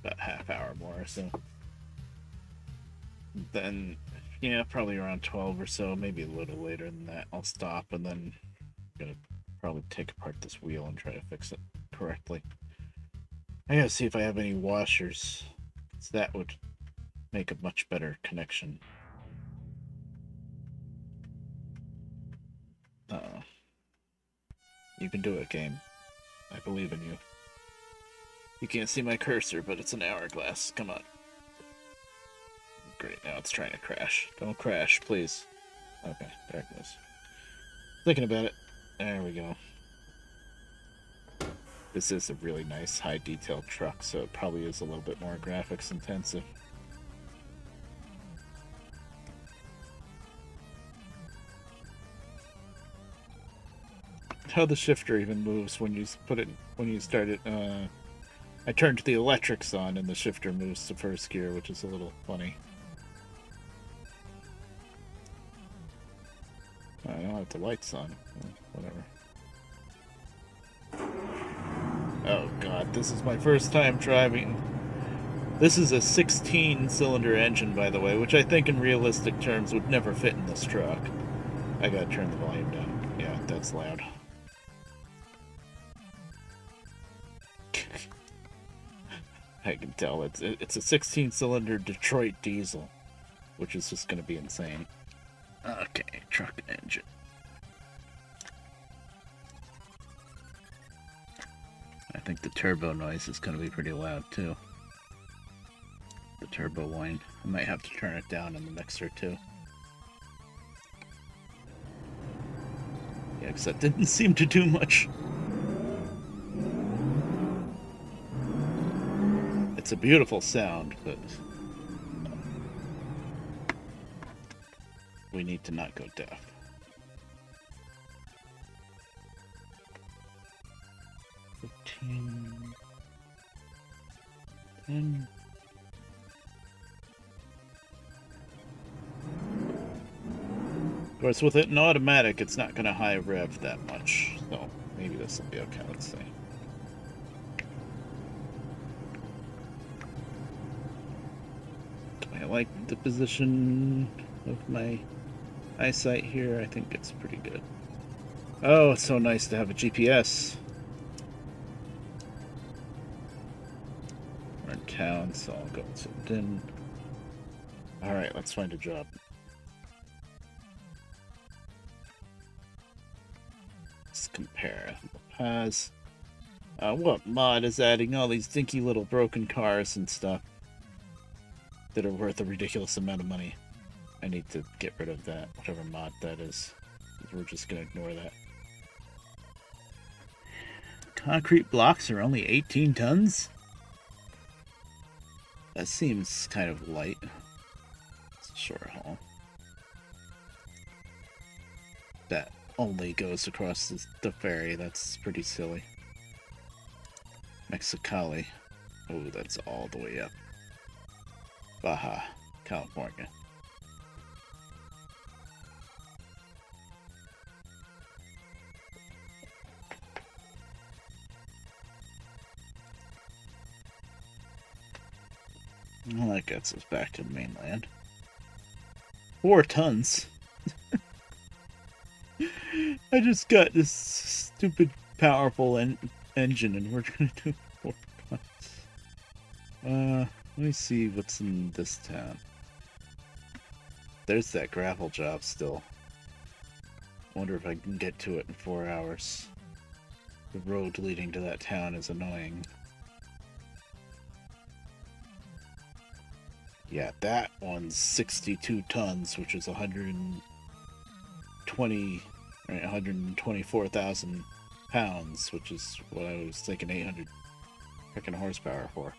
about half hour more, so then yeah, probably around 12 or so, maybe a little later than that. I'll stop and then I'm gonna probably take apart this wheel and try to fix it correctly. I gotta see if I have any washers, so that would make a much better connection. You can do it, game. I believe in you. You can't see my cursor, but it's an hourglass. Come on. Great, now it's trying to crash. Don't crash, please. Okay, there it goes. Thinking about it. There we go. This is a really nice, high-detailed truck, so it probably is a little bit more graphics intensive. How the shifter even moves when you put it, when you start it. I turned the electrics on and the shifter moves to first gear, which is a little funny. I don't have the lights on. Whatever. Oh god, this is my first time driving. This is a 16-cylinder engine, by the way, which I think in realistic terms would never fit in this truck. I gotta turn the volume down. Yeah, that's loud. I can tell it's a 16-cylinder Detroit diesel, which is just gonna be insane. Okay, truck engine. I think the turbo noise is gonna be pretty loud too. The turbo whine. I might have to turn it down in the mixer too. Yeah, because that didn't seem to do much. It's a beautiful sound, but we need to not go deaf. And of course, with it in automatic, it's not going to high rev that much, so maybe this will be okay. Let's see. I like the position of my eyesight here. I think it's pretty good. Oh, it's so nice to have a GPS. We're in town, so I'll go to in. Alright, let's find a job. Let's compare. La Paz. What mod is adding all these dinky little broken cars and stuff that are worth a ridiculous amount of money? I need to get rid of that, whatever mod that is. We're just gonna ignore that. Concrete blocks are only 18 tons? That seems kind of light. It's a short haul. That only goes across the ferry. That's pretty silly. Mexicali. Oh, that's all the way up. Baja, California. Well, that gets us back to the mainland. 4 tons. I just got this stupid powerful engine and we're gonna do 4 tons. Let me see what's in this town. There's that gravel job still. I wonder if I can get to it in 4 hours. The road leading to that town is annoying. Yeah, that one's 62 tons, which is 120 Right, 124,000 pounds, which is what I was thinking 800 freaking horsepower for.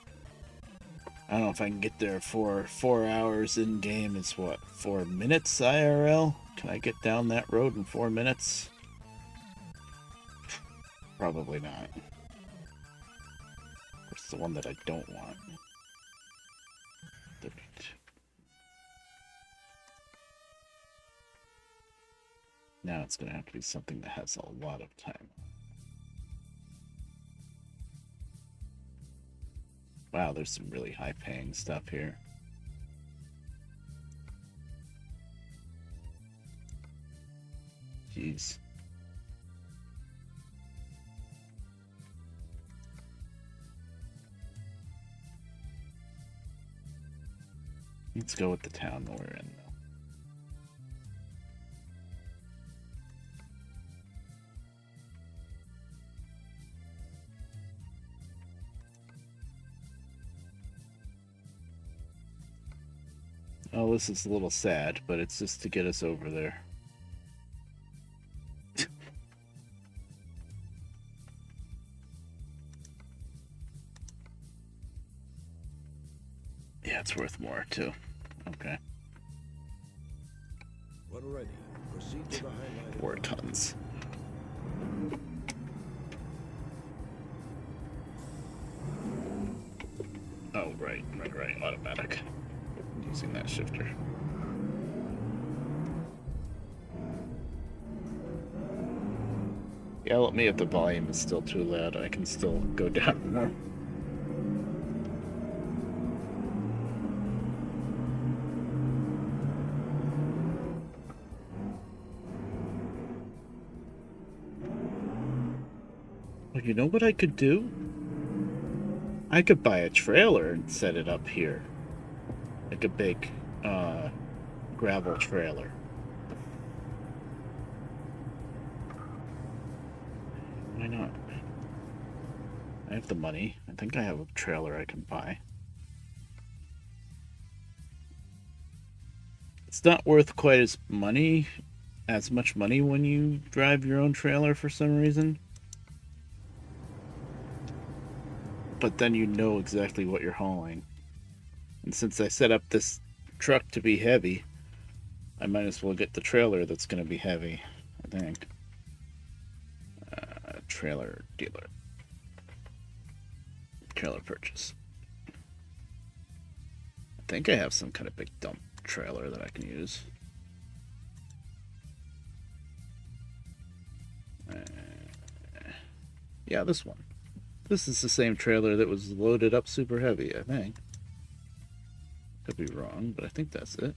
I don't know if I can get there for 4 hours in game. Is what, 4 minutes IRL? Can I get down that road in 4 minutes? Probably not. It's the one that I don't want. 32. Now it's going to have to be something that has a lot of time. Wow, there's some really high-paying stuff here. Jeez. Let's go with the town we're in, though. Oh, this is a little sad, but it's just to get us over there. Yeah, it's worth more, too. Okay. When ready, proceed to the highlighted 4 tons. Oh, right. Automatic. Using that shifter. Yell at me if the volume is still too loud. I can still go down more. Well, you know what I could do? I could buy a trailer and set it up here. Like a big gravel trailer. Why not? I have the money. I think I have a trailer I can buy. It's not worth quite as much money when you drive your own trailer for some reason. But then you know exactly what you're hauling. And since I set up this truck to be heavy, I might as well get the trailer that's going to be heavy, I think. Trailer dealer. Trailer purchase. I think I have some kind of big dump trailer that I can use. Yeah, this one. This is the same trailer that was loaded up super heavy, I think. Could be wrong, but I think that's it.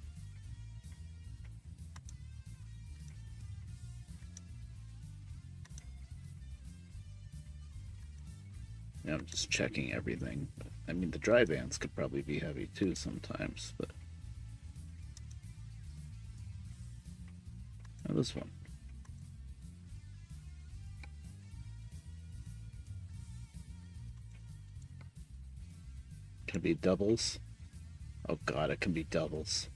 Yeah, I'm just checking everything. I mean, the dry vans could probably be heavy too sometimes, but... Oh, this one. Can it be doubles? Oh god, it can be doubles.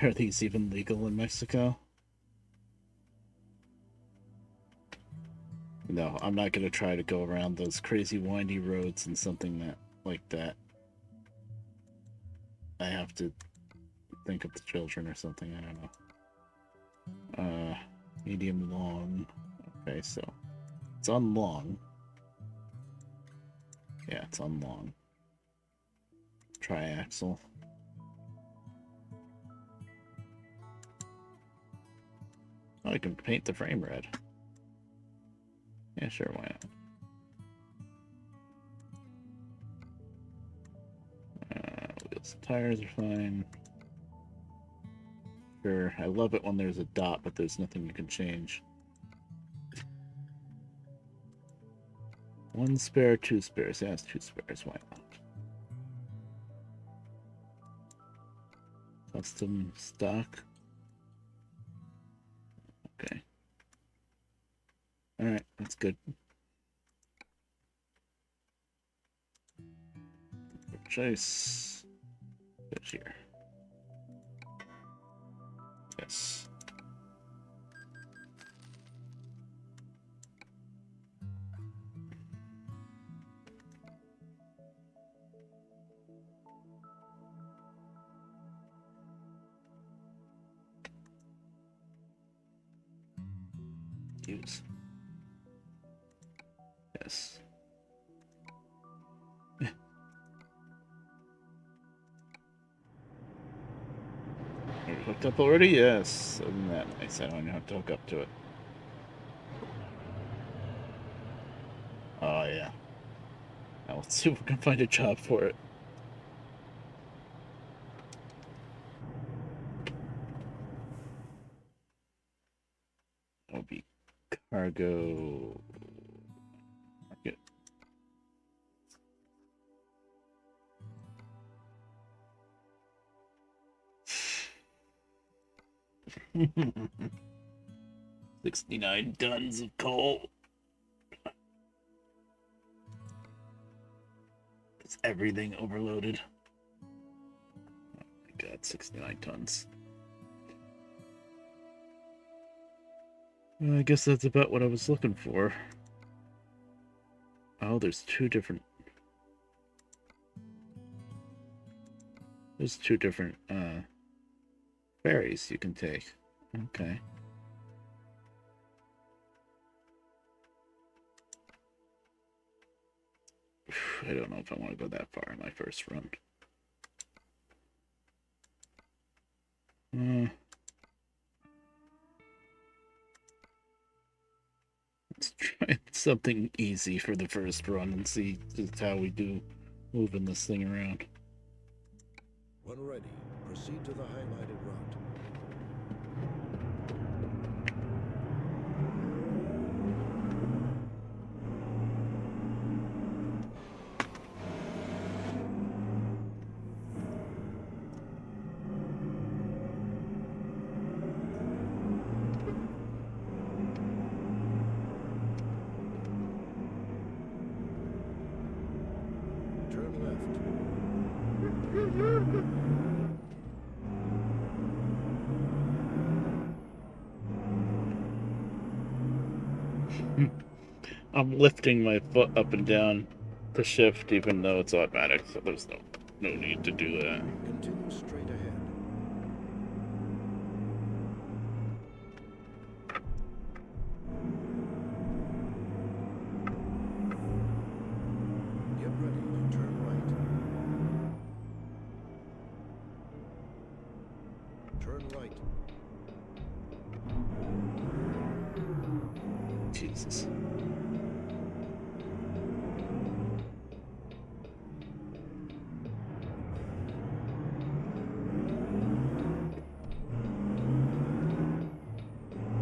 Are these even legal in Mexico? No, I'm not going to try to go around those crazy windy roads in something like that. I have to think of the children or something, I don't know. Medium long. Okay, so it's on long. Yeah, it's on long. Triaxle. Oh, I can paint the frame red. Yeah, sure, why not? Wheels and tires are fine. Sure, I love it when there's a dot, but there's nothing you can change. 1 spare, 2 spares. Yeah, it's 2 spares, why not? Custom stock. Okay. Alright, that's good. Purchase. Put here. Yes. Use. Yes. Are we hooked up already? Yes. Isn't that nice? I don't even have to hook up to it. Oh, yeah. Now let's see if we can find a job for it. That'll be cargo market. $69 tons of coal. Is everything overloaded? Oh my god, 69 tons. Well, I guess that's about what I was looking for. Oh, there's two different ferries you can take. Okay. I don't know if I want to go that far in my first run. Let's try something easy for the first run and see just how we do moving this thing around. When ready, proceed to the highlighted route. Turn left. I'm lifting my foot up and down to shift even though it's automatic, so there's no need to do that. Continue straight ahead. Get ready to turn right. Turn right. Jesus.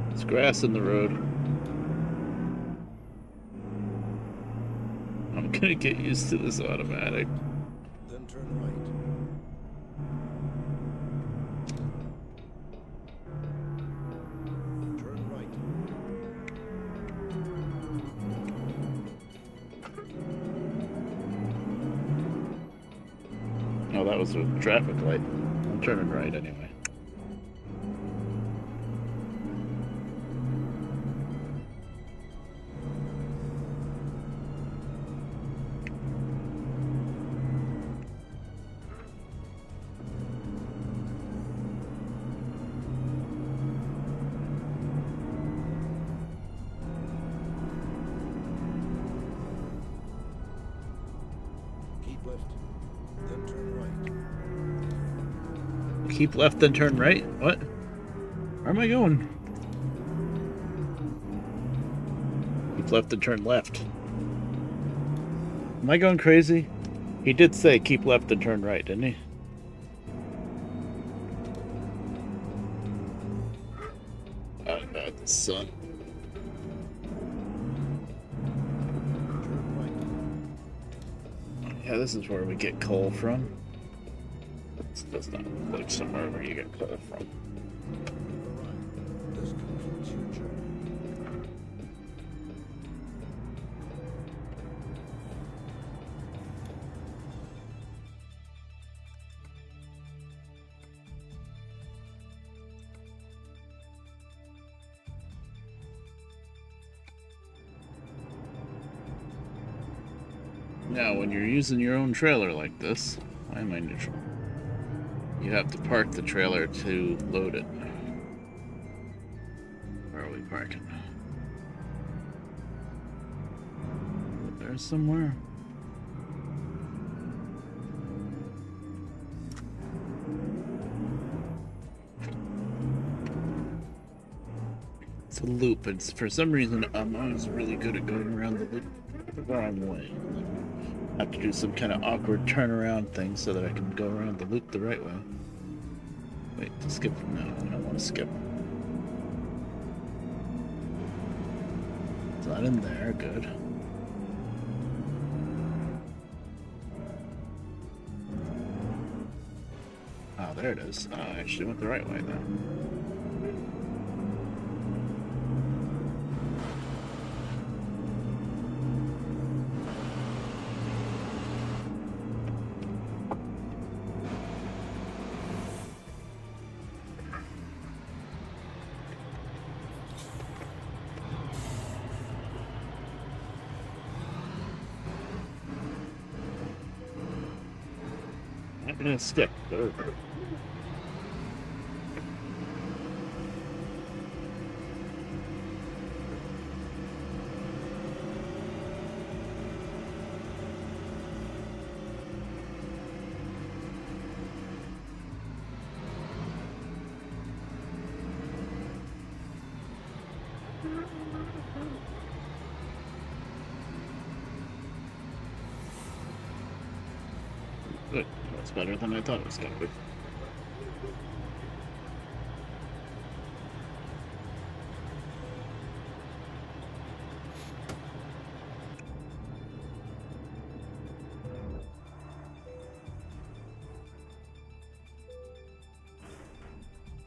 There's grass in the road. I'm gonna get used to this automatic. Then turn right. Turn right. Oh, that was a traffic light. I'm turning right anyway. Keep left. Then turn right. Keep left, then turn right? What? Where am I going? Keep left, then turn left. Am I going crazy? He did say keep left and turn right, didn't he? Oh god, the sun. Turn right. Yeah, this is where we get coal from. This does not look like somewhere where you get coal from. Arrive. This concludes your journey. Now, when you're using your own trailer like this, why am I neutral? You have to park the trailer to load it. Where are we parking? There's somewhere. It's a loop. It's for some reason I'm always really good at going around the loop the wrong way. I have to do some kind of awkward turnaround thing so that I can go around the loop the right way. Wait, to skip? No, I don't want to skip. It's not in there. Good. Oh, there it is. I actually went the right way then. I'm gonna stick. Good. That's better than I thought it was gonna be.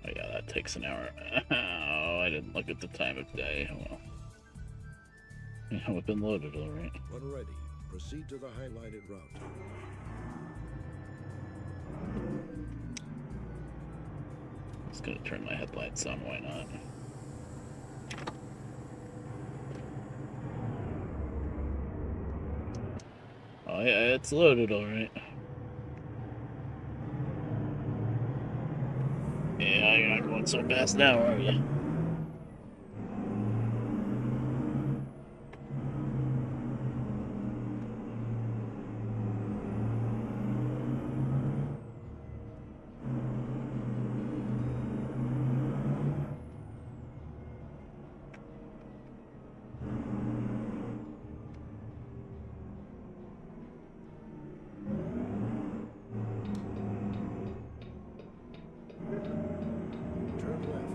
Oh yeah, that takes an hour. Oh, I didn't look at the time of day. Well, we've been loaded alright. When ready, proceed to the highlighted route. Just gonna turn my headlights on, why not? Oh yeah, it's loaded alright. Yeah, you're not going so fast now, are you? Turn left.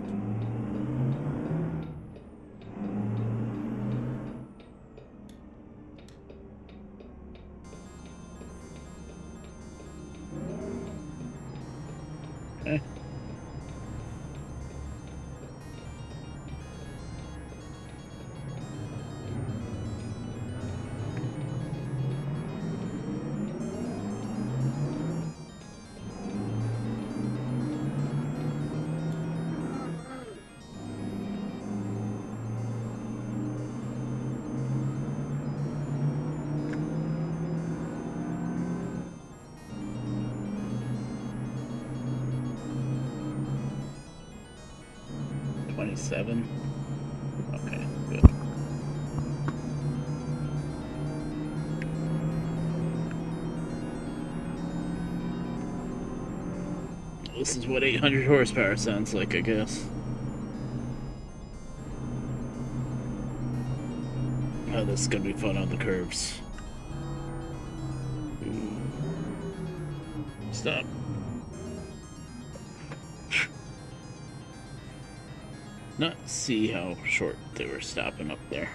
Okay. $27. Okay, good. This is what 800 horsepower sounds like, I guess. Oh, this is gonna be fun on the curves. Stop. Not see how short they were stopping up there.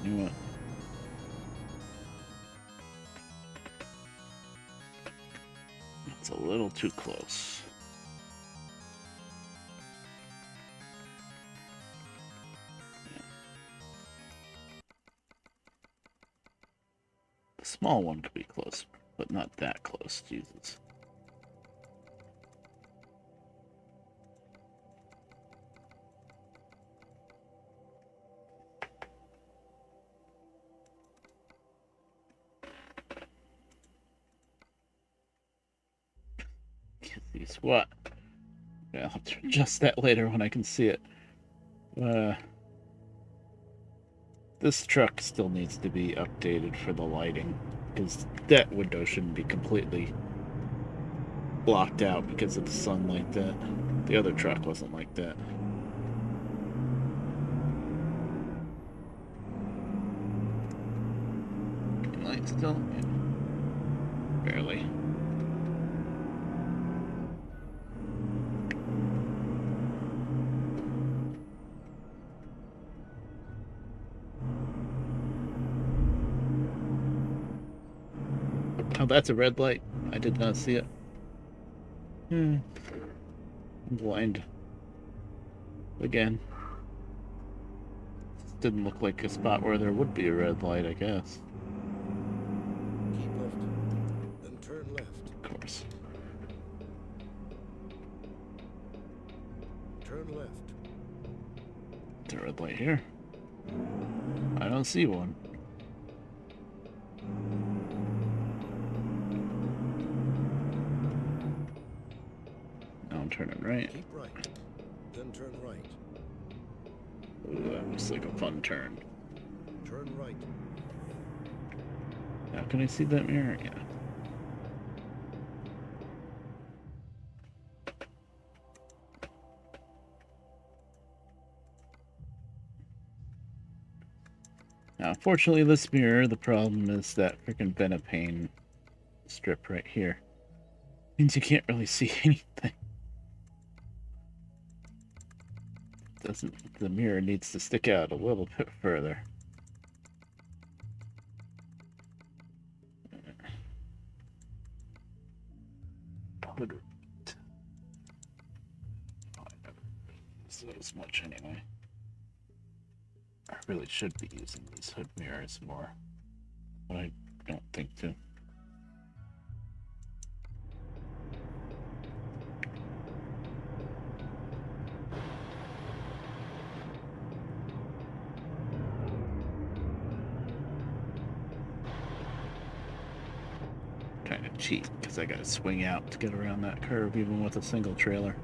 You know what? It's a little too close. Yeah. The small one could be close, but not that close. Jesus. Piece what? Yeah, I'll have to adjust that later when I can see it. This truck still needs to be updated for the lighting, because that window shouldn't be completely blocked out because of the sun like that. The other truck wasn't like that. Light still? Yeah. Barely. Oh, that's a red light. I did not see it. I'm blind. Again. This didn't look like a spot where there would be a red light, I guess. Keep left, then turn left. Of course. Turn left. Is there a red light here? I don't see one. Now I'm turning right. Keep right, then turn right. Ooh, that looks like a fun turn. Turn right. Now can I see that mirror? Yeah. Now, unfortunately, this mirror, the problem is that freaking Benapane strip right here. Means you can't really see anything. The mirror needs to stick out a little bit further. So as much anyway. I really should be using these hood mirrors more, but I don't think to. Trying to cheat because I gotta swing out to get around that curve even with a single trailer.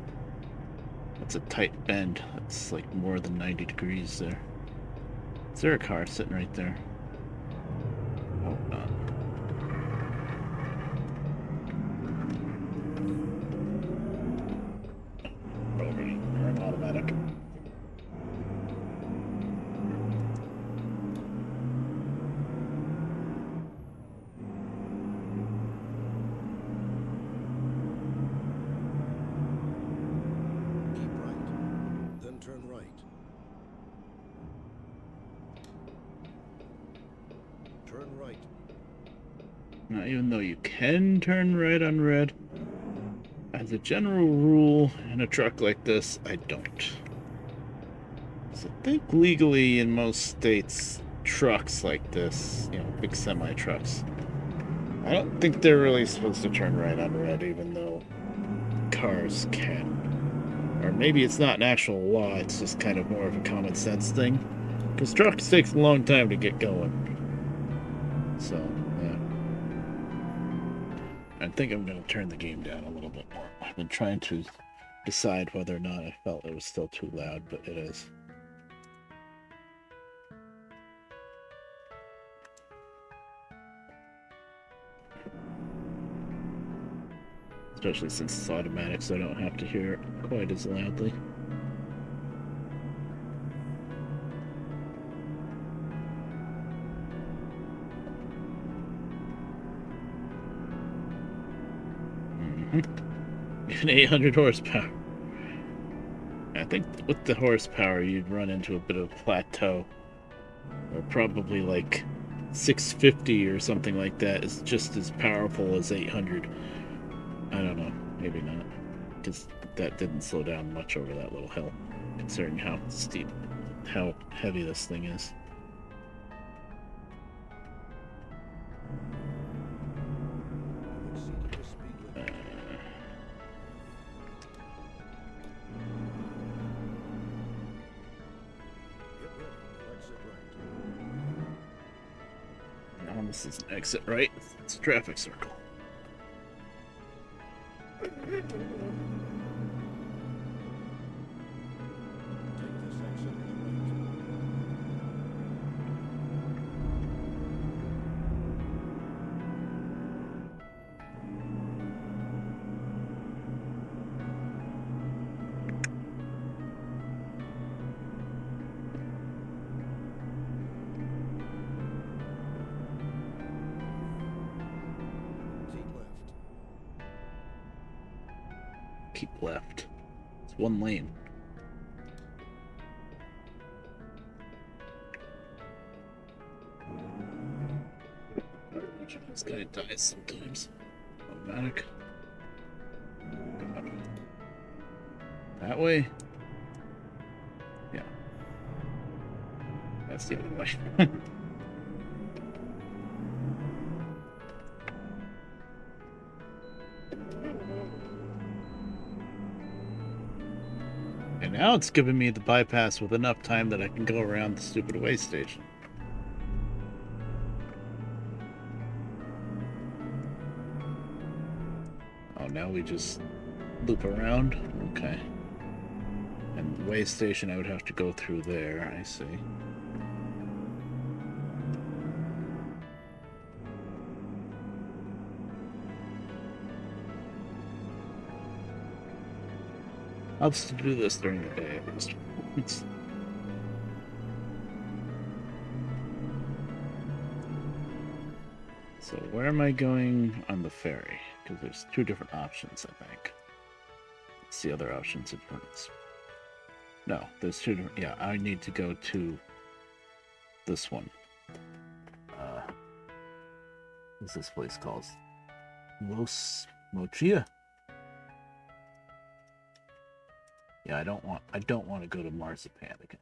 That's a tight bend. That's like more than 90 degrees there. Is there a car sitting right there? Oh, not. Already. We're an automatic. Keep right, then turn right. Turn right. Now, even though you can turn right on red, as a general rule in a truck like this, I don't. So I think legally in most states, trucks like this, you know, big semi-trucks, I don't think they're really supposed to turn right on red, even though cars can. Or maybe it's not an actual law, it's just kind of more of a common sense thing. Because trucks takes a long time to get going. So, yeah. I think I'm going to turn the game down a little bit more. I've been trying to decide whether or not I felt it was still too loud, but it is. Especially since it's automatic, so I don't have to hear it quite as loudly. Even 800 horsepower. I think with the horsepower, you'd run into a bit of a plateau. Or probably like 650 or something like that is just as powerful as 800. I don't know. Maybe not. Because that didn't slow down much over that little hill, considering how steep, how heavy this thing is. Exceeded the speed limit. Get ready to exit right. Now this is an exit right. It's a traffic circle. this exit on the right. Keep left. Keep left. It's one lane. This guy dies sometimes. Automatic. That way? Yeah. That's the other way. And now it's giving me the bypass with enough time that I can go around the stupid way station. Oh, now we just loop around? Okay. And the way station, I would have to go through there, I see. I'll just do this during the day at least. So where am I going on the ferry? Because there's two different options, I think. What's the other options in front? No, there's two different... Yeah, I need to go to this one. What's this place called? Los Mochia? Yeah, I don't want to go to Marzipan again.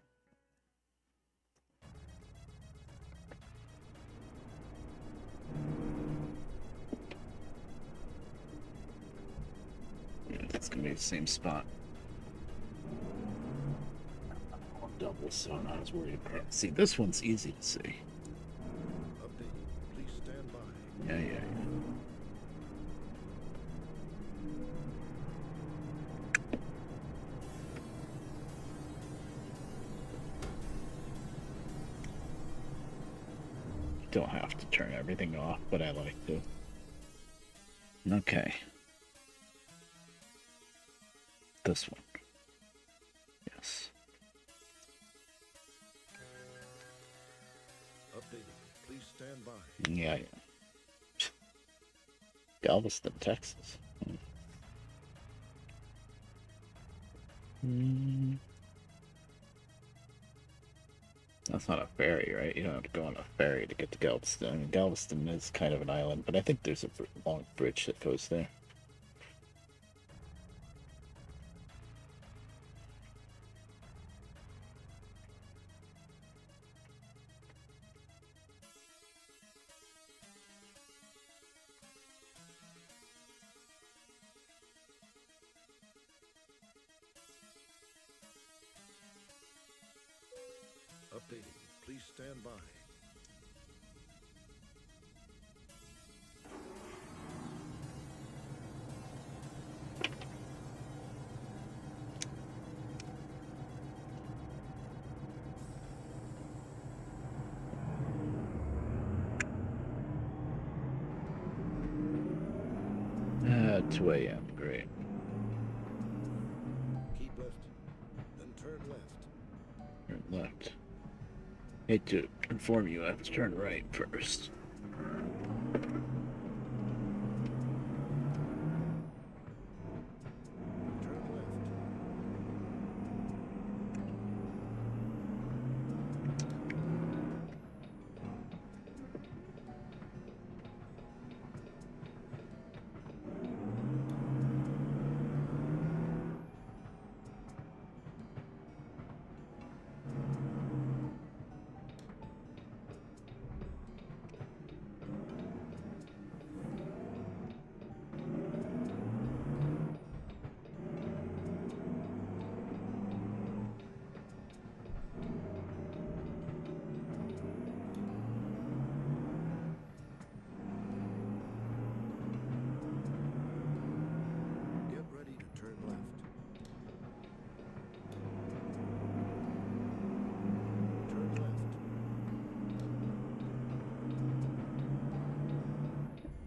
Yeah, it's gonna be the same spot. I'll double, so I'm not as worried about it. See, this one's easy to see. Update. Please stand by. Yeah. Don't have to turn everything off, but I like to. Okay. This one. Yes. Updating. Please stand by. Yeah. Galveston, Texas. That's not a ferry, right? You don't have to go on a ferry to get to Galveston. I mean, Galveston is kind of an island, but I think there's a long bridge that goes there. Updating. Please stand by. At 2 a.m. Great. Keep left. Then turn left. Turn left. Hate to inform you, I have to turn right first. Turn left.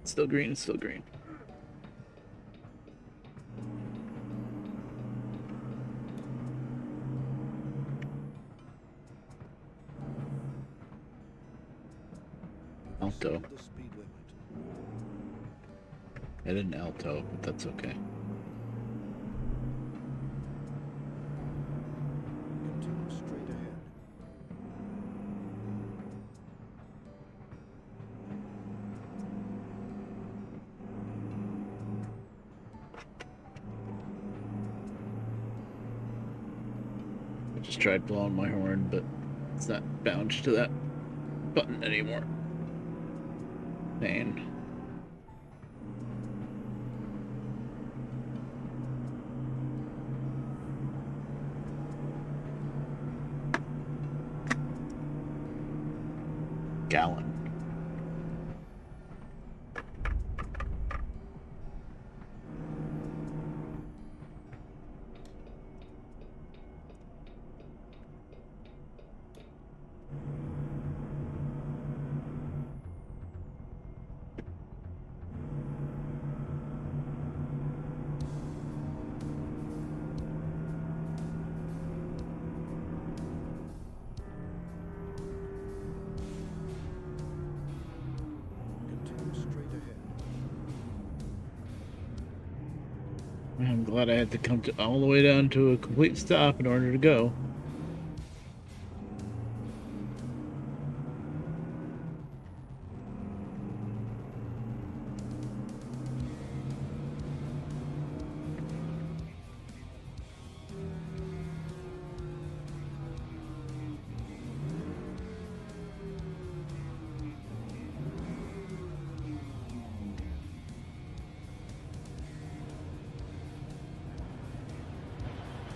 Still green, still green. Alto. Exceed the speed limit. I did an alto, but that's okay. Continue straight ahead. I just tried blowing my horn, but it's not bound to that button anymore. Pain. Gallon. Continue straight ahead. I'm glad I had to come to all the way down to a complete stop in order to go.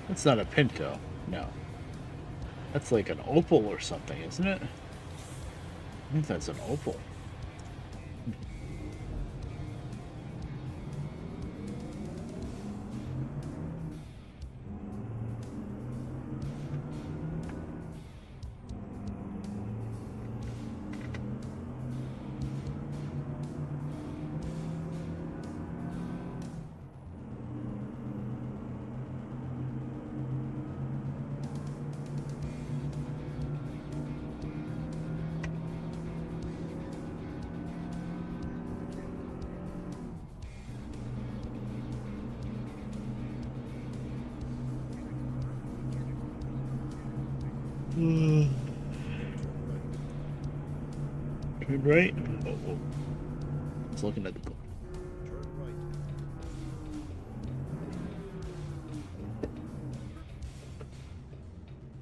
That's not a Pinto, no. That's like an Opal or something, isn't it? I think that's an Opal. Turn right. Oh, oh. I was looking at the book. Turn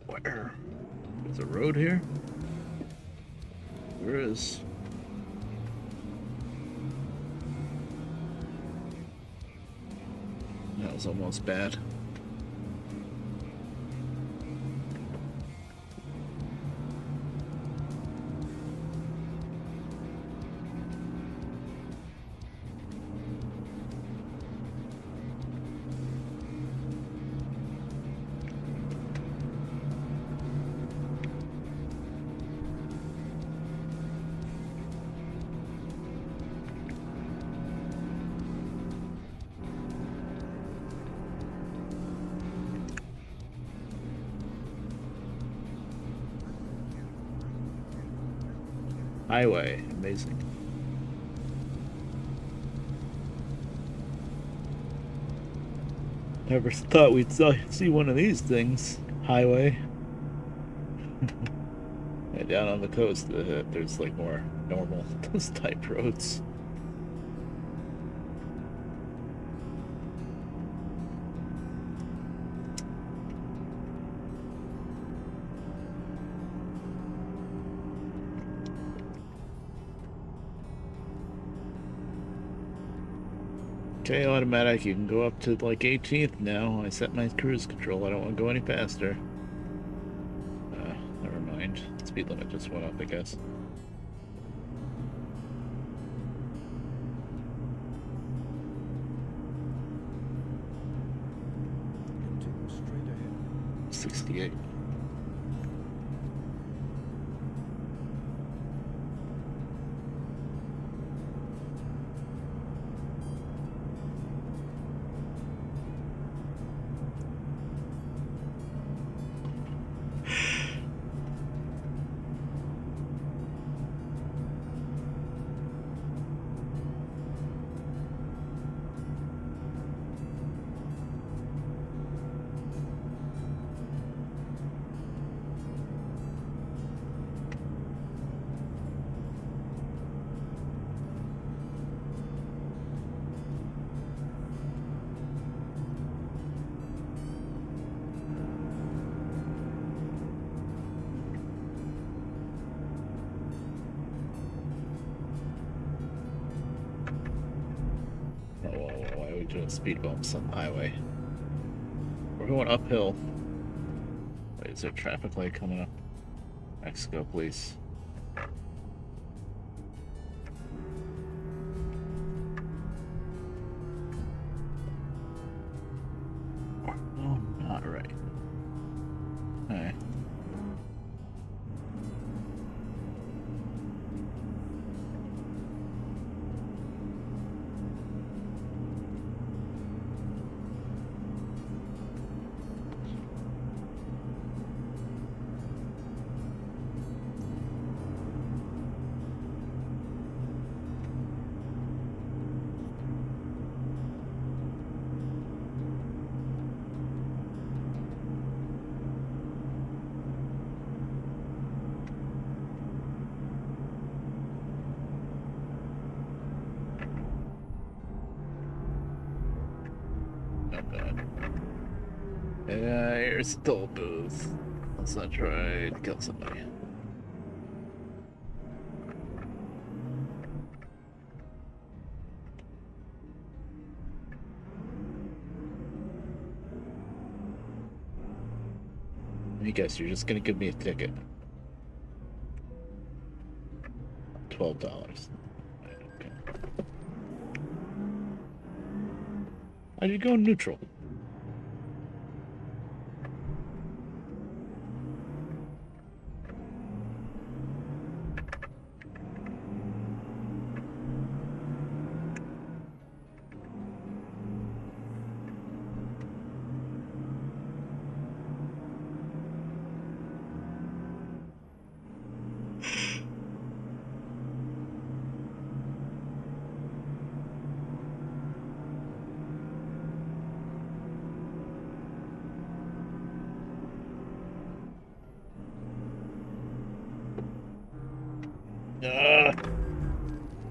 right. Where? There's a road here? There is. That was almost bad. Highway, amazing. Never thought we'd see one of these things. Highway. Yeah, down on the coast, there's like more normal those type roads. Okay, automatic, you can go up to like 18th now. I set my cruise control, I don't want to go any faster. Never mind. Speed limit just went up, I guess. Continue straight ahead. 68. doing speed bumps on the highway. We're going uphill. Wait, is there a traffic light coming up? Mexico, please. Oh, not right. Alright. Here's the toll booth. Let's not try to kill somebody. I guess you're just gonna give me a ticket. $12. Okay. How'd you go neutral?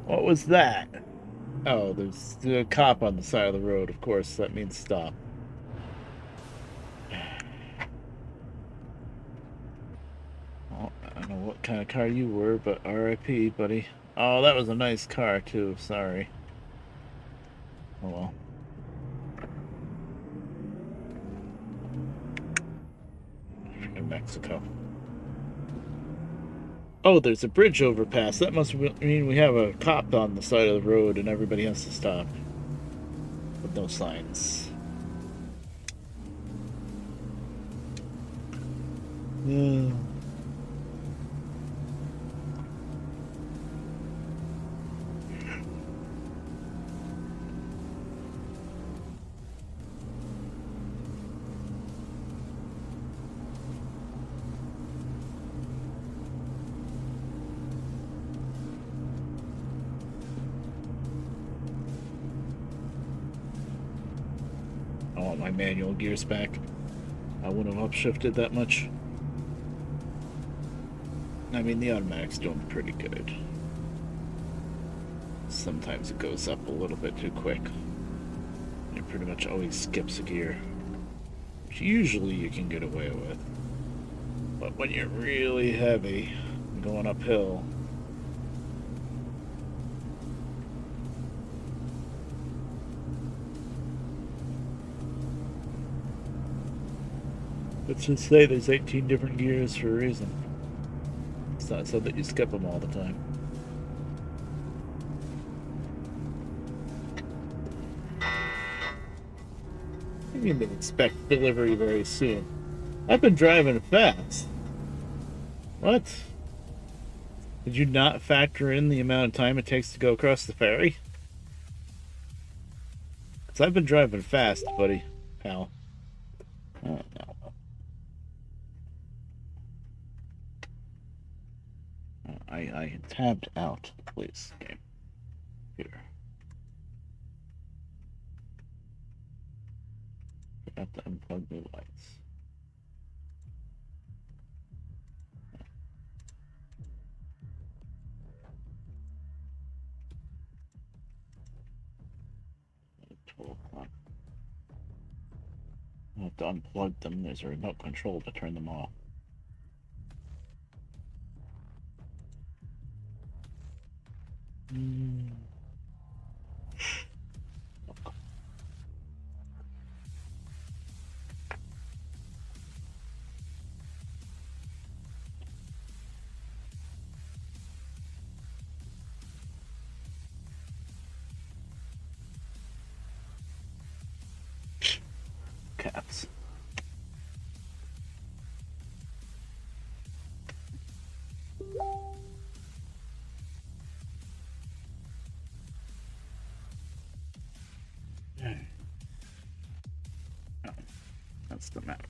What was that? Oh, there's a cop on the side of the road. Of course, that means stop. Well, I don't know what kind of car you were, but RIP, buddy. Oh, that was a nice car, too. Sorry. Oh, well. In Mexico. Oh, there's a bridge overpass. That must mean we have a cop on the side of the road and everybody has to stop. With no signs. Yeah. I want my manual gears back. I wouldn't have upshifted that much. I mean, the automatic's doing pretty good. Sometimes it goes up a little bit too quick. It pretty much always skips a gear, which usually you can get away with. But when you're really heavy, going uphill, let's just say there's 18 different gears for a reason. It's not so that you skip them all the time. I mean, they expect delivery very soon. I've been driving fast. What? Did you not factor in the amount of time it takes to go across the ferry? Because I've been driving fast, buddy. Pal. Oh, no. I tabbed out, please. Game. Here. Forgot to unplug the lights. At 12 o'clock. I have to unplug them. There's a remote control to turn them off. That's the map.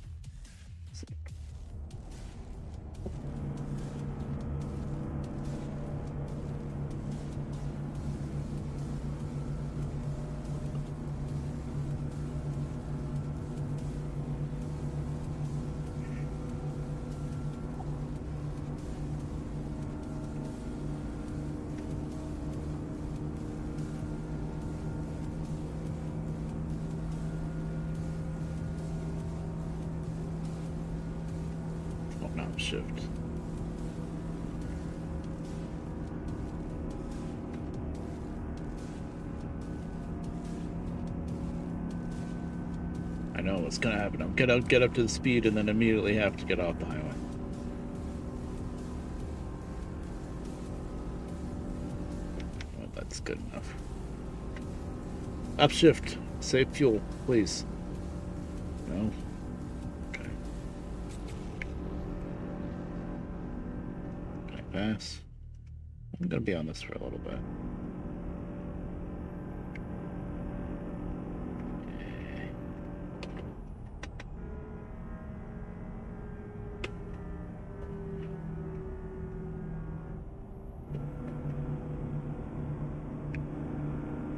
Oh, no, shift. I know what's gonna happen. I'm gonna get up to the speed and then immediately have to get off the highway. Well, that's good enough. Upshift. Save fuel, please. No. Okay. Can I pass? I'm gonna be on this for a little bit.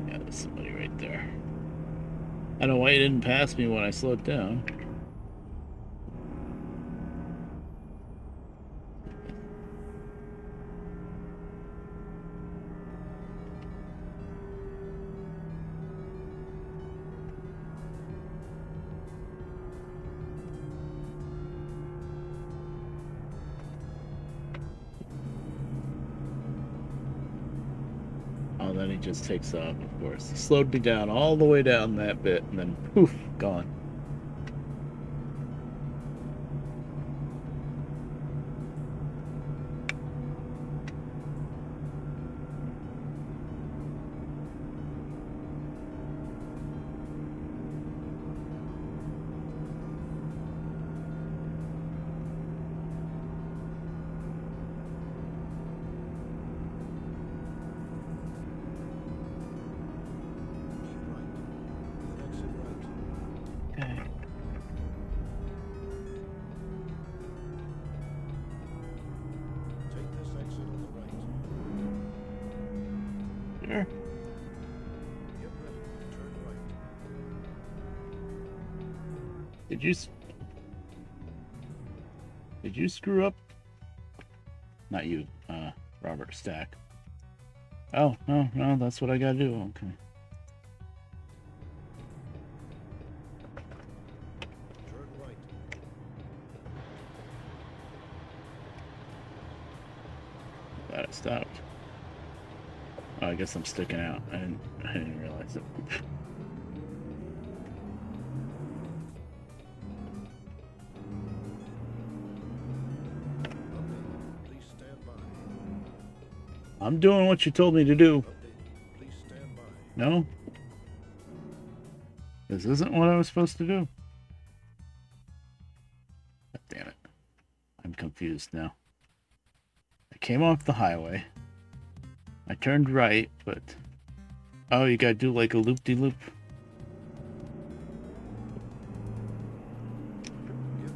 Yeah, there's somebody right there. I don't know why he didn't pass me when I slowed down. Oh, then he just takes off, of course. He slowed me down all the way down that bit, and then poof, gone. Okay. Take this exit on the right. Sure. Get ready. Turn right. Did you screw up? Not you, Robert Stack. Oh, no, that's what I gotta do. Okay. Turn right. Glad it stopped. Oh, I guess I'm sticking out. I didn't realize it. Please stand by. I'm doing what you told me to do. Please stand by. No? This isn't what I was supposed to do. God damn it. I'm confused now. I came off the highway. I turned right, but... Oh, you gotta do like a loop-de-loop. Get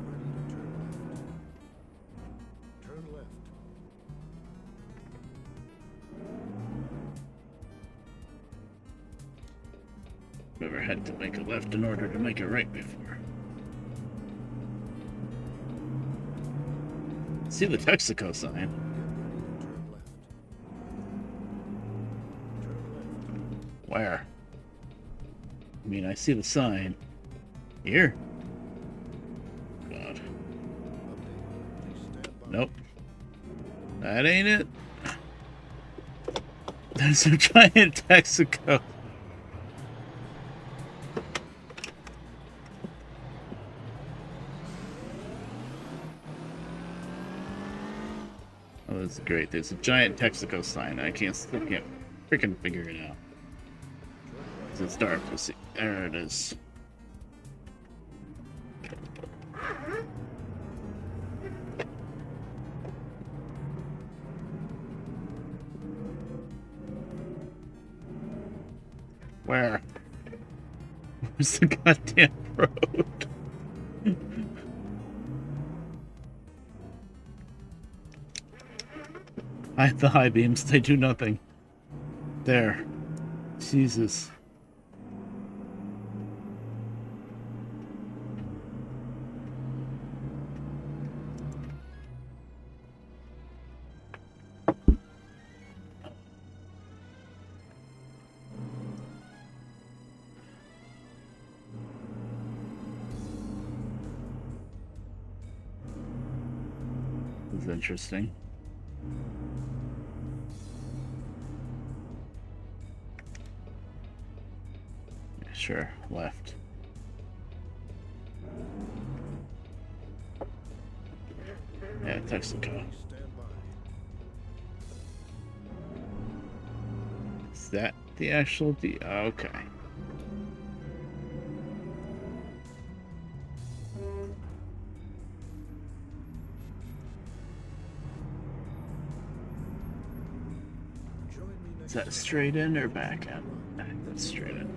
ready to turn left. Turn left. Never had to make a left in order to make a right before. See the Texaco sign. Get ready to turn left. Turn left. Where? I mean, I see the sign. Here? God. Update. Please stand by. Nope. That ain't it. There's a giant Texaco. Oh, this is great. There's a giant Texaco sign. I still can't freaking figure it out. 'Cause it's dark. Let's see. There it is. Where? Where's the goddamn road? The high beams, they do nothing. There. Jesus. This is interesting. Sure, left. Yeah, Texaco. Is that the actual D? Okay. Is that straight in or back out? I think that's straight in.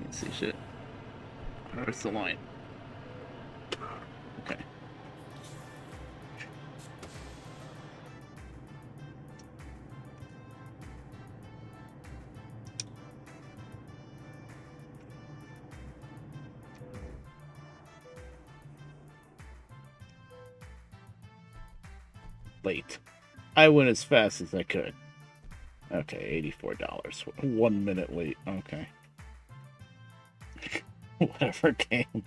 Can't see shit. Where's the line? Okay. Late. I went as fast as I could. Okay, $84. 1 minute late. Okay. Whatever game.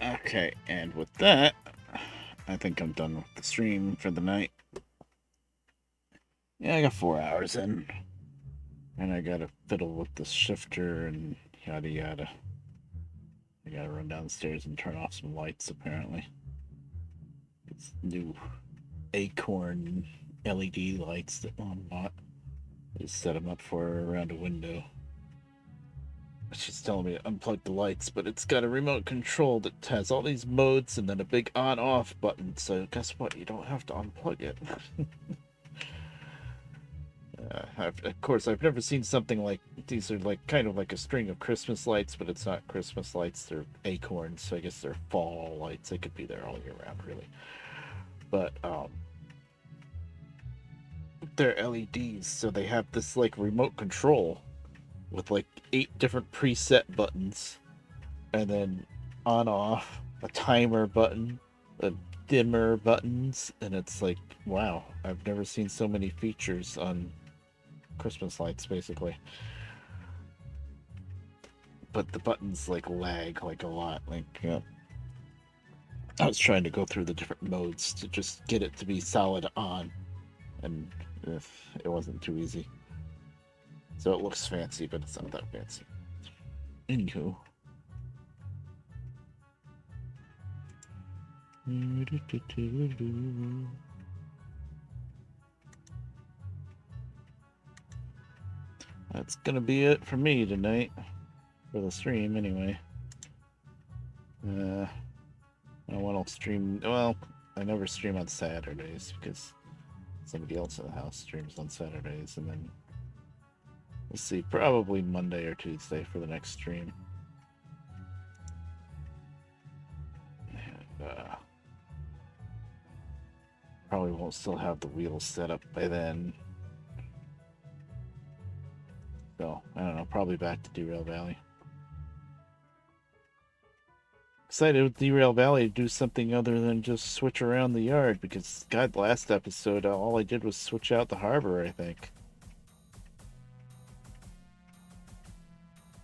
Okay, and with that, I think I'm done with the stream for the night. Yeah, I got 4 hours in. And I gotta fiddle with the shifter and yada yada. I gotta run downstairs and turn off some lights, apparently. It's new Acorn LED lights that Mom bought. I just set them up for her around a window. She's telling me to unplug the lights, but it's got a remote control that has all these modes and then a big on-off button. So guess what? You don't have to unplug it. Of course, I've never seen something like these. Are like kind of like a string of Christmas lights, but it's not Christmas lights. They're acorns, so I guess they're fall lights. They could be there all year round, really. But they're LEDs, so they have this like remote control with like 8 different preset buttons, and then on off, a timer button, a dimmer buttons, and it's like, wow, I've never seen so many features on Christmas lights, basically. But the buttons like lag like a lot. Like I was trying to go through the different modes to just get it to be solid on, and it wasn't too easy. So it looks fancy, but it's not that fancy. Anywho. That's gonna be it for me tonight. For the stream, anyway. I want to stream. Well, I never stream on Saturdays because somebody else in the house streams on Saturdays, and then we'll see. Probably Monday or Tuesday for the next stream. And, probably won't still have the wheels set up by then. So, I don't know, probably back to Derail Valley. Excited with Derail Valley to do something other than just switch around the yard, because, God, last episode, all I did was switch out the harbor, I think.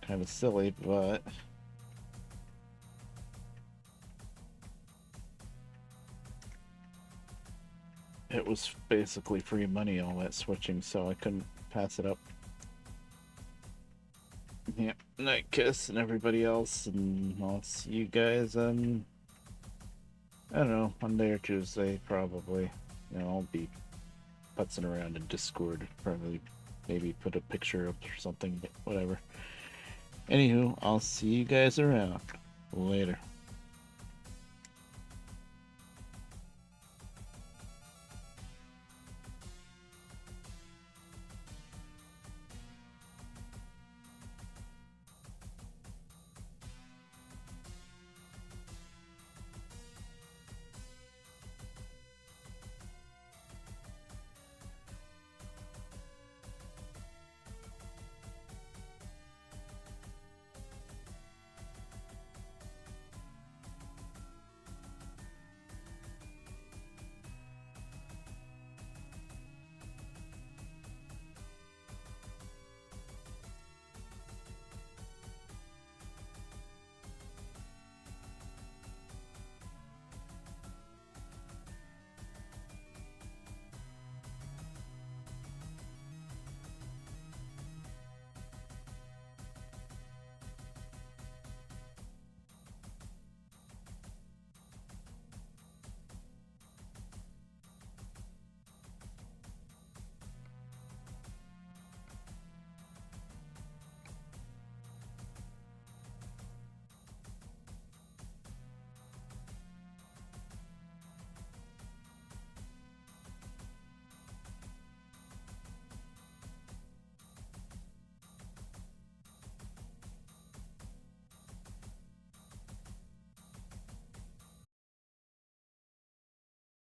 Kind of silly, but... it was basically free money, all that switching, so I couldn't pass it up. Yeah, Night Kiss and everybody else, and I'll see you guys on, I don't know, Monday or Tuesday, probably. You know, I'll be putzing around in Discord, probably maybe put a picture up or something, but whatever. Anywho, I'll see you guys around. Later.